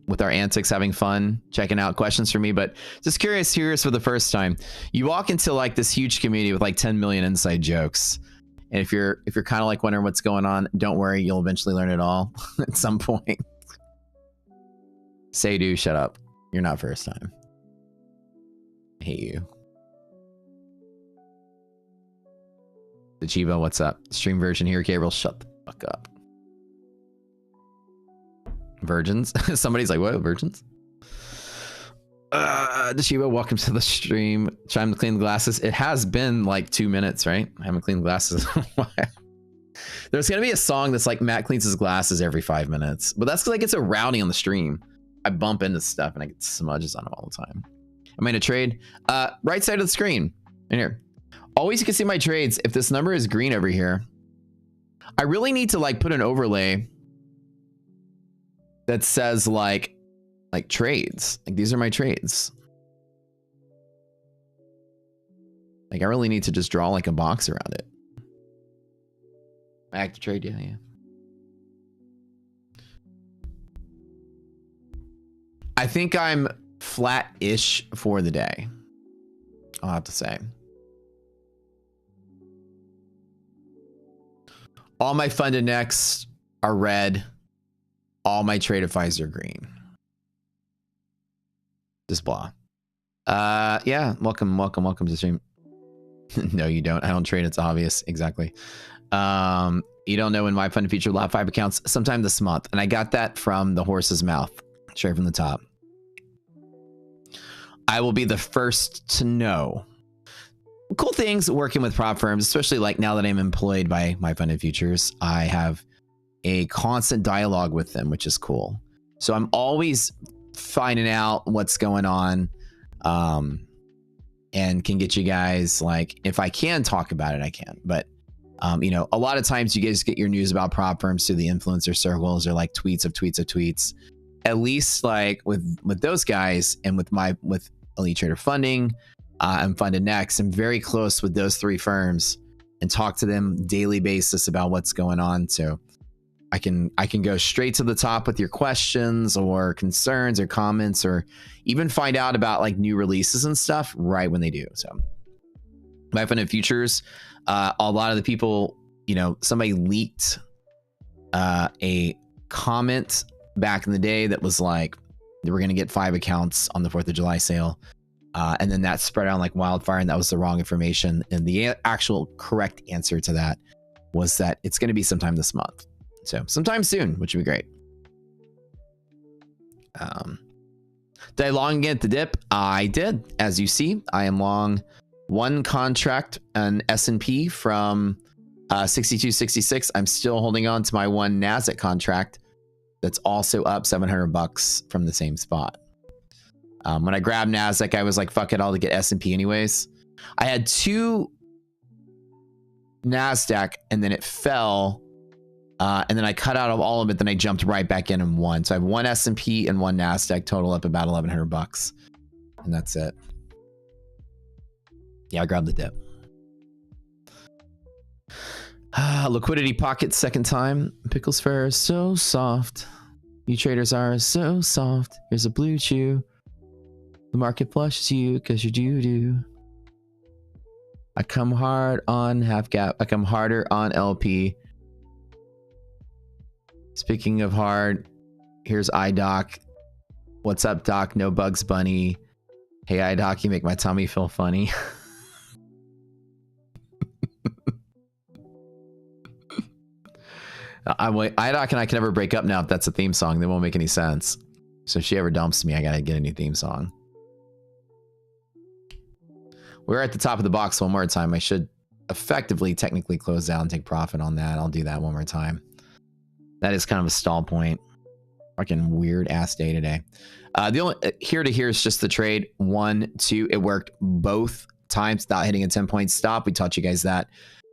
With our antics, having fun, checking out questions for me, but just curious for the first time. You walk into like this huge community with like 10 million inside jokes. And if you're kind of like wondering what's going on, don't worry, you'll eventually learn it all at some point. Say do, shut up. You're not first time. I hate you. The Chivo, what's up? Stream version here, Gabriel, shut the fuck up. Virgins? Somebody's like, what, virgins? Deshiba, welcome to the stream. Trying to clean the glasses. It has been like 2 minutes, right? I haven't cleaned glasses in a while. There's gonna be a song that's like Matt cleans his glasses every 5 minutes, but that's because I get so rowdy on the stream. I bump into stuff and I get smudges on them all the time. I'm in a trade. Right side of the screen. In here. Always you can see my trades. If this number is green over here, I really need to like put an overlay that says like trades. Like these are my trades. Like I really need to just draw like a box around it. Active trade, yeah. I think I'm flat-ish for the day. I'll have to say. All my funded next are red. All my tradeifys are green. Just blah. Yeah, welcome to the stream. No, you don't. I don't trade. It's obvious. Exactly. You don't know when my funded feature will have 5 accounts sometime this month. And I got that from the horse's mouth, straight from the top. I will be the first to know. Cool things working with prop firms, especially like now that I'm employed by my funded futures, I have a constant dialogue with them, which is cool. So I'm always finding out what's going on, and can get you guys, like, if I can talk about it, I can. But you know, a lot of times you guys get your news about prop firms through the influencer circles or like tweets of tweets. At least like with those guys and with Elite Trader Funding, I'm Funded Next. I'm very close with those 3 firms and talk to them daily basis about what's going on. So I can go straight to the top with your questions or concerns or comments, or even find out about like new releases and stuff right when they do. So my Funded Futures, a lot of the people, you know, somebody leaked a comment back in the day that was like they were going to get 5 accounts on the 4th of July sale. And then that spread out like wildfire, and that was the wrong information. And the actual correct answer to that was that it's going to be sometime this month. So sometime soon, which would be great. Did I long get the dip? I did. As you see, I am long 1 contract, an S&P from 62.66. I'm still holding on to my 1 NASDAQ contract that's also up $700 from the same spot. When I grabbed NASDAQ, I was like, fuck it, I'll get S&P anyways. I had 2 NASDAQ and then it fell. And then I cut out of all of it. Then I jumped right back in and won. So I have 1 S&P and 1 NASDAQ, total up about $1,100. And that's it. Yeah, I grabbed the dip. Liquidity pocket second time. Pickles fur is so soft. You traders are so soft. Here's a blue chew. The market flushes you because you're doo-doo. I come hard on half gap. I come harder on LP. Speaking of hard, here's iDoc. What's up, Doc? No Bugs Bunny. Hey, I Doc, you make my tummy feel funny. IDOC and I can never break up now if that's a theme song. They won't make any sense. So if she ever dumps me, I gotta get a new theme song. We're at the top of the box one more time. I should effectively technically close down and take profit on that. I'll do that one more time. That is kind of a stall point. Fucking weird ass day today. The only here to here is just the trade. 1, 2. It worked both times without hitting a 10-point stop. We taught you guys that.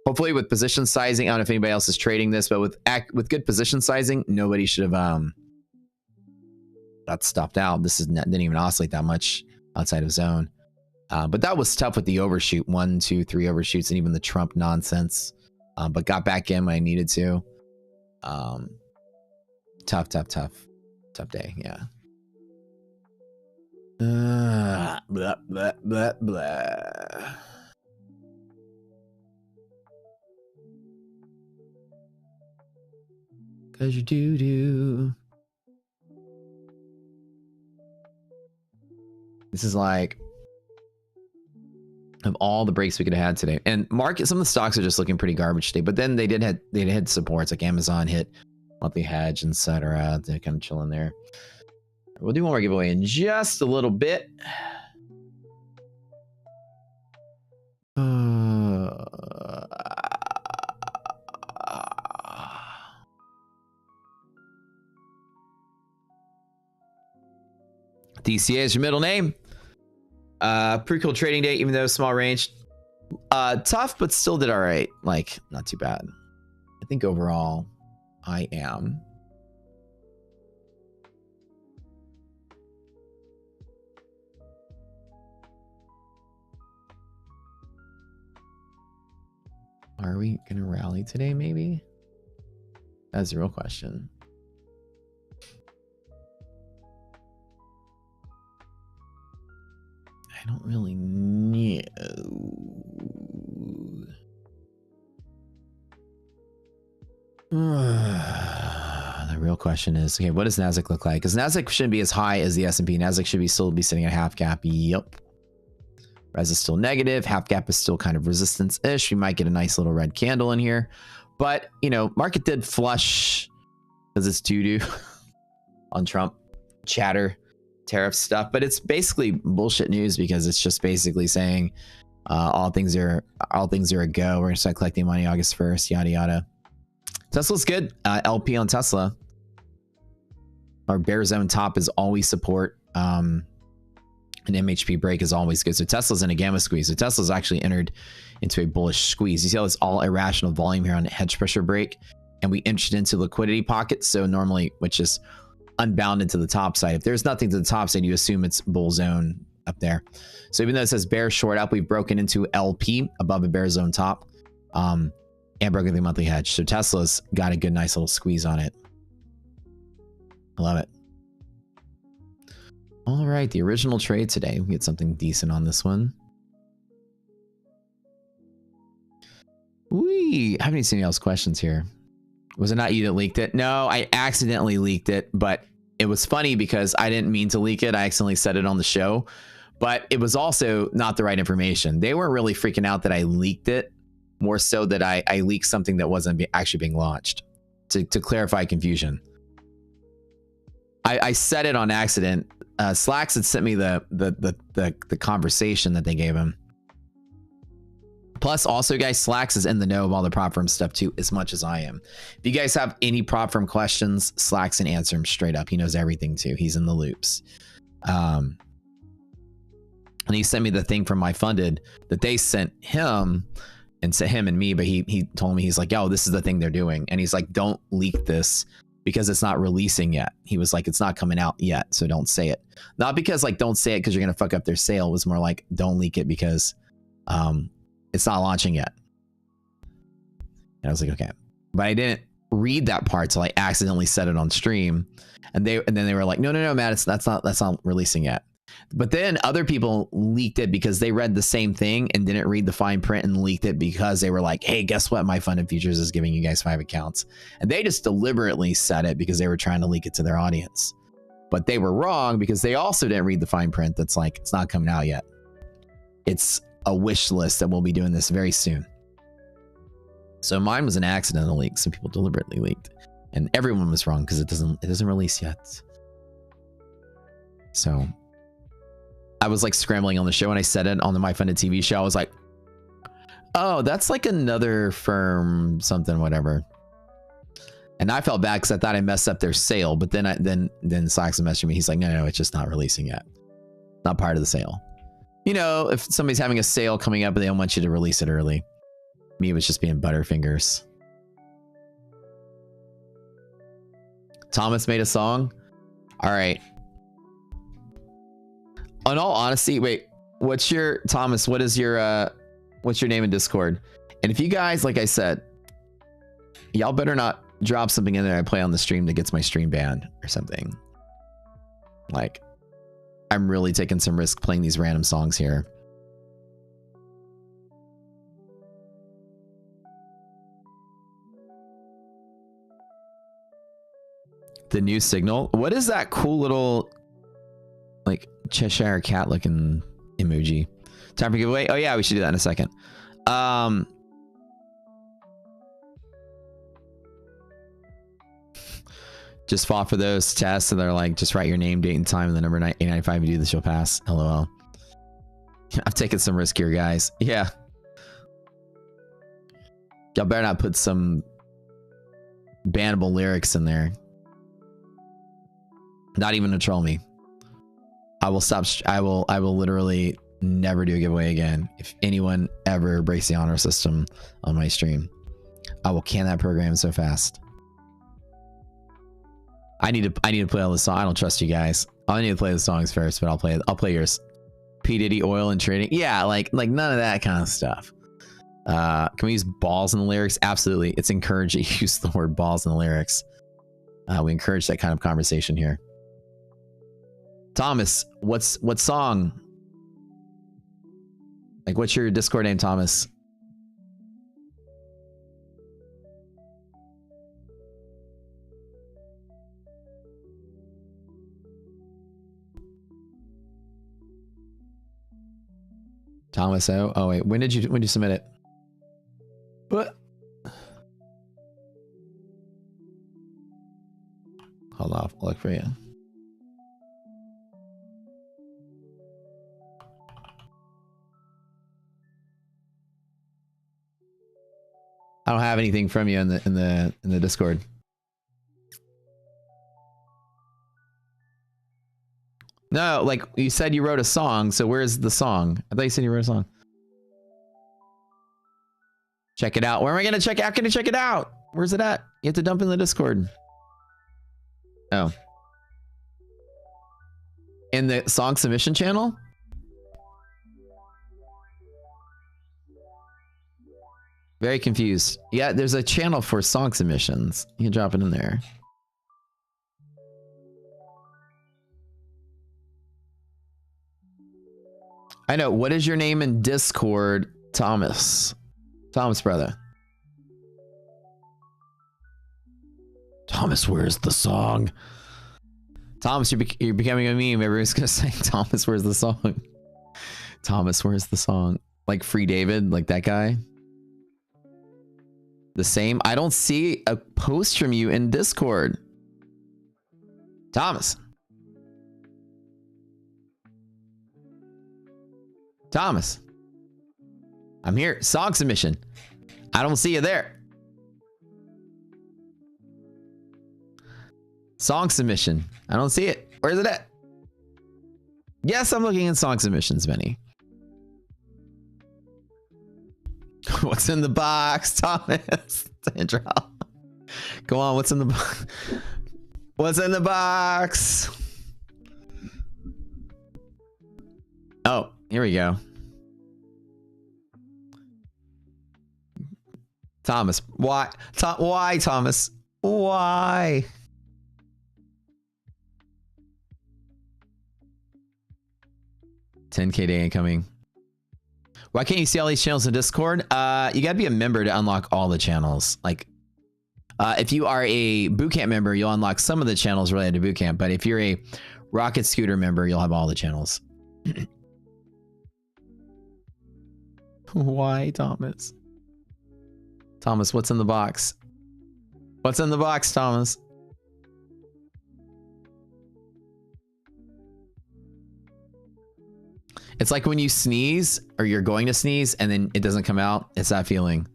Hopefully with position sizing, I don't know if anybody else is trading this, but with good position sizing, nobody should have got stopped out. This didn't even oscillate that much outside of zone. But that was tough with the overshoot. 1, 2, 3 overshoots and even the Trump nonsense. But got back in when I needed to. Tough day, yeah. Blah, blah, blah, blah. Cause you do. This is like of all the breaks we could have had today. And market, some of the stocks are just looking pretty garbage today. But then they did hit supports like Amazon hit monthly hedge, etc. They're kind of chilling there. We'll do one more giveaway in just a little bit. DCA is your middle name. Pretty cool trading day, even though small range. Tough, but still did all right. Like, not too bad. I think overall, I am. Are we gonna rally today, maybe? That's the real question. I don't really know. The real question is, okay, what does Nasdaq look like? Because Nasdaq shouldn't be as high as the S&P. Nasdaq should still be sitting at half gap. Yep. Res is still negative. Half gap is still kind of resistance-ish. We might get a nice little red candle in here. But, you know, market did flush because it's doo-doo on Trump chatter, tariff stuff. But it's basically bullshit news because it's just basically saying all things are a go. We're going to start collecting money August 1st, yada, yada. Tesla's good. LP on Tesla. Our bear zone top is always support. An MHP break is always good. So Tesla's in a gamma squeeze. So Tesla's actually entered into a bullish squeeze. You see how it's all irrational volume here on a hedge pressure break. And we inched into liquidity pockets. So normally, which is unbounded to the top side. If there's nothing to the top side, you assume it's bull zone up there. So even though it says bear short up, we've broken into LP above a bear zone top. And broken the monthly hedge. So Tesla's got a good, nice little squeeze on it. I love it. All right, the original trade today. We get something decent on this one. I haven't even seen any else questions here. Was it not you that leaked it? No, I accidentally leaked it, but it was funny because I didn't mean to leak it. I accidentally said it on the show, but it was also not the right information. They weren't really freaking out that I leaked it, more so that I leaked something that wasn't actually being launched to clarify confusion. I said it on accident. Slacks had sent me the conversation that they gave him. Plus, also, guys, Slacks is in the know of all the prop firm stuff too, as much as I am. If you guys have any prop firm questions, Slacks can answer them straight up. He knows everything too. He's in the loops. And he sent me the thing from my funded that they sent him and to him and me, but he told me, he's like, yo, this is the thing they're doing. And he's like, don't leak this because it's not releasing yet. He was like, it's not coming out yet, so don't say it. Not because like, don't say it because you're going to fuck up their sale. It was more like, don't leak it because it's not launching yet. And I was like, okay. But I didn't read that part till I accidentally said it on stream. And then they were like, no, Matt, that's not releasing yet. But then other people leaked it because they read the same thing and didn't read the fine print and leaked it because they were like, hey, guess what? My funded futures is giving you guys 5 accounts. And they just deliberately said it because they were trying to leak it to their audience. But they were wrong because they also didn't read the fine print that's like, it's not coming out yet. It's a wish list that we'll be doing this very soon. So mine was an accidental leak. Some people deliberately leaked. And everyone was wrong because it doesn't release yet. So I was like scrambling on the show and I said it on the My Funded TV show. I was like, oh, that's like another firm, something, whatever. And I felt bad because I thought I messed up their sale. But then Saxon messaged me. He's like, no, it's just not releasing yet. Not part of the sale. You know, if somebody's having a sale coming up and they don't want you to release it early. Me, it was just being Butterfingers. Thomas made a song. All right. In all honesty, wait, what's your name in Discord? And if you guys, like I said, y'all better not drop something in there I play on the stream that gets my stream banned or something. Like, I'm really taking some risk playing these random songs here. The new signal. What is that cool little like Cheshire cat looking emoji? Time for giveaway. Oh yeah, we should do that in a second. Just fought for those tests and they're like, just write your name, date, and time, and the number 895. You do this, you'll pass. LOL. I've taken some risk here, guys. Yeah. Y'all better not put some bannable lyrics in there. Not even to troll me. I will stop. I will literally never do a giveaway again. If anyone ever breaks the honor system on my stream, I will can that program so fast. I need to play all the song. I don't trust you guys. I need to play the songs first, but I'll play yours. P. Diddy, oil and trading. Yeah, like none of that kind of stuff. Can we use balls in the lyrics? Absolutely. It's encouraged to use the word balls in the lyrics. We encourage that kind of conversation here. Thomas, what song? Like, what's your Discord name, Thomas? Thomas O. Oh wait, when did you submit it? What? Hold off, I'll look for you. I don't have anything from you in the Discord. No, like you said you wrote a song, so where's the song? I thought you said you wrote a song. Check it out. Where am I gonna check out? Can I check it out? Where's it at? You have to dump in the Discord. Oh. In the song submission channel? Very confused. Yeah, there's a channel for song submissions. You can drop it in there. I know. What is your name in Discord, Thomas? Thomas, brother. Thomas, where's the song? Thomas, you're becoming a meme. Everyone's gonna say, Thomas, where's the song? Thomas, where's the song? Like Free David, like that guy? The same? I don't see a post from you in Discord. Thomas. Thomas. I'm here. Song submission. I don't see you there. Song submission. I don't see it. Where is it at? Yes, I'm looking in song submissions, Benny. What's in the box, Thomas? Sandra. Go on, what's in the box? What's in the box? Oh, here we go. Thomas, why? Why, Thomas? Why? $10K day incoming. Why can't you see all these channels in Discord? You gotta be a member to unlock all the channels. Like, If you are a bootcamp member, you'll unlock some of the channels related to bootcamp. But if you're a Rocket Scooter member, you'll have all the channels. Why, Thomas? Thomas, what's in the box? What's in the box, Thomas? It's like when you sneeze or you're going to sneeze and then it doesn't come out. It's that feeling.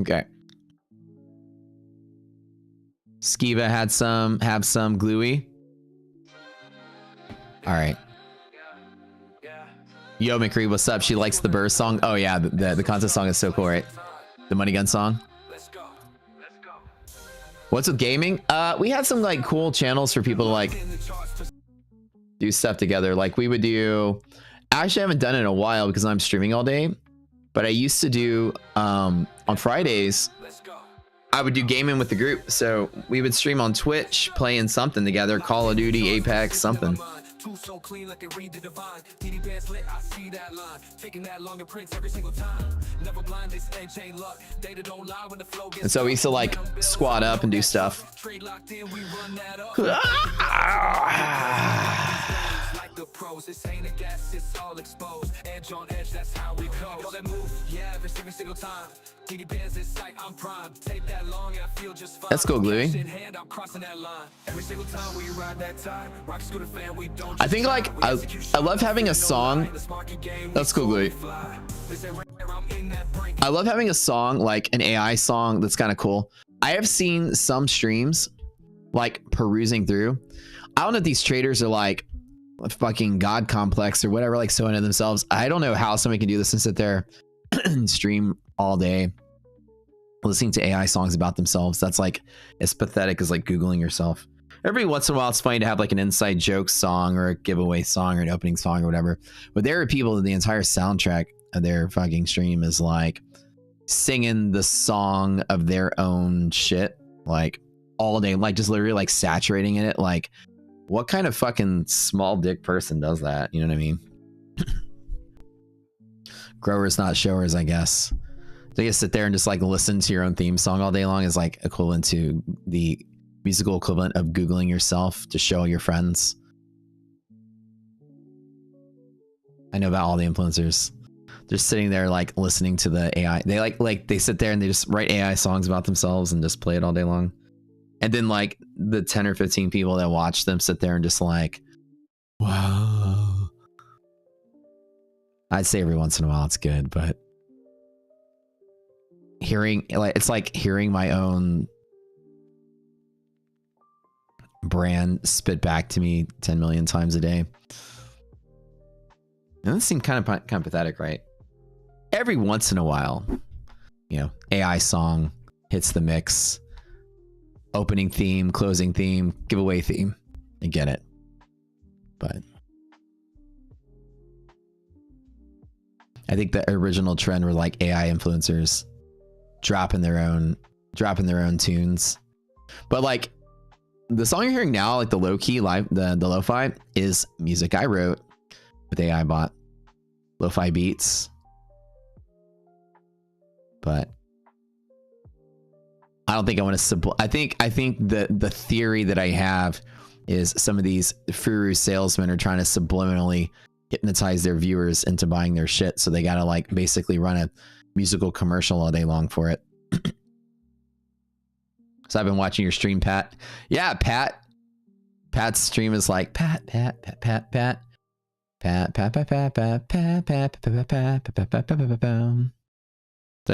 Okay. Skiva had some gluey. All right. Yo, McCree, what's up? She likes the Burr song. Oh yeah, the contest song is so cool, right? The Money Gun song. What's with gaming? We had some like cool channels for people to like do stuff together. Like we would do, actually I haven't done it in a while because I'm streaming all day, but I used to do on Fridays, I would do gaming with the group. So we would stream on Twitch, playing something together, Call of Duty, Apex, something. So clean like they read the divine. DD bands lit, I see that line. Taking that longer prints every single time. Never blind, this edge ain't luck. Data don't lie when the flow gets. And so we used to like squat up and do stuff. Trade locked in, we run that up. Like the pros, this ain't a guess, it's all exposed. Edge on edge, that's how we go. Know that move, yeah, every single time. DD bands, it's like I'm prime. Tape that long and I feel just fine. Let's go, Gluey. I'm crossing that line. Every single time we ride that time. Rock Scooter fan, we don't. I think like I love having a song. That's cool, Gluey. I love having a song like an AI song that's kind of cool. I have seen some streams like perusing through. I don't know if these traders are like a fucking god complex or whatever, like so into themselves. I don't know how somebody can do this and sit there and stream all day listening to AI songs about themselves. That's like as pathetic as like Googling yourself. Every once in a while, it's funny to have like an inside joke song or a giveaway song or an opening song or whatever. But there are people that the entire soundtrack of their fucking stream is like singing the song of their own shit, like all day, like just literally like saturating in it. Like, what kind of fucking small dick person does that? You know what I mean? Growers, not showers, I guess. So you sit there and just like listen to your own theme song all day long is like equivalent to the musical equivalent of Googling yourself to show your friends. I know about all the influencers. They're sitting there like listening to the AI. They like they sit there and they just write AI songs about themselves and just play it all day long. And then like the 10 or 15 people that watch them sit there and just like, wow. I'd say every once in a while it's good, but hearing like it's like hearing my own brand spit back to me 10 million times a day. And this seemed kind of pathetic, right? Every once in a while, you know, AI song hits the mix, opening theme, closing theme, giveaway theme. I get it, but I think the original trend were like AI influencers dropping their own tunes. But like the song you're hearing now, like the low key live, the lo-fi is music I wrote with AI bot, lo-fi beats. But I don't think I want to I think the theory that I have is some of these Furu salesmen are trying to subliminally hypnotize their viewers into buying their shit. So they got to like basically run a musical commercial all day long for it. So I've been watching your stream, Pat. Yeah, Pat. Pat's stream is like Pat. Did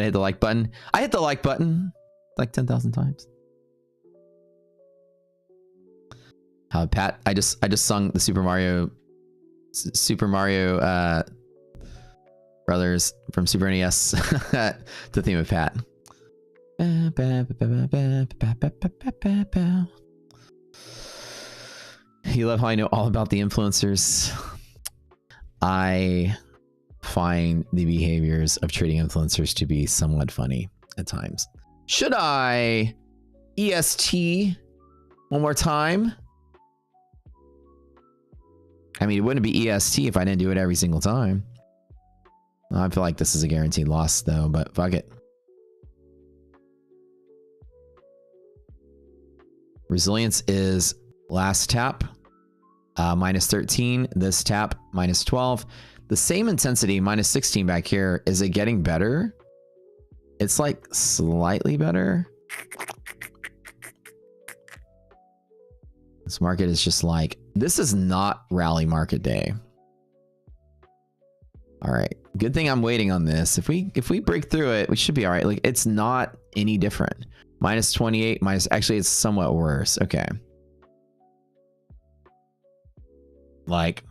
I hit the like button? I hit the like button like 10,000 times. Pat, I just sung the Super Mario Brothers from Super NES, the theme of Pat. You love how I know all about the influencers. I find the behaviors of trading influencers to be somewhat funny at times. Should I EST one more time? I mean, it wouldn't be EST if I didn't do it every single time. I feel like this is a guaranteed loss though, but fuck it. Resilience is last tap, minus 13. This tap, minus 12. The same intensity, minus 16 back here. Is it getting better? It's like slightly better. This market is just like, this is not rally market day. All right, good thing I'm waiting on this. If we break through it, we should be all right. Like, it's not any different. Minus 28, minus, actually it's somewhat worse. Okay. Like,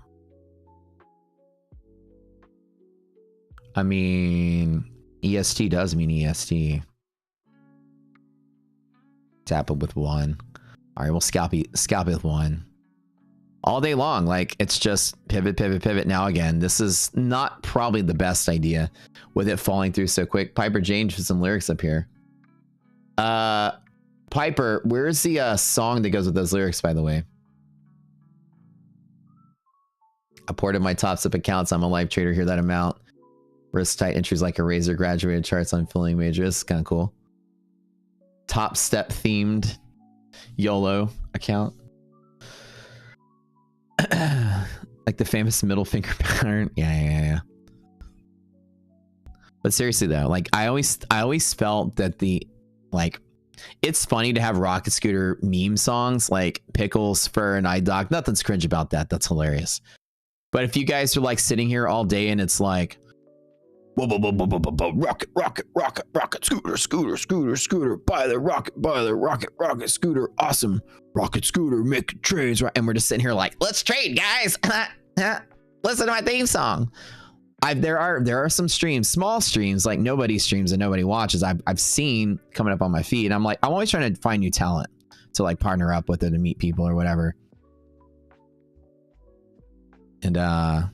I mean, EST does mean EST. Tap it with 1. All right, we'll scalp it with 1. All day long, like, it's just pivot, pivot, pivot. Now again, this is not probably the best idea with it falling through so quick. Piper James with some lyrics up here. Piper, where's the song that goes with those lyrics, by the way? I ported my top step accounts. I'm a live trader. Hear that amount. Risk tight entries like a razor. Graduated charts on filling majors. Kind of cool. Top step themed YOLO account. Like the famous middle finger pattern. Yeah. But seriously though, like I always felt that it's funny to have Rocket Scooter meme songs like Pickles, Fur, and iDoc. Nothing's cringe about that. That's hilarious. But if you guys are like sitting here all day and it's like rocket, rocket, rocket, rocket, scooter, buy the rocket, scooter, awesome, rocket scooter, make trades, right? And we're just sitting here like, let's trade, guys. Listen to my theme song. There are some streams, small streams, like nobody streams and nobody watches. I've seen coming up on my feed. And I'm like, I'm always trying to find new talent to like partner up with it and meet people or whatever. And I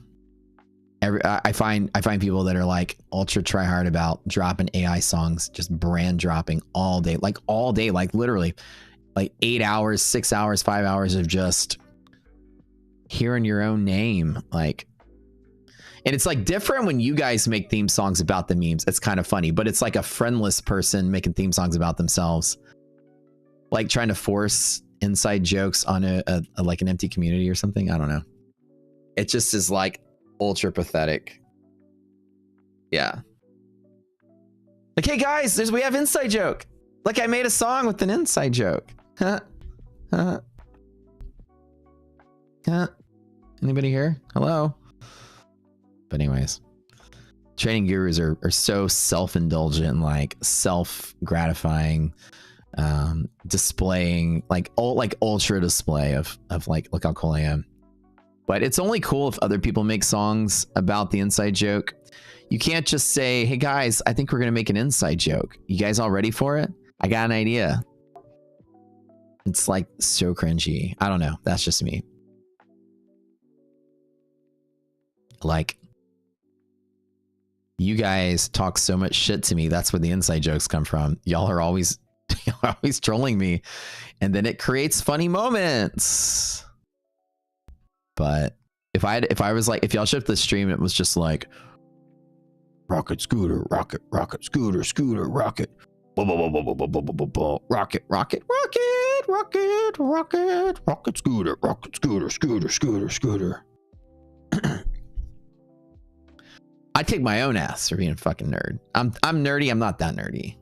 find people that are like ultra try hard about dropping AI songs, just brand dropping all day, like literally like 8 hours, 6 hours, 5 hours of just hearing your own name. Like, and it's like different when you guys make theme songs about the memes. It's kind of funny, but it's like a friendless person making theme songs about themselves, like trying to force inside jokes on a like an empty community or something. I don't know. It just is like ultra pathetic. Yeah. Like, hey guys, we have inside joke. Like I made a song with an inside joke. Anybody here? Hello. But anyways, trading gurus are so self-indulgent, like self-gratifying, displaying like ultra display of like, look how cool I am. But it's only cool if other people make songs about the inside joke. You can't just say, hey guys, I think we're going to make an inside joke. You guys all ready for it? I got an idea. It's like so cringy. I don't know. That's just me. Like, you guys talk so much shit to me. That's where the inside jokes come from. Y'all are always trolling me. And then it creates funny moments. But if I was like, if y'all shift the stream, it was just like rocket scooter, rocket scooter, rocket, rocket, scooter. I take my own ass for being a fucking nerd. I'm nerdy. I'm not that nerdy.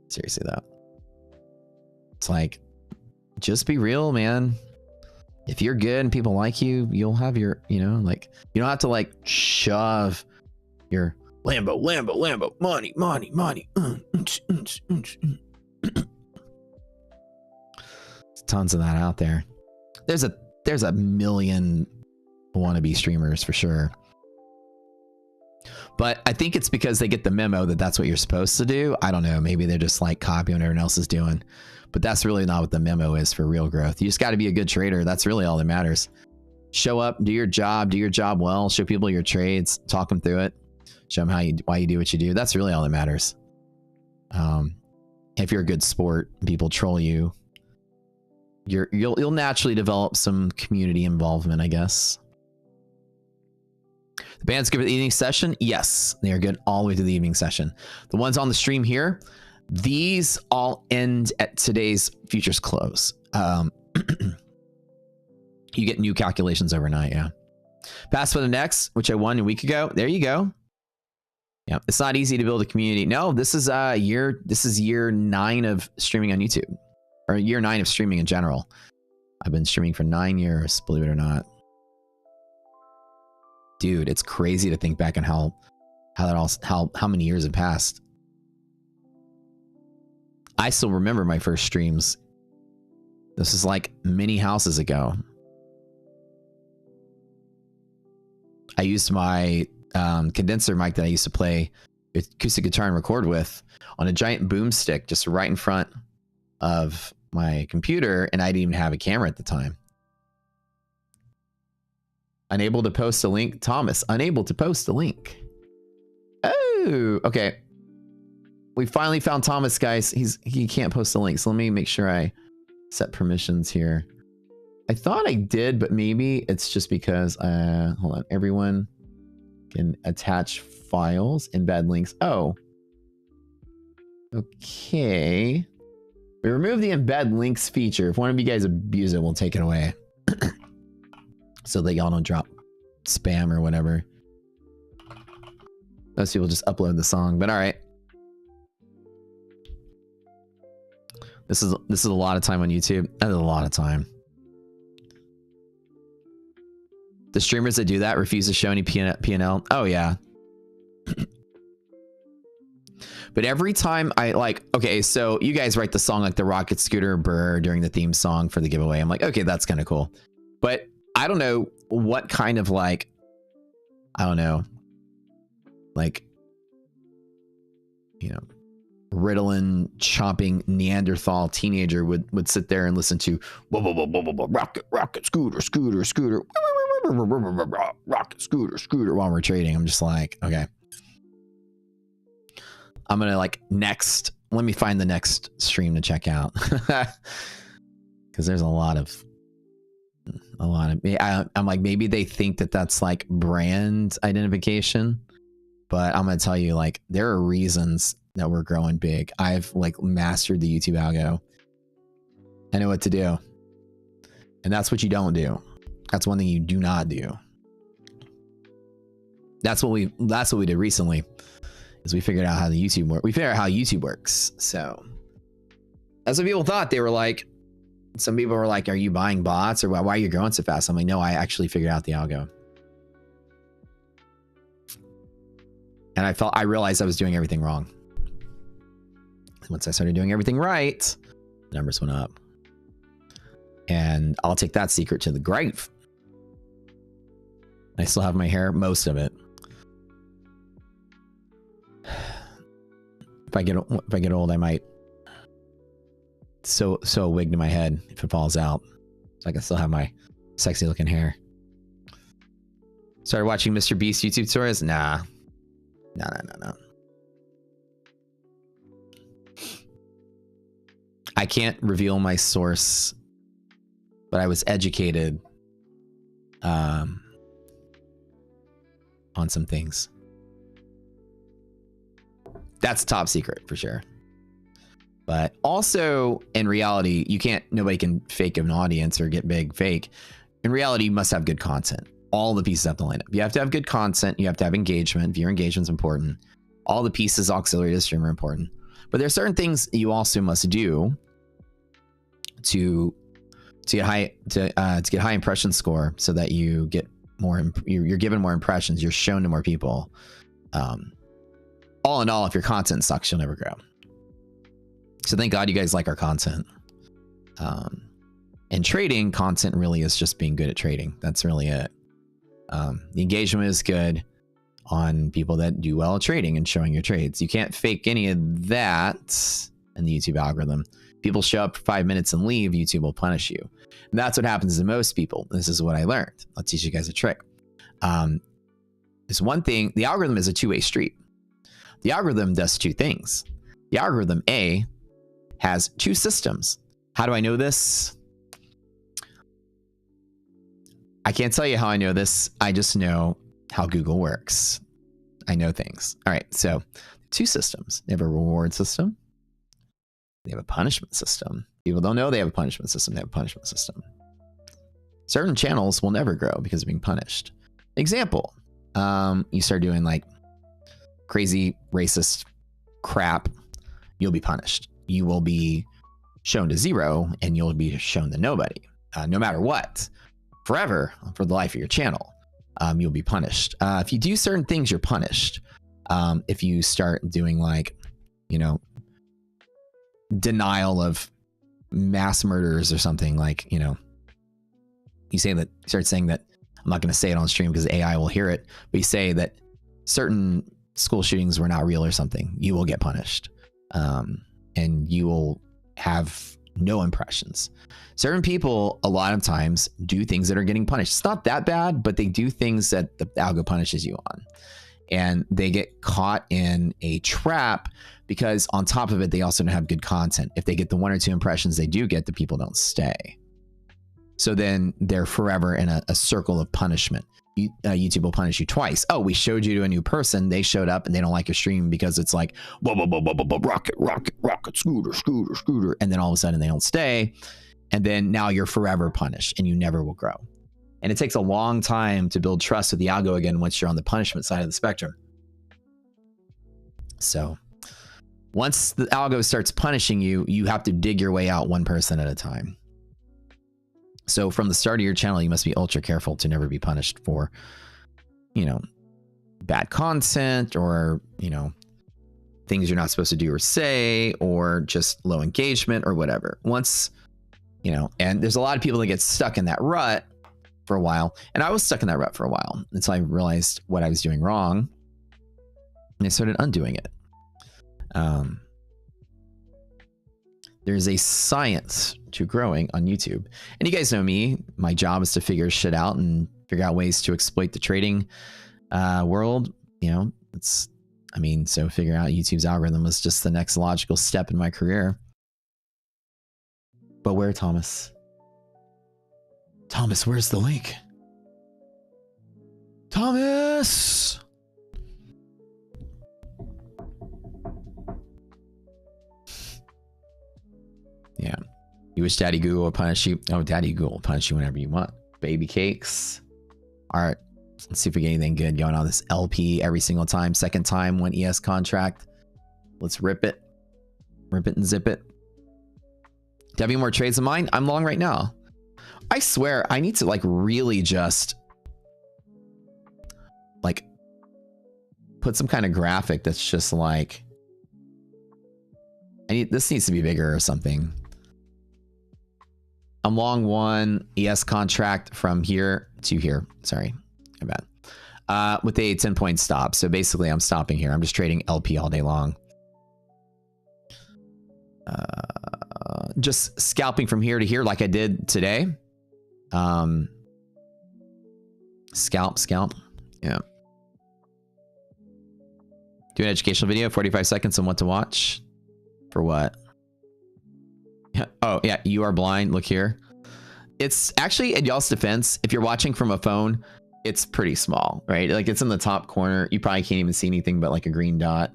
Seriously though. It's like, just be real, man. If you're good and people like you, you'll have your, like, you don't have to like shove your Lambo, money. There's tons of that out there. There's a million wannabe streamers for sure. But I think it's because they get the memo that that's what you're supposed to do. I don't know. Maybe they're just like copying what everyone else is doing. But that's really not what the memo is for real growth. You just got to be a good trader. That's really all that matters. Show up, do your job well, show people your trades, talk them through it, show them why you do what you do. That's really all that matters. If you're a good sport, people troll you, you'll naturally develop some community involvement, I guess. The band's good for the evening session. Yes, they are good all the way to the evening session. The ones on the stream here, these all end at today's futures close. You get new calculations overnight. Yeah. Pass for the next, which I won a week ago. There you go. Yeah, it's not easy to build a community. No, this is year 9 of streaming on YouTube, or year 9 of streaming in general. I've been streaming for 9 years, believe it or not. Dude, it's crazy to think back on how many years have passed. I still remember my first streams. This is like many houses ago. I used my condenser mic that I used to play acoustic guitar and record with on a giant boomstick just right in front of my computer, and I didn't even have a camera at the time. Unable to post a link. Thomas, unable to post a link. Oh, okay. We finally found Thomas, guys. He can't post a link, so let me make sure I set permissions here. I thought I did, but maybe it's just because hold on. Everyone can attach files, embed links. Oh. Okay. We removed the embed links feature. If one of you guys abuse it, we'll take it away. So that y'all don't drop spam or whatever. Most people just upload the song, but all right. This is a lot of time on YouTube. That is a lot of time. The streamers that do that refuse to show any P&L. Oh yeah. But every time I like, okay, so you guys write the song like the rocket scooter burr during the theme song for the giveaway. I'm like, okay, that's kind of cool. But I don't know what kind of like, I don't know, like, you know, Ritalin chopping Neanderthal teenager would sit there and listen to rocket scooter rocket scooter while we're trading. I'm just like, okay, I'm gonna like let me find the next stream to check out. Because there's a lot of I'm like, maybe they think that that's like brand identification, but I'm gonna tell you, like, there are reasons that we're growing big. I've like mastered the YouTube algo. I know what to do. And that's what you don't do. That's one thing you do not do. That's what we did recently, is we figured out how the YouTube work. We figured out how YouTube works. So that's what people thought. They were like, some people were like, are you buying bots, or why are you growing so fast? I'm like, no, I actually figured out the algo. And I realized I was doing everything wrong. Once I started doing everything right, the numbers went up. And I'll take that secret to the grave. I still have my hair, most of it. If I get old, I might sew a wig to my head if it falls out, so I can still have my sexy looking hair. Started watching Mr. Beast YouTube tutorials? Nah. No. I can't reveal my source, but I was educated on some things. That's top secret for sure. But also, in reality, nobody can fake an audience or get big fake. In reality, you must have good content. All the pieces have to line up. You have to have good content. You have to have engagement. Viewer engagement's important. All the pieces auxiliary to the stream are important. But there are certain things you also must do to get high impression score, so that you get more. You're given more impressions. You're shown to more people. All in all, if your content sucks, you'll never grow. So thank God you guys like our content. And trading content really is just being good at trading. That's really it. The engagement is good on people that do well at trading and showing your trades. You can't fake any of that in the YouTube algorithm. People show up for 5 minutes and leave, YouTube will punish you. And that's what happens to most people. This is what I learned. I'll teach you guys a trick. There's one thing, the algorithm is a two-way street. The algorithm does two things. The algorithm A has two systems. How do I know this? I can't tell you how I know this. I just know how Google works. I know things. All right, so 2 systems. They have a reward system. They have a punishment system. People don't know they have a punishment system. They have a punishment system. Certain channels will never grow because of being punished. Example, you start doing like crazy racist crap, you'll be punished. You will be shown to 0 and you'll be shown to nobody, no matter what, forever, for the life of your channel. You'll be punished. If you do certain things, you're punished. If you start doing like, you know, denial of mass murders or something, like, you know, you start saying that, I'm not going to say it on stream because AI will hear it, but you say that certain school shootings were not real or something, you will get punished. And you will have no impressions. Certain people, a lot of times, do things that are getting punished. It's not that bad, but they do things that the algo punishes you on. And they get caught in a trap because on top of it, they also don't have good content. If they get the 1 or 2 impressions they do get, the people don't stay. So then they're forever in a circle of punishment. YouTube will punish you twice. Oh, we showed you to a new person. They showed up and they don't like your stream because it's like, rocket, rocket, rocket, scooter, scooter, scooter. And then all of a sudden they don't stay. And then now you're forever punished and you never will grow. And it takes a long time to build trust with the algo again once you're on the punishment side of the spectrum. So once the algo starts punishing you, you have to dig your way out 1 person at a time. So from the start of your channel, you must be ultra careful to never be punished for, you know, bad content or, you know, things you're not supposed to do or say, or just low engagement or whatever. Once, you know, and there's a lot of people that get stuck in that rut for a while. And I was stuck in that rut for a while until I realized what I was doing wrong. And I started undoing it. There's a science to growing on YouTube. And you guys know me. My job is to figure shit out and figure out ways to exploit the trading world. You know, so figuring out YouTube's algorithm was just the next logical step in my career. But where, Thomas? Thomas, where's the link? Thomas! Yeah. You wish Daddy Google would punish you? Oh, Daddy Google will punish you whenever you want. Baby cakes. All right. Let's see if we get anything good going on this LP every single time. Second time, 1 ES contract. Let's rip it. Rip it and zip it. Do you have any more trades of mine? I'm long right now. I swear I need to like really just like put some kind of graphic that's just like, this needs to be bigger or something. I'm long 1 ES contract from here to here. Sorry, my bad. With a 10-point stop. So basically I'm stopping here. I'm just trading LP all day long. Just scalping from here to here like I did today. Scalp. Yeah. Do an educational video, 45 seconds on what to watch. For what? Yeah. Oh, yeah. You are blind. Look here. It's actually, in y'all's defense, if you're watching from a phone, it's pretty small, right? Like it's in the top corner. You probably can't even see anything but like a green dot.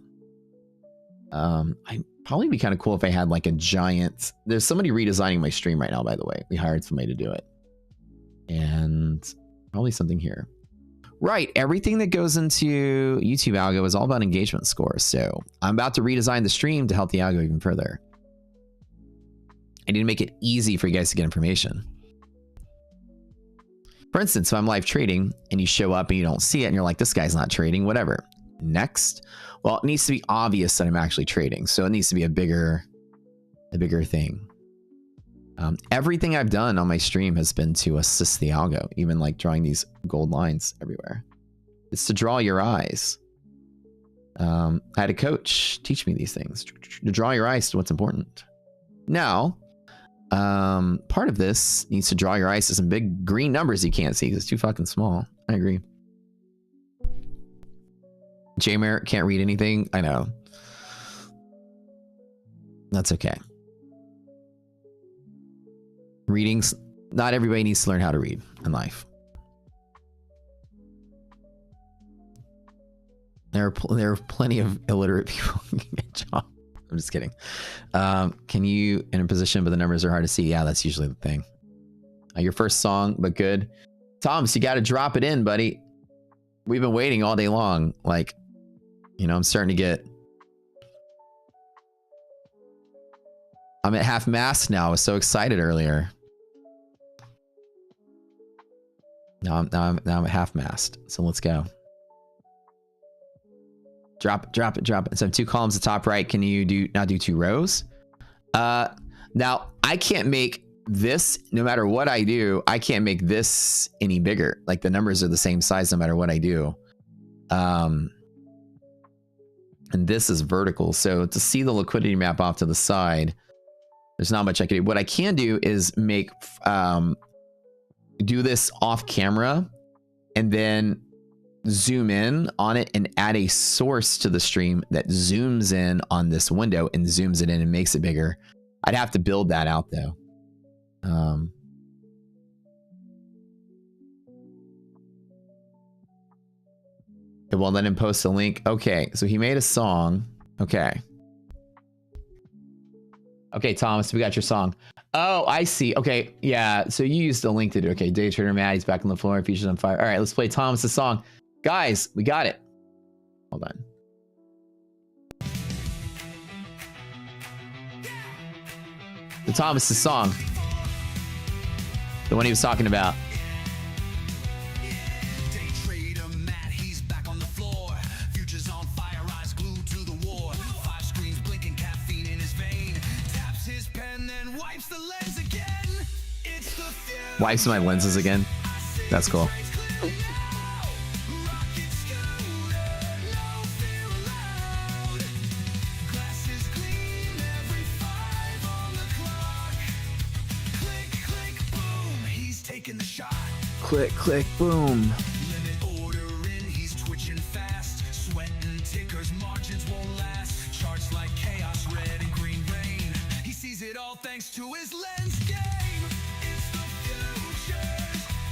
I'd probably be kind of cool if I had like a giant. There's somebody redesigning my stream right now, by the way. We hired somebody to do it. And probably something here. Right. Everything that goes into YouTube algo is all about engagement scores. So I'm about to redesign the stream to help the algo even further. I need to make it easy for you guys to get information. For instance, if I'm live trading and you show up and you don't see it and you're like, this guy's not trading, whatever. Next. Well, it needs to be obvious that I'm actually trading. So it needs to be a bigger thing. Everything I've done on my stream has been to assist the algo, even like drawing these gold lines everywhere. It's to draw your eyes. I had a coach teach me these things, to draw your eyes to what's important. Now, part of this needs to draw your eyes to some big green numbers you can't see because it's too fucking small. I agree. J-Mer can't read anything. I know. That's okay. Readings, not everybody needs to learn how to read in life. there are plenty of illiterate people who can get jobs. I'm just kidding. Can you in a position, but the numbers are hard to see? Yeah, that's usually the thing. Your first song, but good. Thomas, you got to drop it in, buddy. We've been waiting all day long. Like, you know, I'm starting to get. I'm at half mast now. I was so excited earlier. Now I'm at half mast. So let's go. Drop it. So I have 2 columns at the top right. Can you not do 2 rows? Now I can't make this, no matter what I do, I can't make this any bigger. Like the numbers are the same size no matter what I do. And this is vertical. So to see the liquidity map off to the side, there's not much I can do. What I can do is make, do this off camera and then zoom in on it and add a source to the stream that zooms in on this window and zooms it in and makes it bigger. I'd have to build that out though. It won't let him post a link. Okay, so he made a song. Okay, Thomas, we got your song. Oh, I see. Okay, yeah. So you used the link to do. Okay, Day Trader Matt, he's back on the floor. Features on fire. All right, let's play Thomas's song, guys. We got it. Hold on. The Thomas's song, the one he was talking about. Wipes my lenses again. That's cool. Click, click, boom. He's twitching fast, sweating tickers, margins won't last. Charts like chaos, red and green rain. He sees it all thanks to his lens game. It's the future.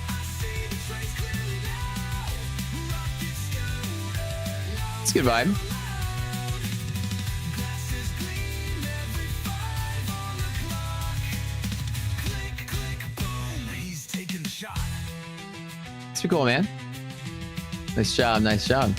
I see the trace clearly now. Rocket scooter, It's a good vibe. glasses gleam every 5 on the clock. Click, click, boom. He's taking the shot. It's pretty cool, man. Nice job, nice job.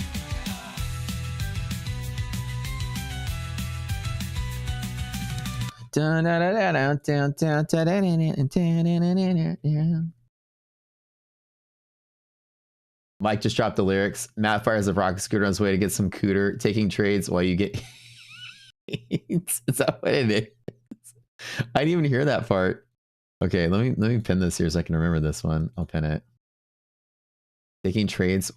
Mike just dropped the lyrics. Matt fires a rocket scooter on his way to get some cooter, taking trades while you get. Is that what it is? I didn't even hear that part. Okay, let me pin this here so I can remember this one. I'll pin it. Taking trades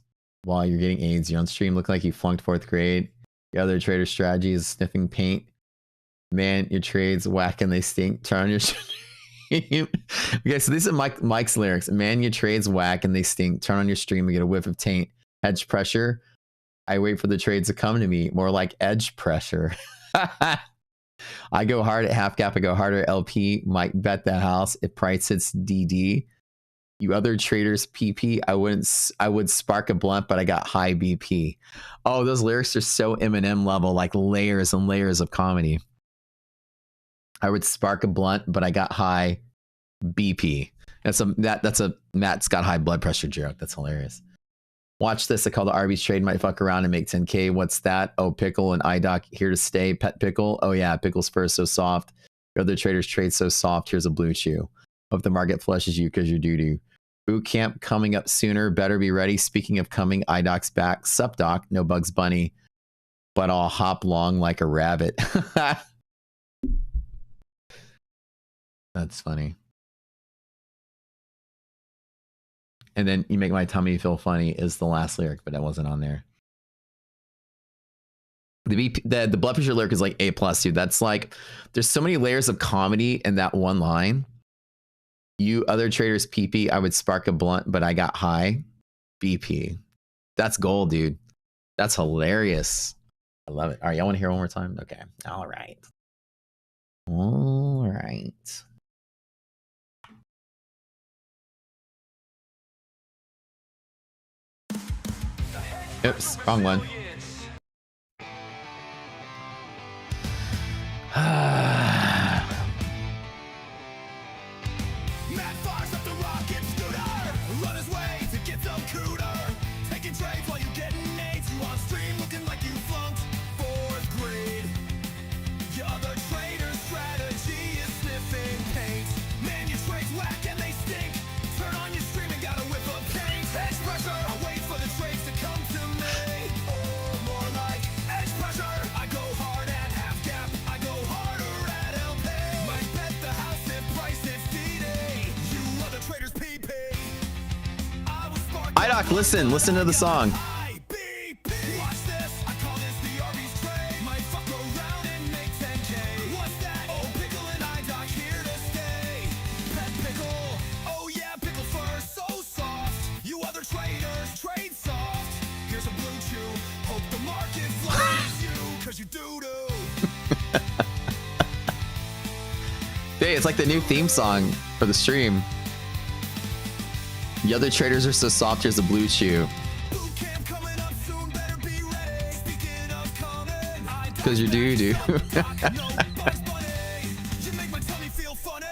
while you're getting AIDS. You're on stream. Look like you flunked 4th grade. Your other trader strategy is sniffing paint. Man, your trades whack and they stink. Turn on your stream. Okay, so these are Mike's lyrics. Man, your trades whack and they stink. Turn on your stream and get a whiff of taint. Hedge pressure. I wait for the trades to come to me. More like edge pressure. I go hard at half cap. I go harder at LP. Might bet that house. If price hits DD. You other traders PP. I would spark a blunt, but I got high BP. Oh, those lyrics are so Eminem level, like layers and layers of comedy. I would spark a blunt, but I got high BP. That's a Matt's got high blood pressure joke. That's hilarious. Watch this. I call the Arby's trade. Might fuck around and make 10K. What's that? Oh, pickle and iDoc here to stay. Pet pickle. Oh yeah, pickle's first so soft. Your other traders trade so soft. Here's a blue chew. Hope the market flushes you because you're doo-doo. Boot camp coming up sooner. Better be ready. Speaking of coming, iDoc's back. Sup, Doc? No Bugs Bunny, but I'll hop long like a rabbit. That's funny. And then you make my tummy feel funny is the last lyric, but that wasn't on there. The blood pressure lyric is like A+, dude. That's like, there's so many layers of comedy in that one line. You other traders PP, I would spark a blunt, but I got high BP. That's gold, dude. That's hilarious. I love it. All right, y'all want to hear it one more time? Okay. All right. All right. Oops, wrong one. Matt fires up the rocket scooter. Run his way to get some cooter. Taking trades while you getting nades. You on stream looking like you flunked 4th grade. Your other trader's strategy is sniffing paint. Man, your trades whack and they stink. Turn on your stream and got a whiff of paint. Edge pressure, I wait for the trades to come to me. Or more like edge pressure. I go hard at half gap. I go harder at LP. Might bet the house if price is DD. You other traders PP. I was sparking. iDoc, listen to the song. Watch this, I call this the Arby's trade. Might fuck around and make 10K. What's that? Oh, Pickle and iDoc here to stay. Pet Pickle, oh yeah, Pickle fur, so soft. You other traders, trade soft. Here's a blue chew, hope the market flushes you, cause you doo-doo. Hey, it's like the new theme song for the stream. The other traders are so soft, here's a blue chew. Boot camp coming up soon, better be ready. Speaking of coming, iDoc Cause you do. no Bugs Bunny. You make my tummy feel funny.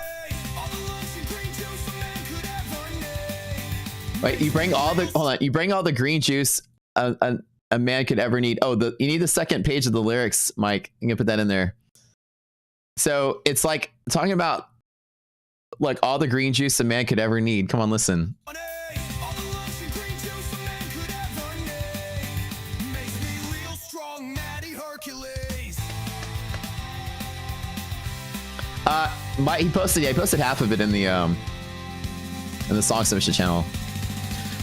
All the lunch and green juice a man could ever need. Wait, you bring all the you bring all the green juice a man could ever need. Oh, you need the second page of the lyrics, Mike. You can put that in there. So it's like talking about like all the green juice a man could ever need. Come on, listen. All the lunch and green juice a man could ever need. Makes me real strong, Natty Hercules. He posted half of it in the song submission channel.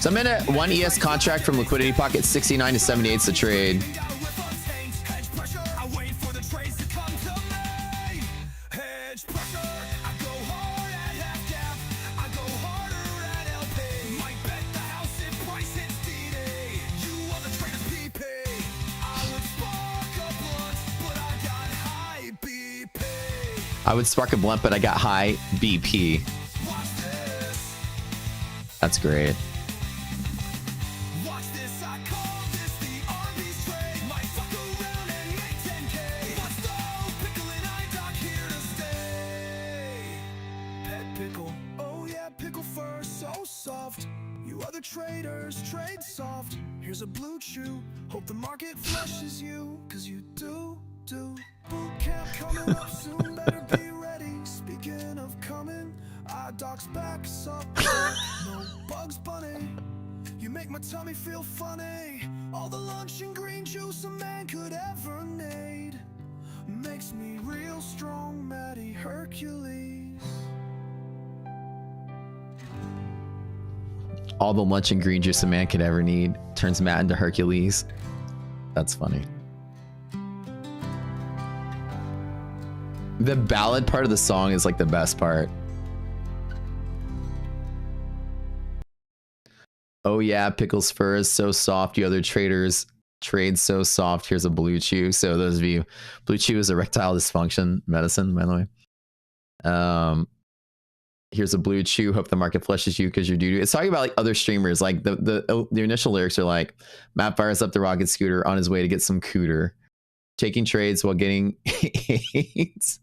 So I'm in a 1 ES contract from Liquidity Pocket, 69 to 78 's the trade. Got a whiff on taint. Hedge pressure, I wait for the trades to come to me. Hedge pressure, I go hard at half gap. I go harder at LP. Might bet the house if price hits DD. You other traders PP. I would spark a blunt, but I got high BP. I would spark a blunt, but I got high BP. Watch this. That's great. Watch this, I call this the Arby's trade. Might fuck around and make 10K. Let's go, Pickle and iDoc here to stay. Pet Pickle, oh yeah, Pickle fur, so soft. You other traders, trade soft. Here's a blue chew, hope the market flushes you, cause you do. Boot camp coming up soon, better be ready. Speaking of coming, iDoc's back, sup, no Bugs Bunny. You make my tummy feel funny. All the lunch and green juice a man could ever need. Makes me real strong, Matty Hercules. All the lunch and green juice a man could ever need turns Matt into Hercules. That's funny. The ballad part of the song is like the best part. Oh yeah, Pickle's fur is so soft. You other traders trade so soft. Here's a blue chew. So those of you, blue chew is erectile dysfunction medicine, by the way. Here's a blue chew. Hope the market flushes you because you're doo-doo. It's talking about like other streamers. Like the initial lyrics are like, Matt fires up the rocket scooter on his way to get some cooter. Taking trades while getting AIDS.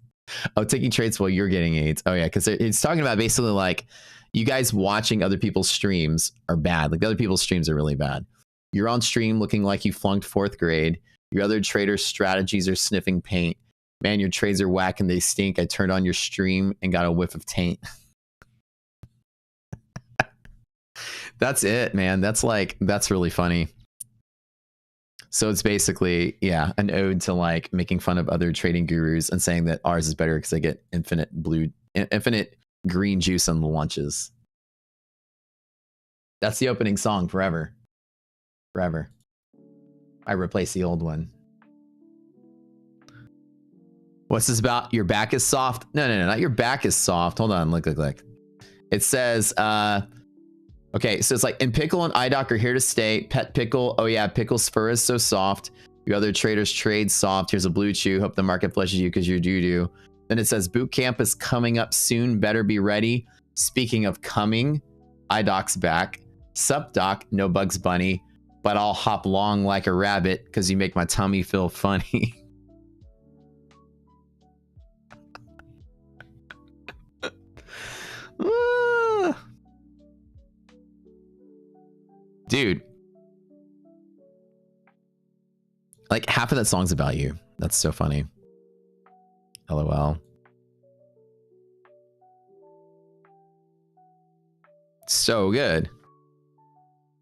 Oh, taking trades while you're getting AIDS. Oh yeah, because it's talking about basically like you guys watching other people's streams are bad. Like the other people's streams are really bad. You're on stream looking like you flunked 4th grade. Your other traders' strategies are sniffing paint. Man, your trades are whack and they stink. I turned on your stream and got a whiff of taint. That's it, man. That's really funny. So it's basically, yeah, an ode to like making fun of other trading gurus and saying that ours is better because they get infinite green juice on the lunches. That's the opening song forever. Forever. I replace the old one. What's this about? Your back is soft? No, not your back is soft. Hold on, look. It says, okay, so it's like, and Pickle and iDoc are here to stay. Pet Pickle, oh yeah, Pickle's fur is so soft. Your other traders trade soft. Here's a blue chew. Hope the market flushes you because you're doo-doo. Then it says, boot camp is coming up soon. Better be ready. Speaking of coming, iDoc's back. Sup, Doc, no Bugs Bunny. But I'll hop long like a rabbit because you make my tummy feel funny. Dude. Like half of that song's about you. That's so funny. LOL. So good.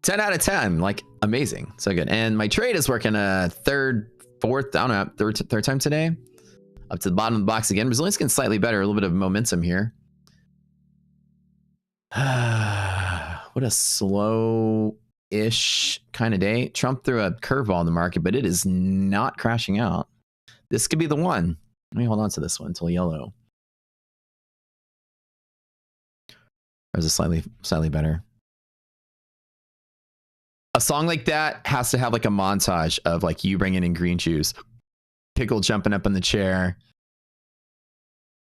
10 out of 10. Like amazing. So good. And my trade is working a fourth, I don't know, third time today. Up to the bottom of the box again. Brazilian's getting slightly better. A little bit of momentum here. What a slow-ish kind of day. Trump threw a curveball in the market, but it is not crashing out. This could be the one. Let me hold on to this one until yellow. There's a slightly better. A song like that has to have like a montage of like you bringing in green juice, Pickle jumping up in the chair.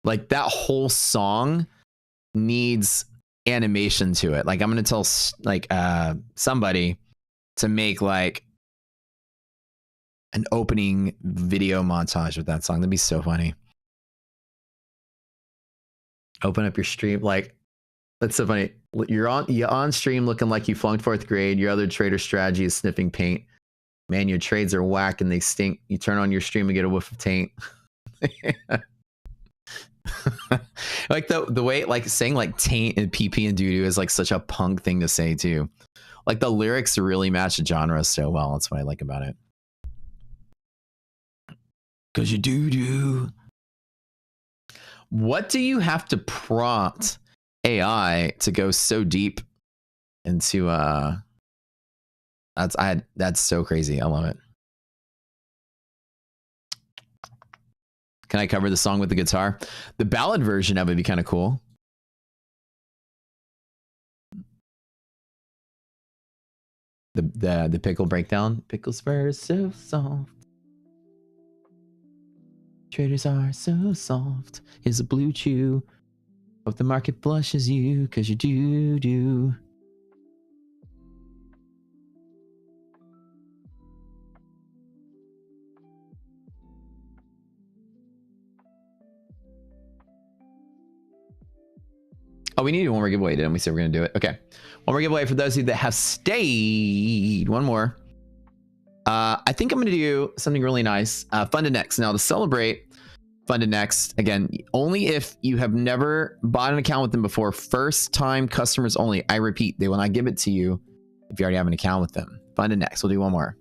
Like that whole song needs animation to it. Like I'm gonna tell like somebody to make like an opening video montage with that song. That'd be so funny. Open up your stream. Like that's so funny. You're on stream looking like you flunked 4th grade. Your other trader strategy is sniffing paint. Man, your trades are whack and they stink. You turn on your stream and get a whiff of taint. Like the way like saying like taint and PP and doo-doo is like such a punk thing to say too. Like the lyrics really match the genre so well. That's what I like about it. Cause you doo-doo. What do you have to prompt AI to go so deep into that's so crazy. I love it. Can I cover the song with the guitar? The ballad version of it would be kind of cool. The pickle breakdown. Pickles are so soft. Traders are so soft. Here's a blue chew. Hope the market blushes you because you do. Oh, we needed one more giveaway, didn't we? Say we're going to do it. Okay. One more giveaway for those of you that have stayed. One more. I think I'm going to do something really nice. Funded Next. Now, to celebrate Funded Next, again, only if you have never bought an account with them before. First time customers only. I repeat, they will not give it to you if you already have an account with them. Funded Next. We'll do one more.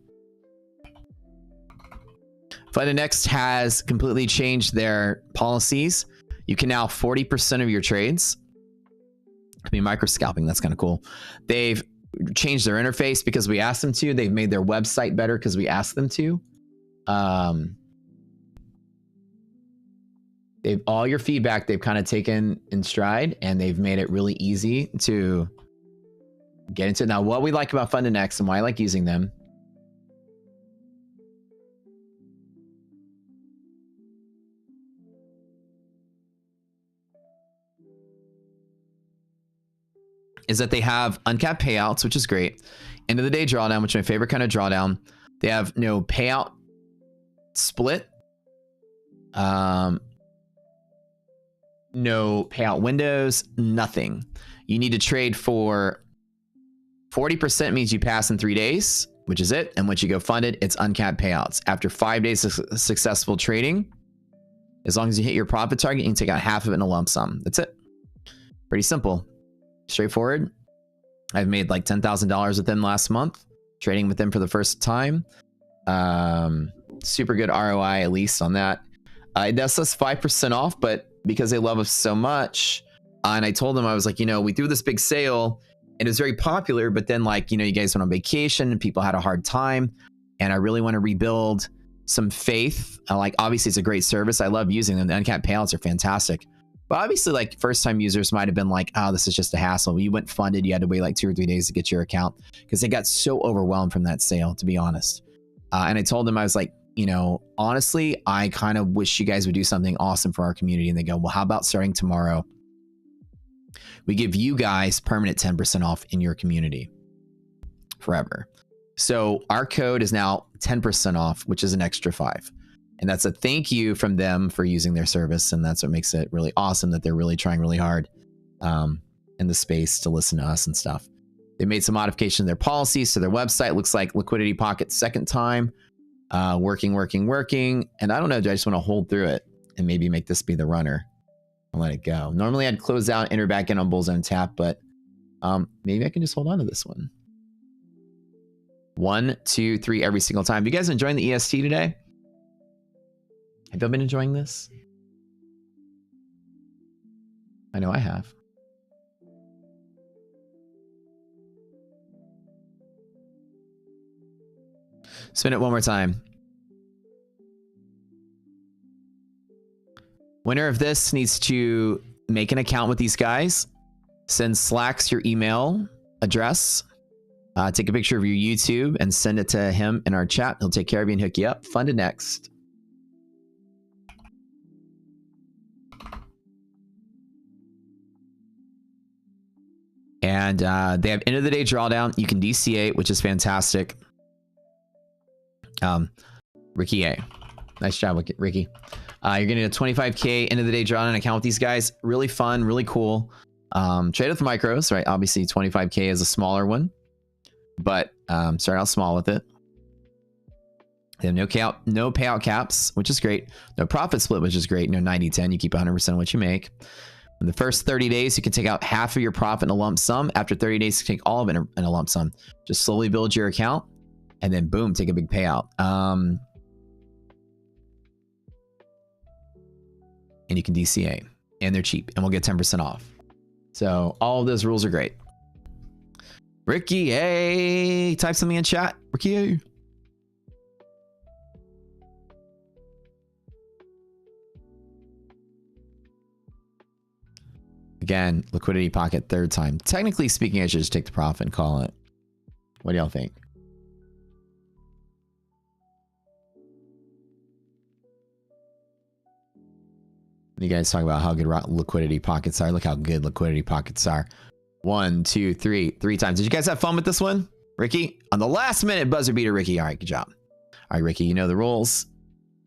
Funded Next has completely changed their policies. You can now 40% of your trades could be micro scalping. That's kind of cool. They've changed their interface because we asked them to. They've made their website better because we asked them to. They've all your feedback they've kind of taken in stride, and they've made it really easy to get into. Now, what we like about Funded Next and why I like using them is that they have uncapped payouts, which is great. End of the day drawdown, which is my favorite kind of drawdown. They have no payout split. No payout windows, nothing. You need to trade for 40% means you pass in 3 days, which is it. And once you go funded, it's uncapped payouts. After 5 days of successful trading, as long as you hit your profit target, you can take out half of it in a lump sum. That's it. Pretty simple. Straightforward. I've made like $10,000 with them last month, trading with them for the first time. Super good ROI, at least on that. It does us 5% off, but because they love us so much, and I told them, I was like, you know, we threw this big sale and it was very popular, but then like, you know, you guys went on vacation and people had a hard time, and I really want to rebuild some faith. Like, obviously it's a great service. I love using them. The uncapped payouts are fantastic. But obviously, like, first-time users might have been like, oh, this is just a hassle. When you went funded, you had to wait like 2 or 3 days to get your account because they got so overwhelmed from that sale, to be honest. And I told them, I was like, you know, honestly, I kind of wish you guys would do something awesome for our community. And they go, well, how about starting tomorrow? We give you guys permanent 10% off in your community forever. So our code is now 10% off, which is an extra 5. And that's a thank you from them for using their service. And that's what makes it really awesome that they're really trying really hard in the space to listen to us and stuff. They made some modification to their policies to their website. Looks like Liquidity Pocket second time. Working. And I don't know, do I just want to hold through it and maybe make this be the runner and let it go? Normally I'd close out, enter back in on Bullzone tap, but maybe I can just hold on to this one. 1, 2, 3 every single time. You guys enjoying the EST today? Have you been enjoying this? I know I have. Spin it one more time. Winner of this needs to make an account with these guys. Send Slacks your email address. Take a picture of your YouTube and send it to him in our chat. He'll take care of you and hook you up. Fun to next. And they have end of the day drawdown. You can DCA, which is fantastic. Ricky A. Nice job, Ricky. You're getting a 25K end of the day drawdown account with these guys. Really fun, really cool. Trade with micros, right? Obviously 25K is a smaller one, but start out small with it. They have no payout caps, which is great. No profit split, which is great. No 90-10. You keep 100% of what you make. In the first 30 days, you can take out half of your profit in a lump sum. After 30 days, you can take all of it in a lump sum. Just slowly build your account, and then boom, take a big payout. And you can DCA, and they're cheap, and we'll get 10% off. So all of those rules are great. Ricky A, type something in chat. Ricky A. Again, Liquidity Pocket third time. Technically speaking, I should just take the profit and call it. What do y'all think? You guys talk about how good Liquidity Pockets are. Look how good Liquidity Pockets are. 1, 2, 3, 3 times. Did you guys have fun with this one? Ricky? On the last minute buzzer beater, Ricky. All right, good job. All right, Ricky, you know the rules.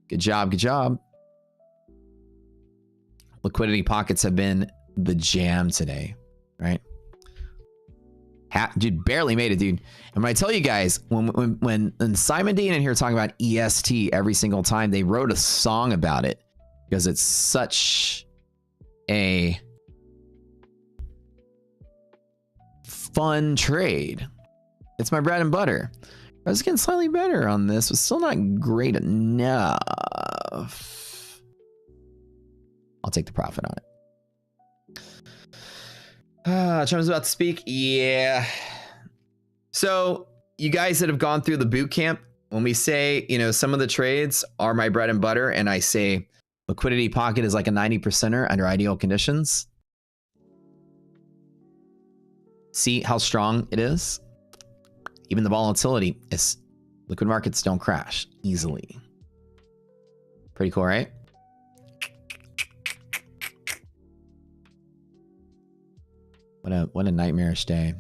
Good job, good job. Liquidity Pockets have been the jam today, right? Dude, barely made it, dude. And when I tell you guys, when Simon Dean in here talking about EST every single time, they wrote a song about it because it's such a fun trade. It's my bread and butter. I was getting slightly better on this, but still not great enough. I'll take the profit on it. Trump's about to speak. Yeah. So you guys that have gone through the boot camp, when we say, you know, some of the trades are my bread and butter, and I say Liquidity Pocket is like a 90%er under ideal conditions. See how strong it is? Even the volatility is, liquid markets don't crash easily. Pretty cool, right? What a nightmarish day.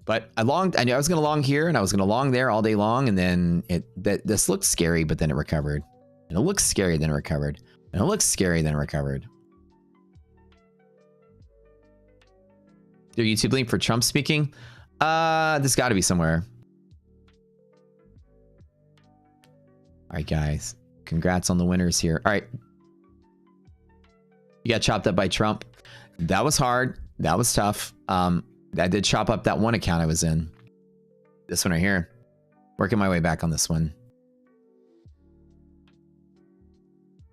But I knew I was gonna long here and I was gonna long there all day long, and then this looked scary, but then it recovered. And it looks scary, then it recovered. And it looks scary, then it recovered. Their YouTube link for Trump speaking? There's gotta be somewhere. Alright, guys. Congrats on the winners here. Alright. You got chopped up by Trump. That was hard. That was tough. I did chop up that one account I was in. This one right here. Working my way back on this one.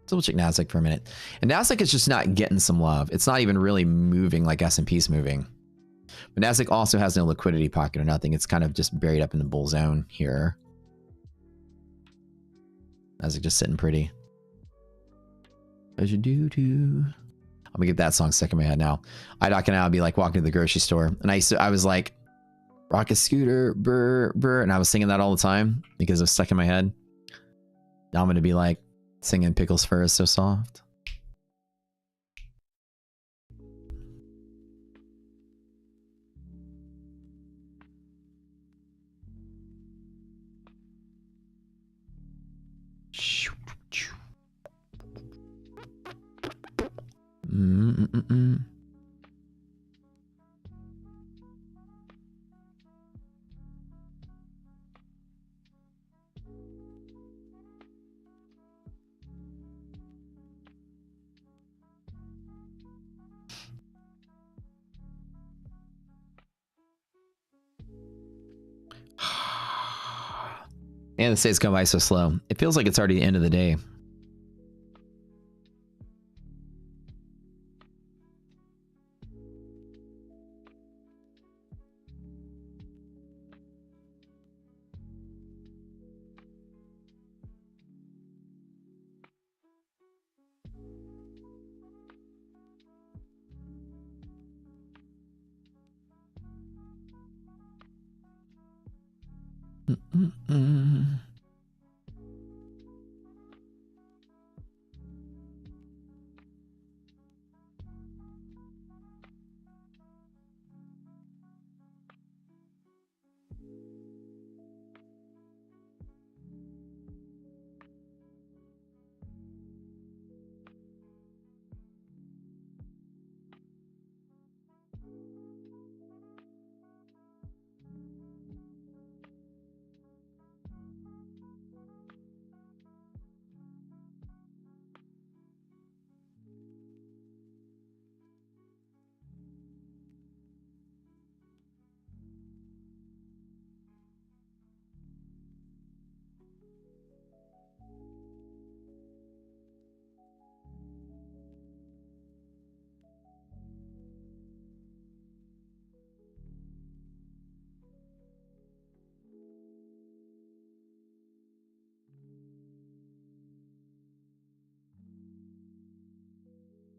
Double check Nasdaq for a minute. And Nasdaq is just not getting some love. It's not even really moving like S&P's moving. But Nasdaq also has no Liquidity Pocket or nothing. It's kind of just buried up in the bull zone here. Nasdaq just sitting pretty. As you do. I'm gonna get that song stuck in my head now. IDOC and I would be like walking to the grocery store, and I was like, rocket scooter, brr, brr, and I was singing that all the time because it was stuck in my head. Now I'm gonna be like singing Pickles Fur is So Soft. And the day's going by so slow. It feels like it's already the end of the day.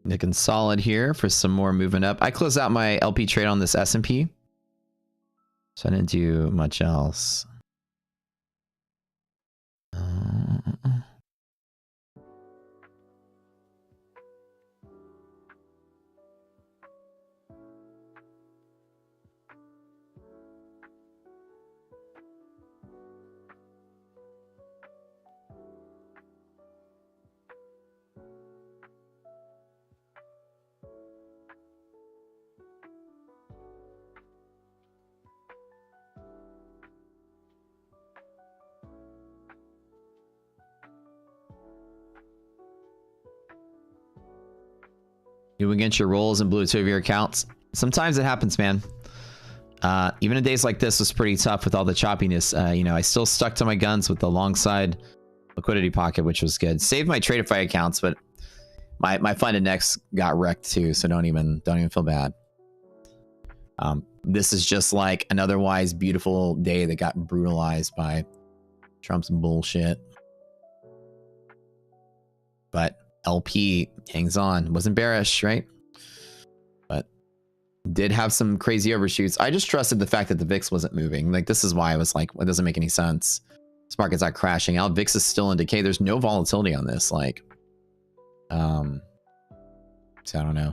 Looking solid here for some more movement up. I closed out my LP trade on this S&P. So I didn't do much else. You against your rolls and blew two of your accounts. Sometimes it happens, man. Even in days like this was pretty tough with all the choppiness. You know, I still stuck to my guns with the long side liquidity pocket, which was good. Saved my Tradeify accounts, but my funded next got wrecked too. So don't even feel bad. This is just like an otherwise beautiful day that got brutalized by Trump's bullshit. But LP hangs on. Wasn't bearish, right? But did have some crazy overshoots. I just trusted the fact that the VIX wasn't moving. Like, this is why I was like, well, it doesn't make any sense. This market's not crashing out. VIX is still in decay. There's no volatility on this. Like, so I don't know.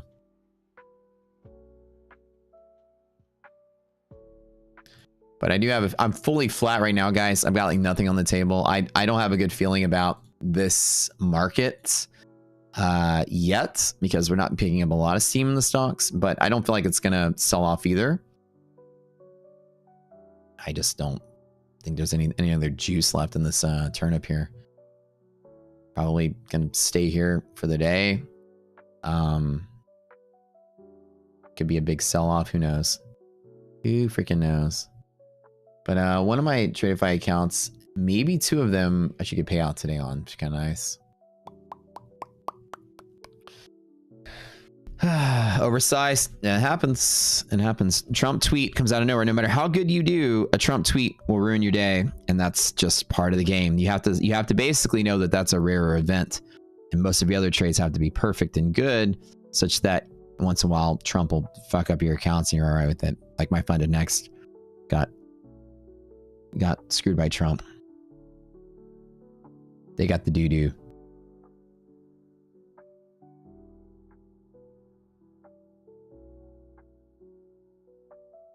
But I do have, I'm fully flat right now, guys. I've got like nothing on the table. I don't have a good feeling about this market yet, because we're not picking up a lot of steam in the stocks, but I don't feel like it's gonna sell off either. I just don't think there's any other juice left in this turnip here. Probably gonna stay here for the day. Could be a big sell-off, who knows? Who freaking knows? But one of my Tradeify accounts, maybe two of them I should get payout today on, which is kind of nice. Oversized. Yeah, it happens. It happens. Trump tweet comes out of nowhere. No matter how good you do, a Trump tweet will ruin your day, and that's just part of the game. You have to basically know that that's a rarer event, and most of the other trades have to be perfect and good, such that once in a while Trump will fuck up your accounts and you're all right with it. Like my funded next got screwed by Trump. They got the doo-doo.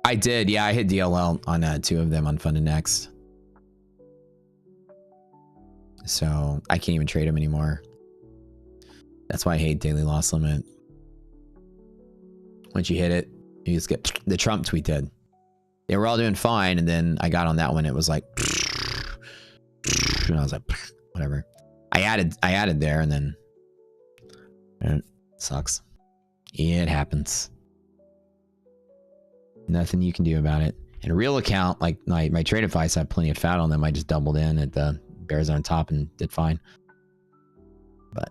I did, yeah. I hit DLL on two of them on Funded Next. So I can't even trade them anymore. That's why I hate daily loss limit. Once you hit it, you just get the Trump tweet did. They were all doing fine, and then I got on that one. It was like, and I was like, whatever. I added there, and then it sucks. It happens. Nothing you can do about it. In a real account, like my traded fights have plenty of fat on them. I just doubled in at the bears on top and did fine. But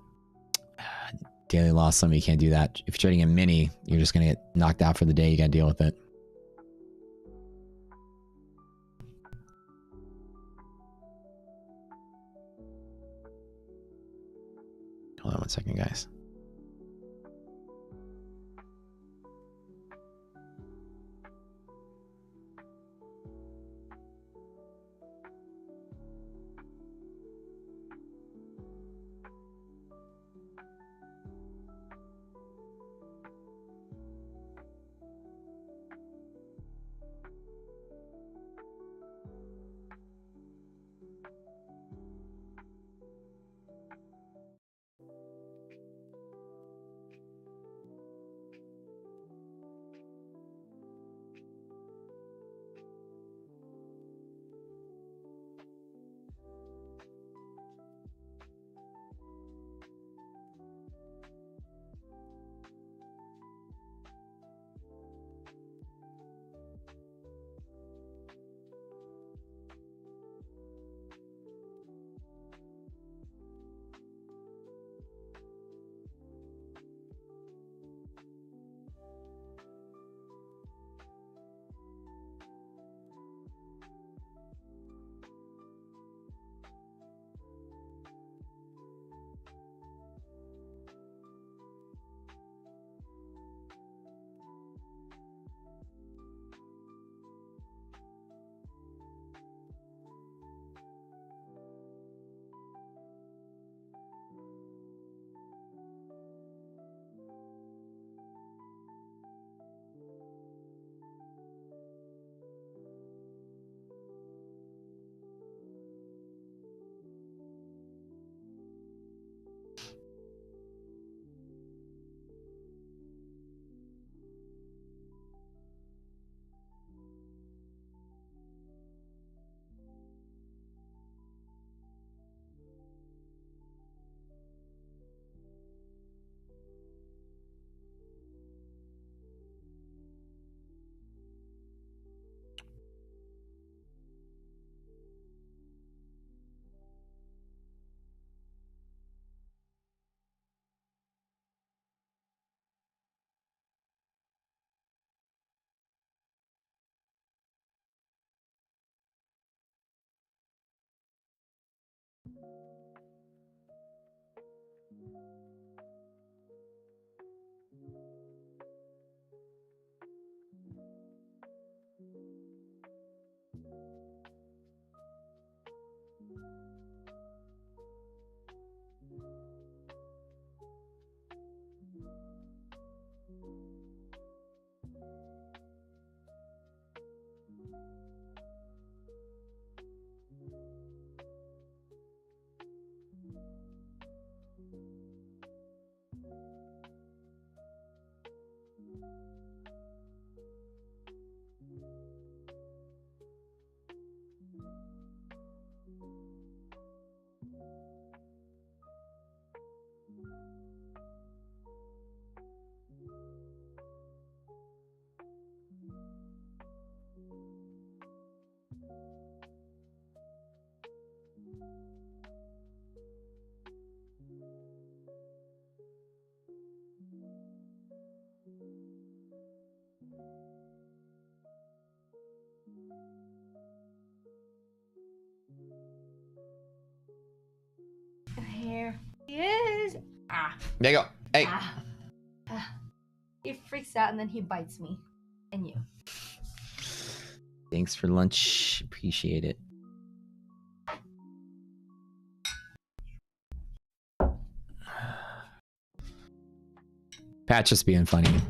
daily loss, some of you can't do that. If you're trading a mini, you're just gonna get knocked out for the day. You gotta deal with it. Hold on 1 second, guys. Here he is. There you go. Hey. He freaks out and then he bites me. And you. Thanks for lunch. Appreciate it. Pat just being funny.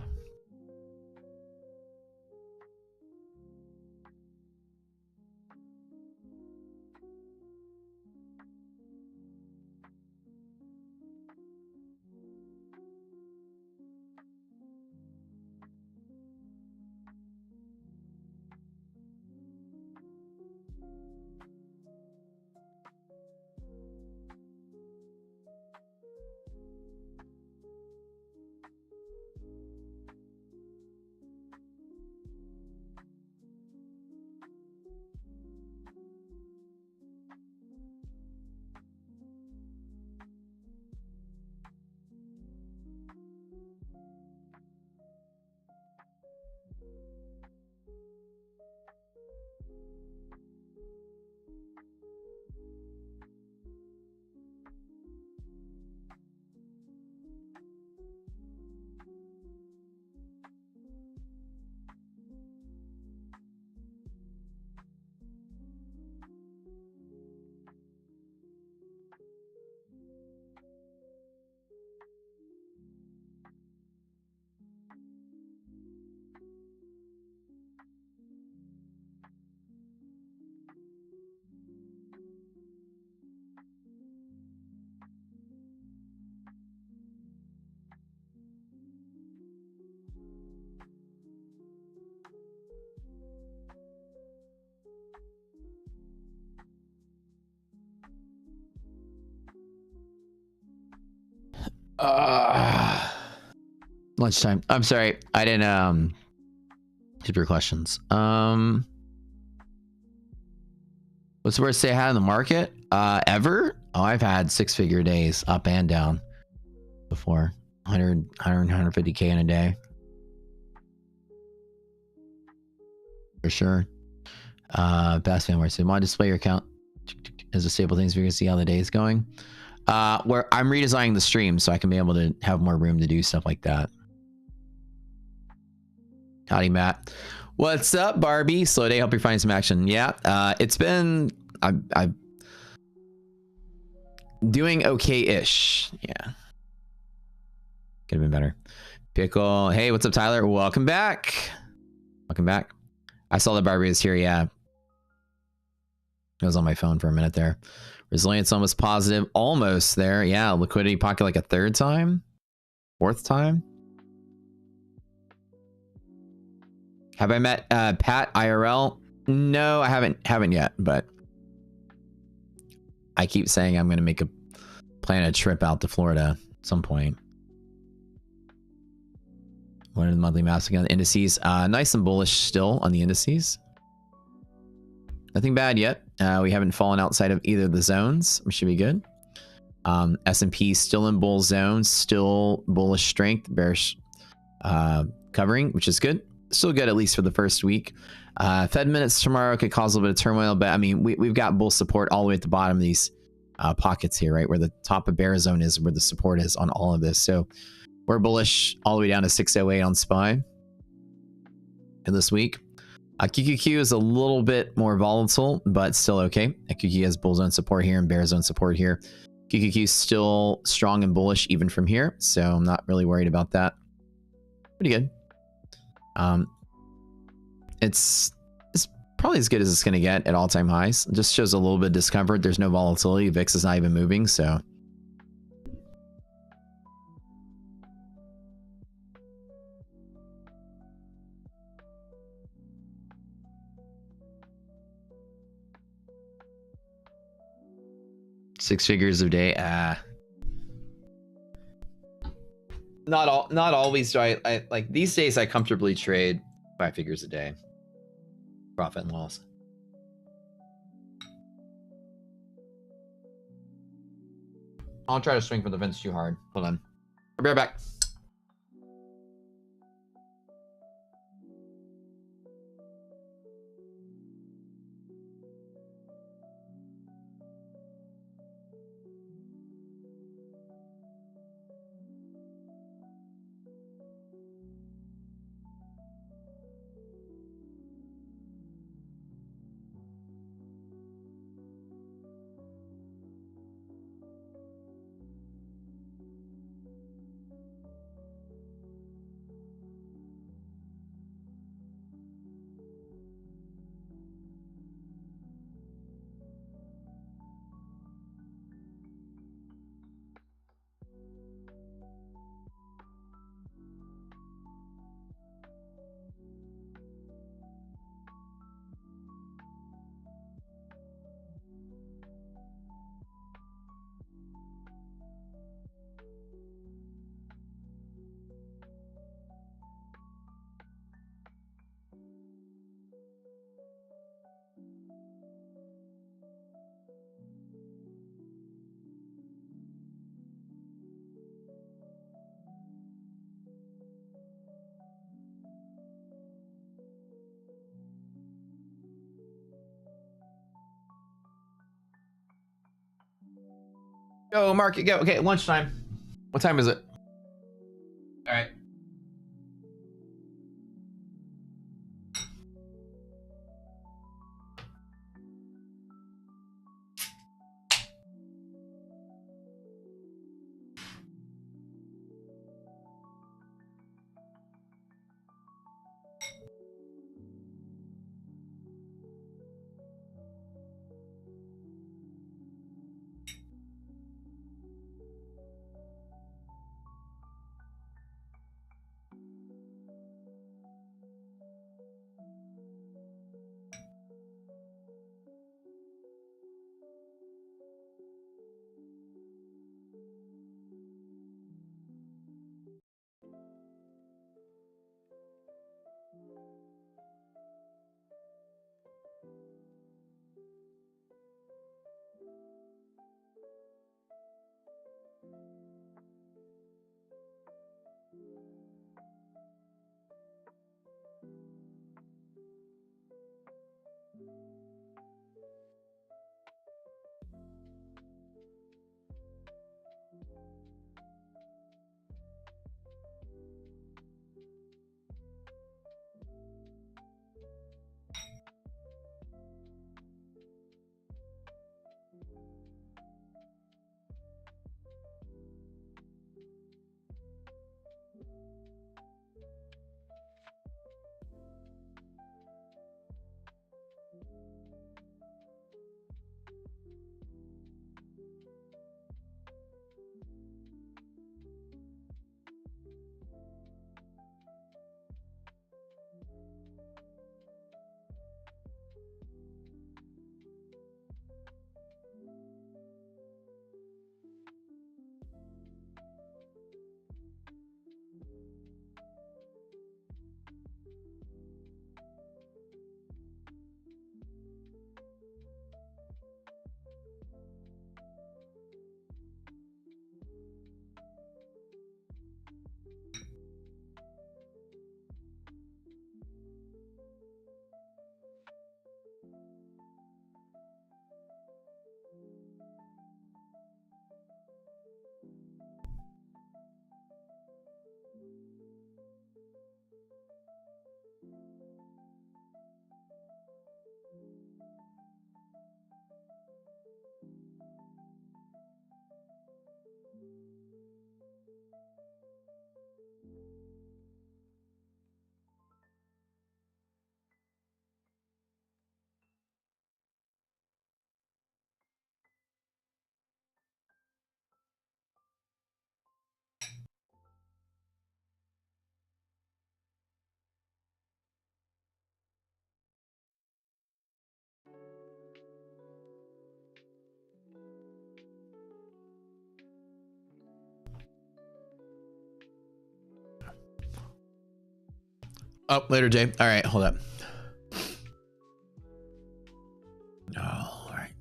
Lunchtime. I'm sorry. I didn't keep your questions. What's the worst day I had in the market? Ever? Oh, I've had 6-figure days up and down before. 100, 150K in a day. For sure. Best fan where I said, want to display your account as a stable thing so we can see how the day is going. Where I'm redesigning the stream so I can be able to have more room to do stuff like that. Howdy, Matt. What's up, Barbie? Slow day. Hope you're finding some action. Yeah, it's been... I'm doing okay-ish. Yeah. Could have been better. Pickle. Hey, what's up, Tyler? Welcome back. Welcome back. I saw the Barbie is here, yeah. I was on my phone for a minute there. Resilience almost positive. Almost there. Yeah, liquidity pocket like a third time? Fourth time? Have I met Pat IRL? No, I haven't yet, but I keep saying I'm going to plan a trip out to Florida at some point. What are the monthly maps again? Indices. Nice and bullish still on the indices. Nothing bad yet. We haven't fallen outside of either of the zones. We should be good. S&P still in bull zone. Still bullish strength. Bearish covering, which is good. Still good, at least for the first week. Fed minutes tomorrow could cause a little bit of turmoil, but I mean, we've got bull support all the way at the bottom of these pockets here, right? Where the top of bear zone is, where the support is on all of this. So we're bullish all the way down to 608 on SPY in this week. QQQ is a little bit more volatile, but still okay. QQQ has bull zone support here and bear zone support here. QQQ is still strong and bullish even from here, so I'm not really worried about that. Pretty good. It's probably as good as it's going to get at all-time highs. It just shows a little bit of discomfort. There's no volatility. VIX is not even moving, so... Six figures a day. Not always. I like these days I comfortably trade 5 figures a day. Profit and loss. I'll try to swing for the fence too hard. Hold on. I'll be right back. Go, market, go. Okay, lunchtime. What time is it? All right. Oh, later, Jay. All right, hold up. All right.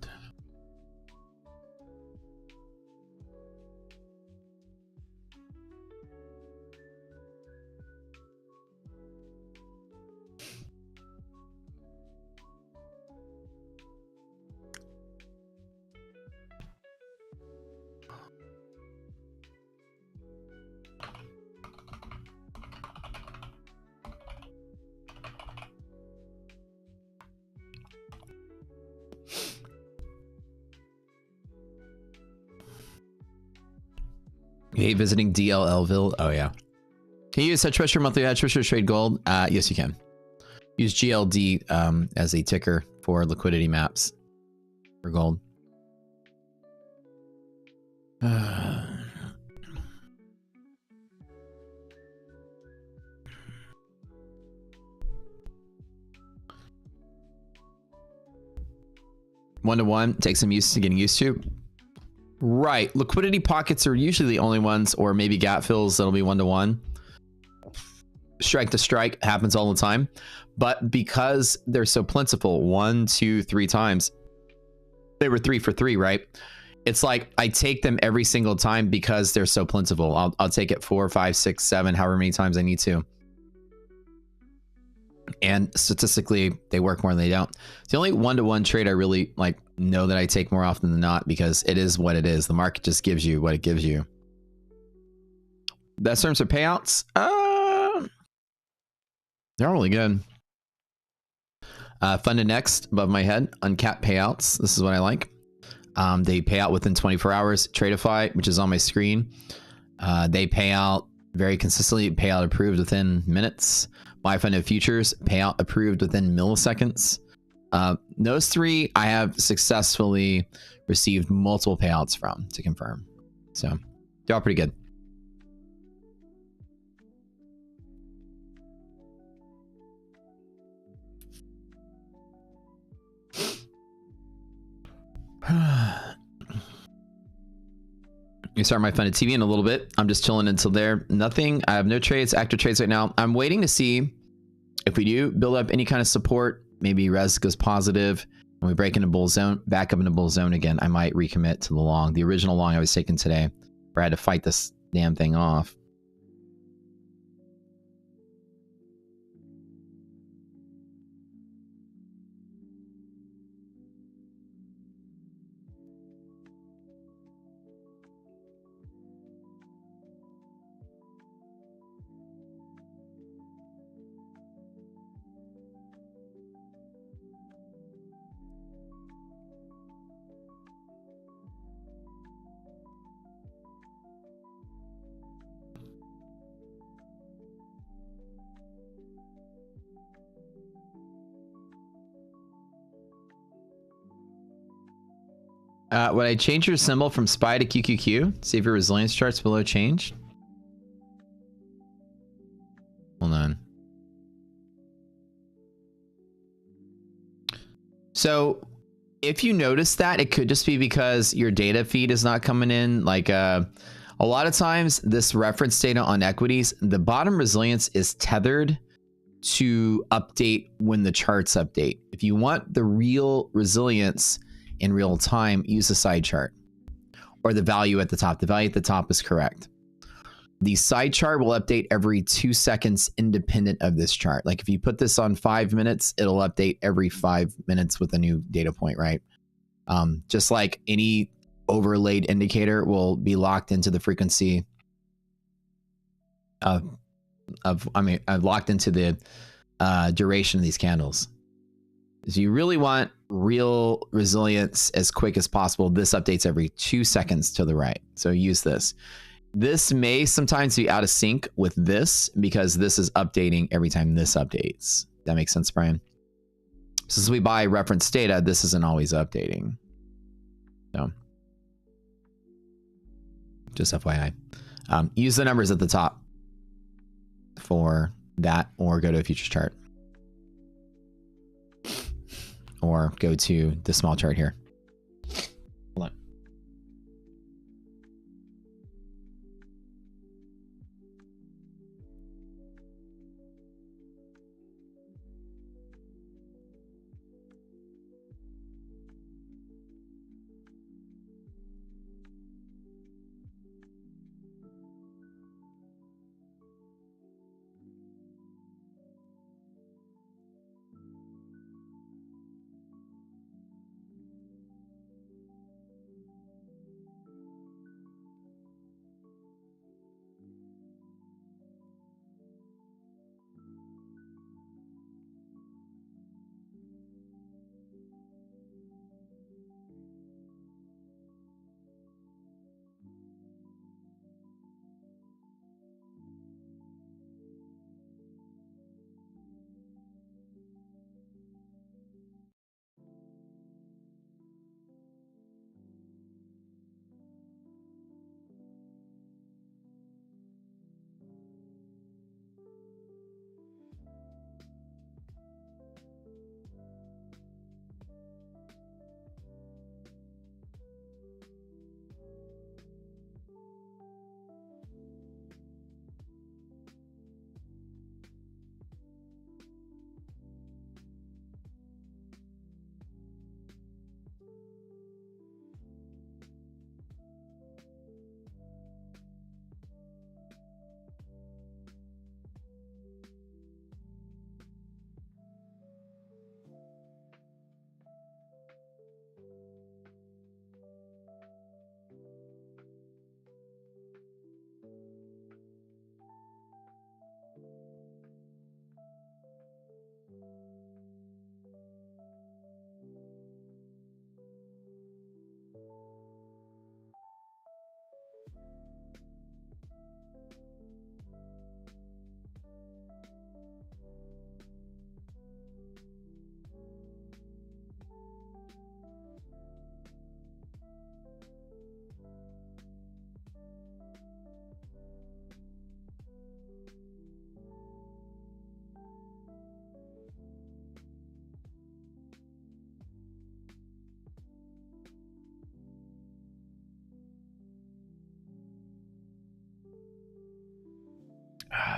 You hate visiting DLLville? Oh, yeah. Can you use hedge pressure monthly hedge pressure to trade gold? Yes, you can. Use GLD as a ticker for liquidity maps for gold. One-to-one takes some use to getting used to. Right. Liquidity pockets are usually the only ones, or maybe gap fills that'll be one-to-one. Strike to strike happens all the time. But because they're so plentiful, 1, 2, 3 times, they were 3 for 3, right? It's like I take them every single time because they're so plentiful. I'll take it 4, 5, 6, 7, however many times I need to. And statistically, they work more than they don't. It's the only one-to-one trade I really like know that I take more often than not, because it is what it is. The market just gives you what it gives you. Best terms for payouts? They're really good. Funded next, above my head, uncapped payouts. This is what I like. They pay out within 24 hours. Tradeify, which is on my screen. They pay out very consistently. Payout approved within minutes. My funded futures, payout approved within milliseconds. Those three I have successfully received multiple payouts from to confirm. So they're all pretty good. You start my funded TV in a little bit. I'm just chilling until there. Nothing. I have no trades, active trades right now. I'm waiting to see if we do build up any kind of support. Maybe res goes positive and we break into bull zone, back up into bull zone again. I might recommit to the long, the original long I was taking today, where I had to fight this damn thing off. Would I change your symbol from SPY to QQQ? See if your resilience charts below changed. Hold on. So if you notice that, it could just be because your data feed is not coming in. Like a lot of times this reference data on equities, the bottom resilience is tethered to update when the charts update. If you want the real resilience in real time, use the side chart or the value at the top. The value at the top is correct. The side chart will update every 2 seconds independent of this chart. Like if you put this on 5 minutes, it'll update every 5 minutes with a new data point, right? Just like any overlaid indicator will be locked into the frequency locked into the duration of these candles. So you really want real resilience as quick as possible. This updates every 2 seconds to the right. So use this. This may sometimes be out of sync with this because this is updating every time this updates. That makes sense, Brian? Since we buy reference data, this isn't always updating. So, just FYI. Use the numbers at the top for that, or go to a futures chart. Or go to the small chart here. Hold on.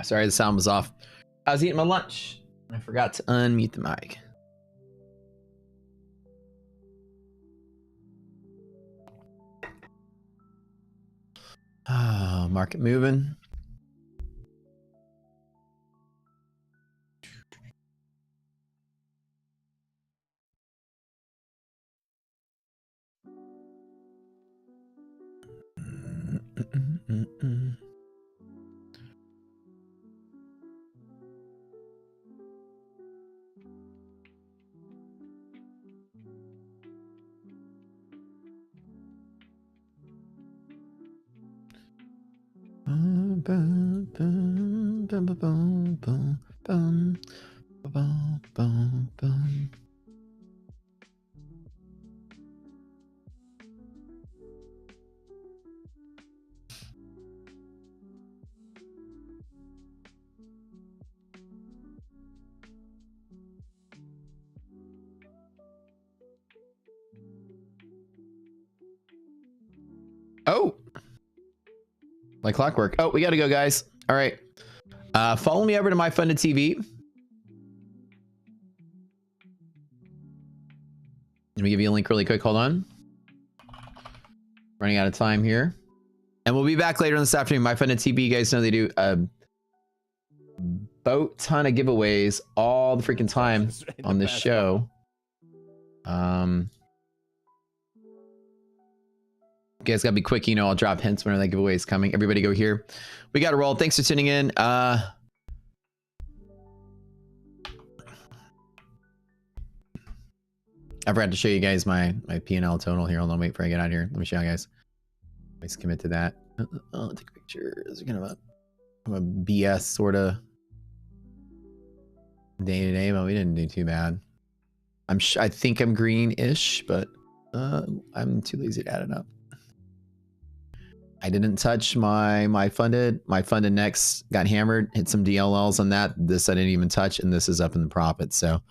Sorry, the sound was off. I was eating my lunch. I forgot to unmute the mic. Market moving. Oh, like clockwork. Oh, we gotta go, guys. All right. Follow me over to my funded TV. Let me give you a link really quick. Hold on. Running out of time here. And we'll be back later this afternoon. My funded TV, you guys know they do a boat ton of giveaways all the freaking time on this show. You guys gotta be quick, you know, I'll drop hints whenever that giveaway is coming. Everybody go here. We gotta roll. Thanks for tuning in. I forgot to show you guys my P&L total here. Hold on, wait for I get out here. Let me show you guys. Let's commit to that. I'll take a picture. It's kind of a BS sort of day to day, but we didn't do too bad. I think I'm green-ish, but I'm too lazy to add it up. I didn't touch my funded. My funded next got hammered, hit some DLLs on that. This I didn't even touch, and this is up in the profit. So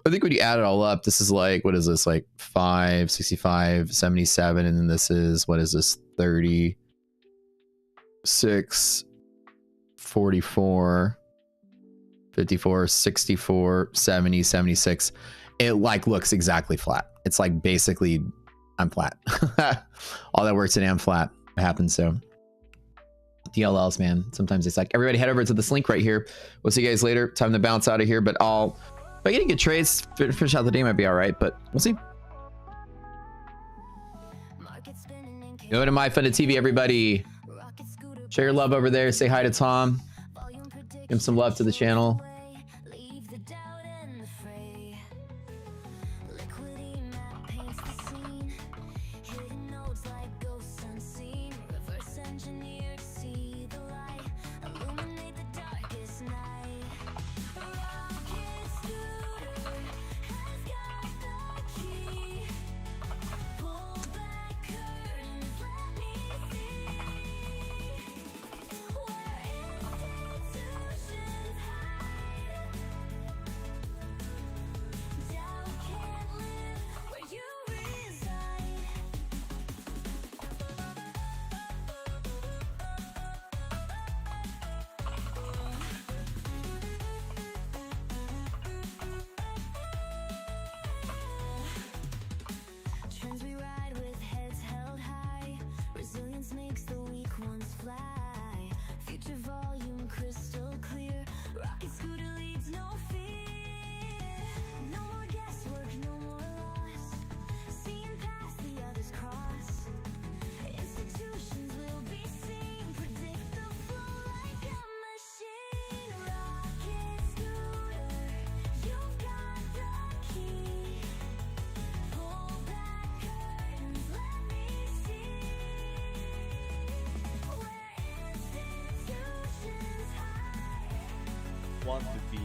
I think when you add it all up, this is like, what is this? Like 5, 65, 77, and then this is, what is this? 36, 44, 54, 64, 70, 76. It like looks exactly flat. It's like basically I'm flat. All that works in am flat happens. So DLLs, man. Sometimes it's like, everybody head over to this link right here. We'll see you guys later. Time to bounce out of here, but if I get a good trades, finish out the day might be all right, but we'll see. Go to MyFunded TV, everybody. Share your love over there. Say hi to Tom. Give him some love to the channel. Trends we ride with heads held high. Resilience makes the weak ones fly. Future volume crystal clear. Rocket scooter leads no fear. No more guesswork, no more loss. Seeing past the others cross. Institutions will be seen. Predict the flow like a machine. Rocket scooter, you've got the key. Pull back curtains, let me see where institutions hide. Want to be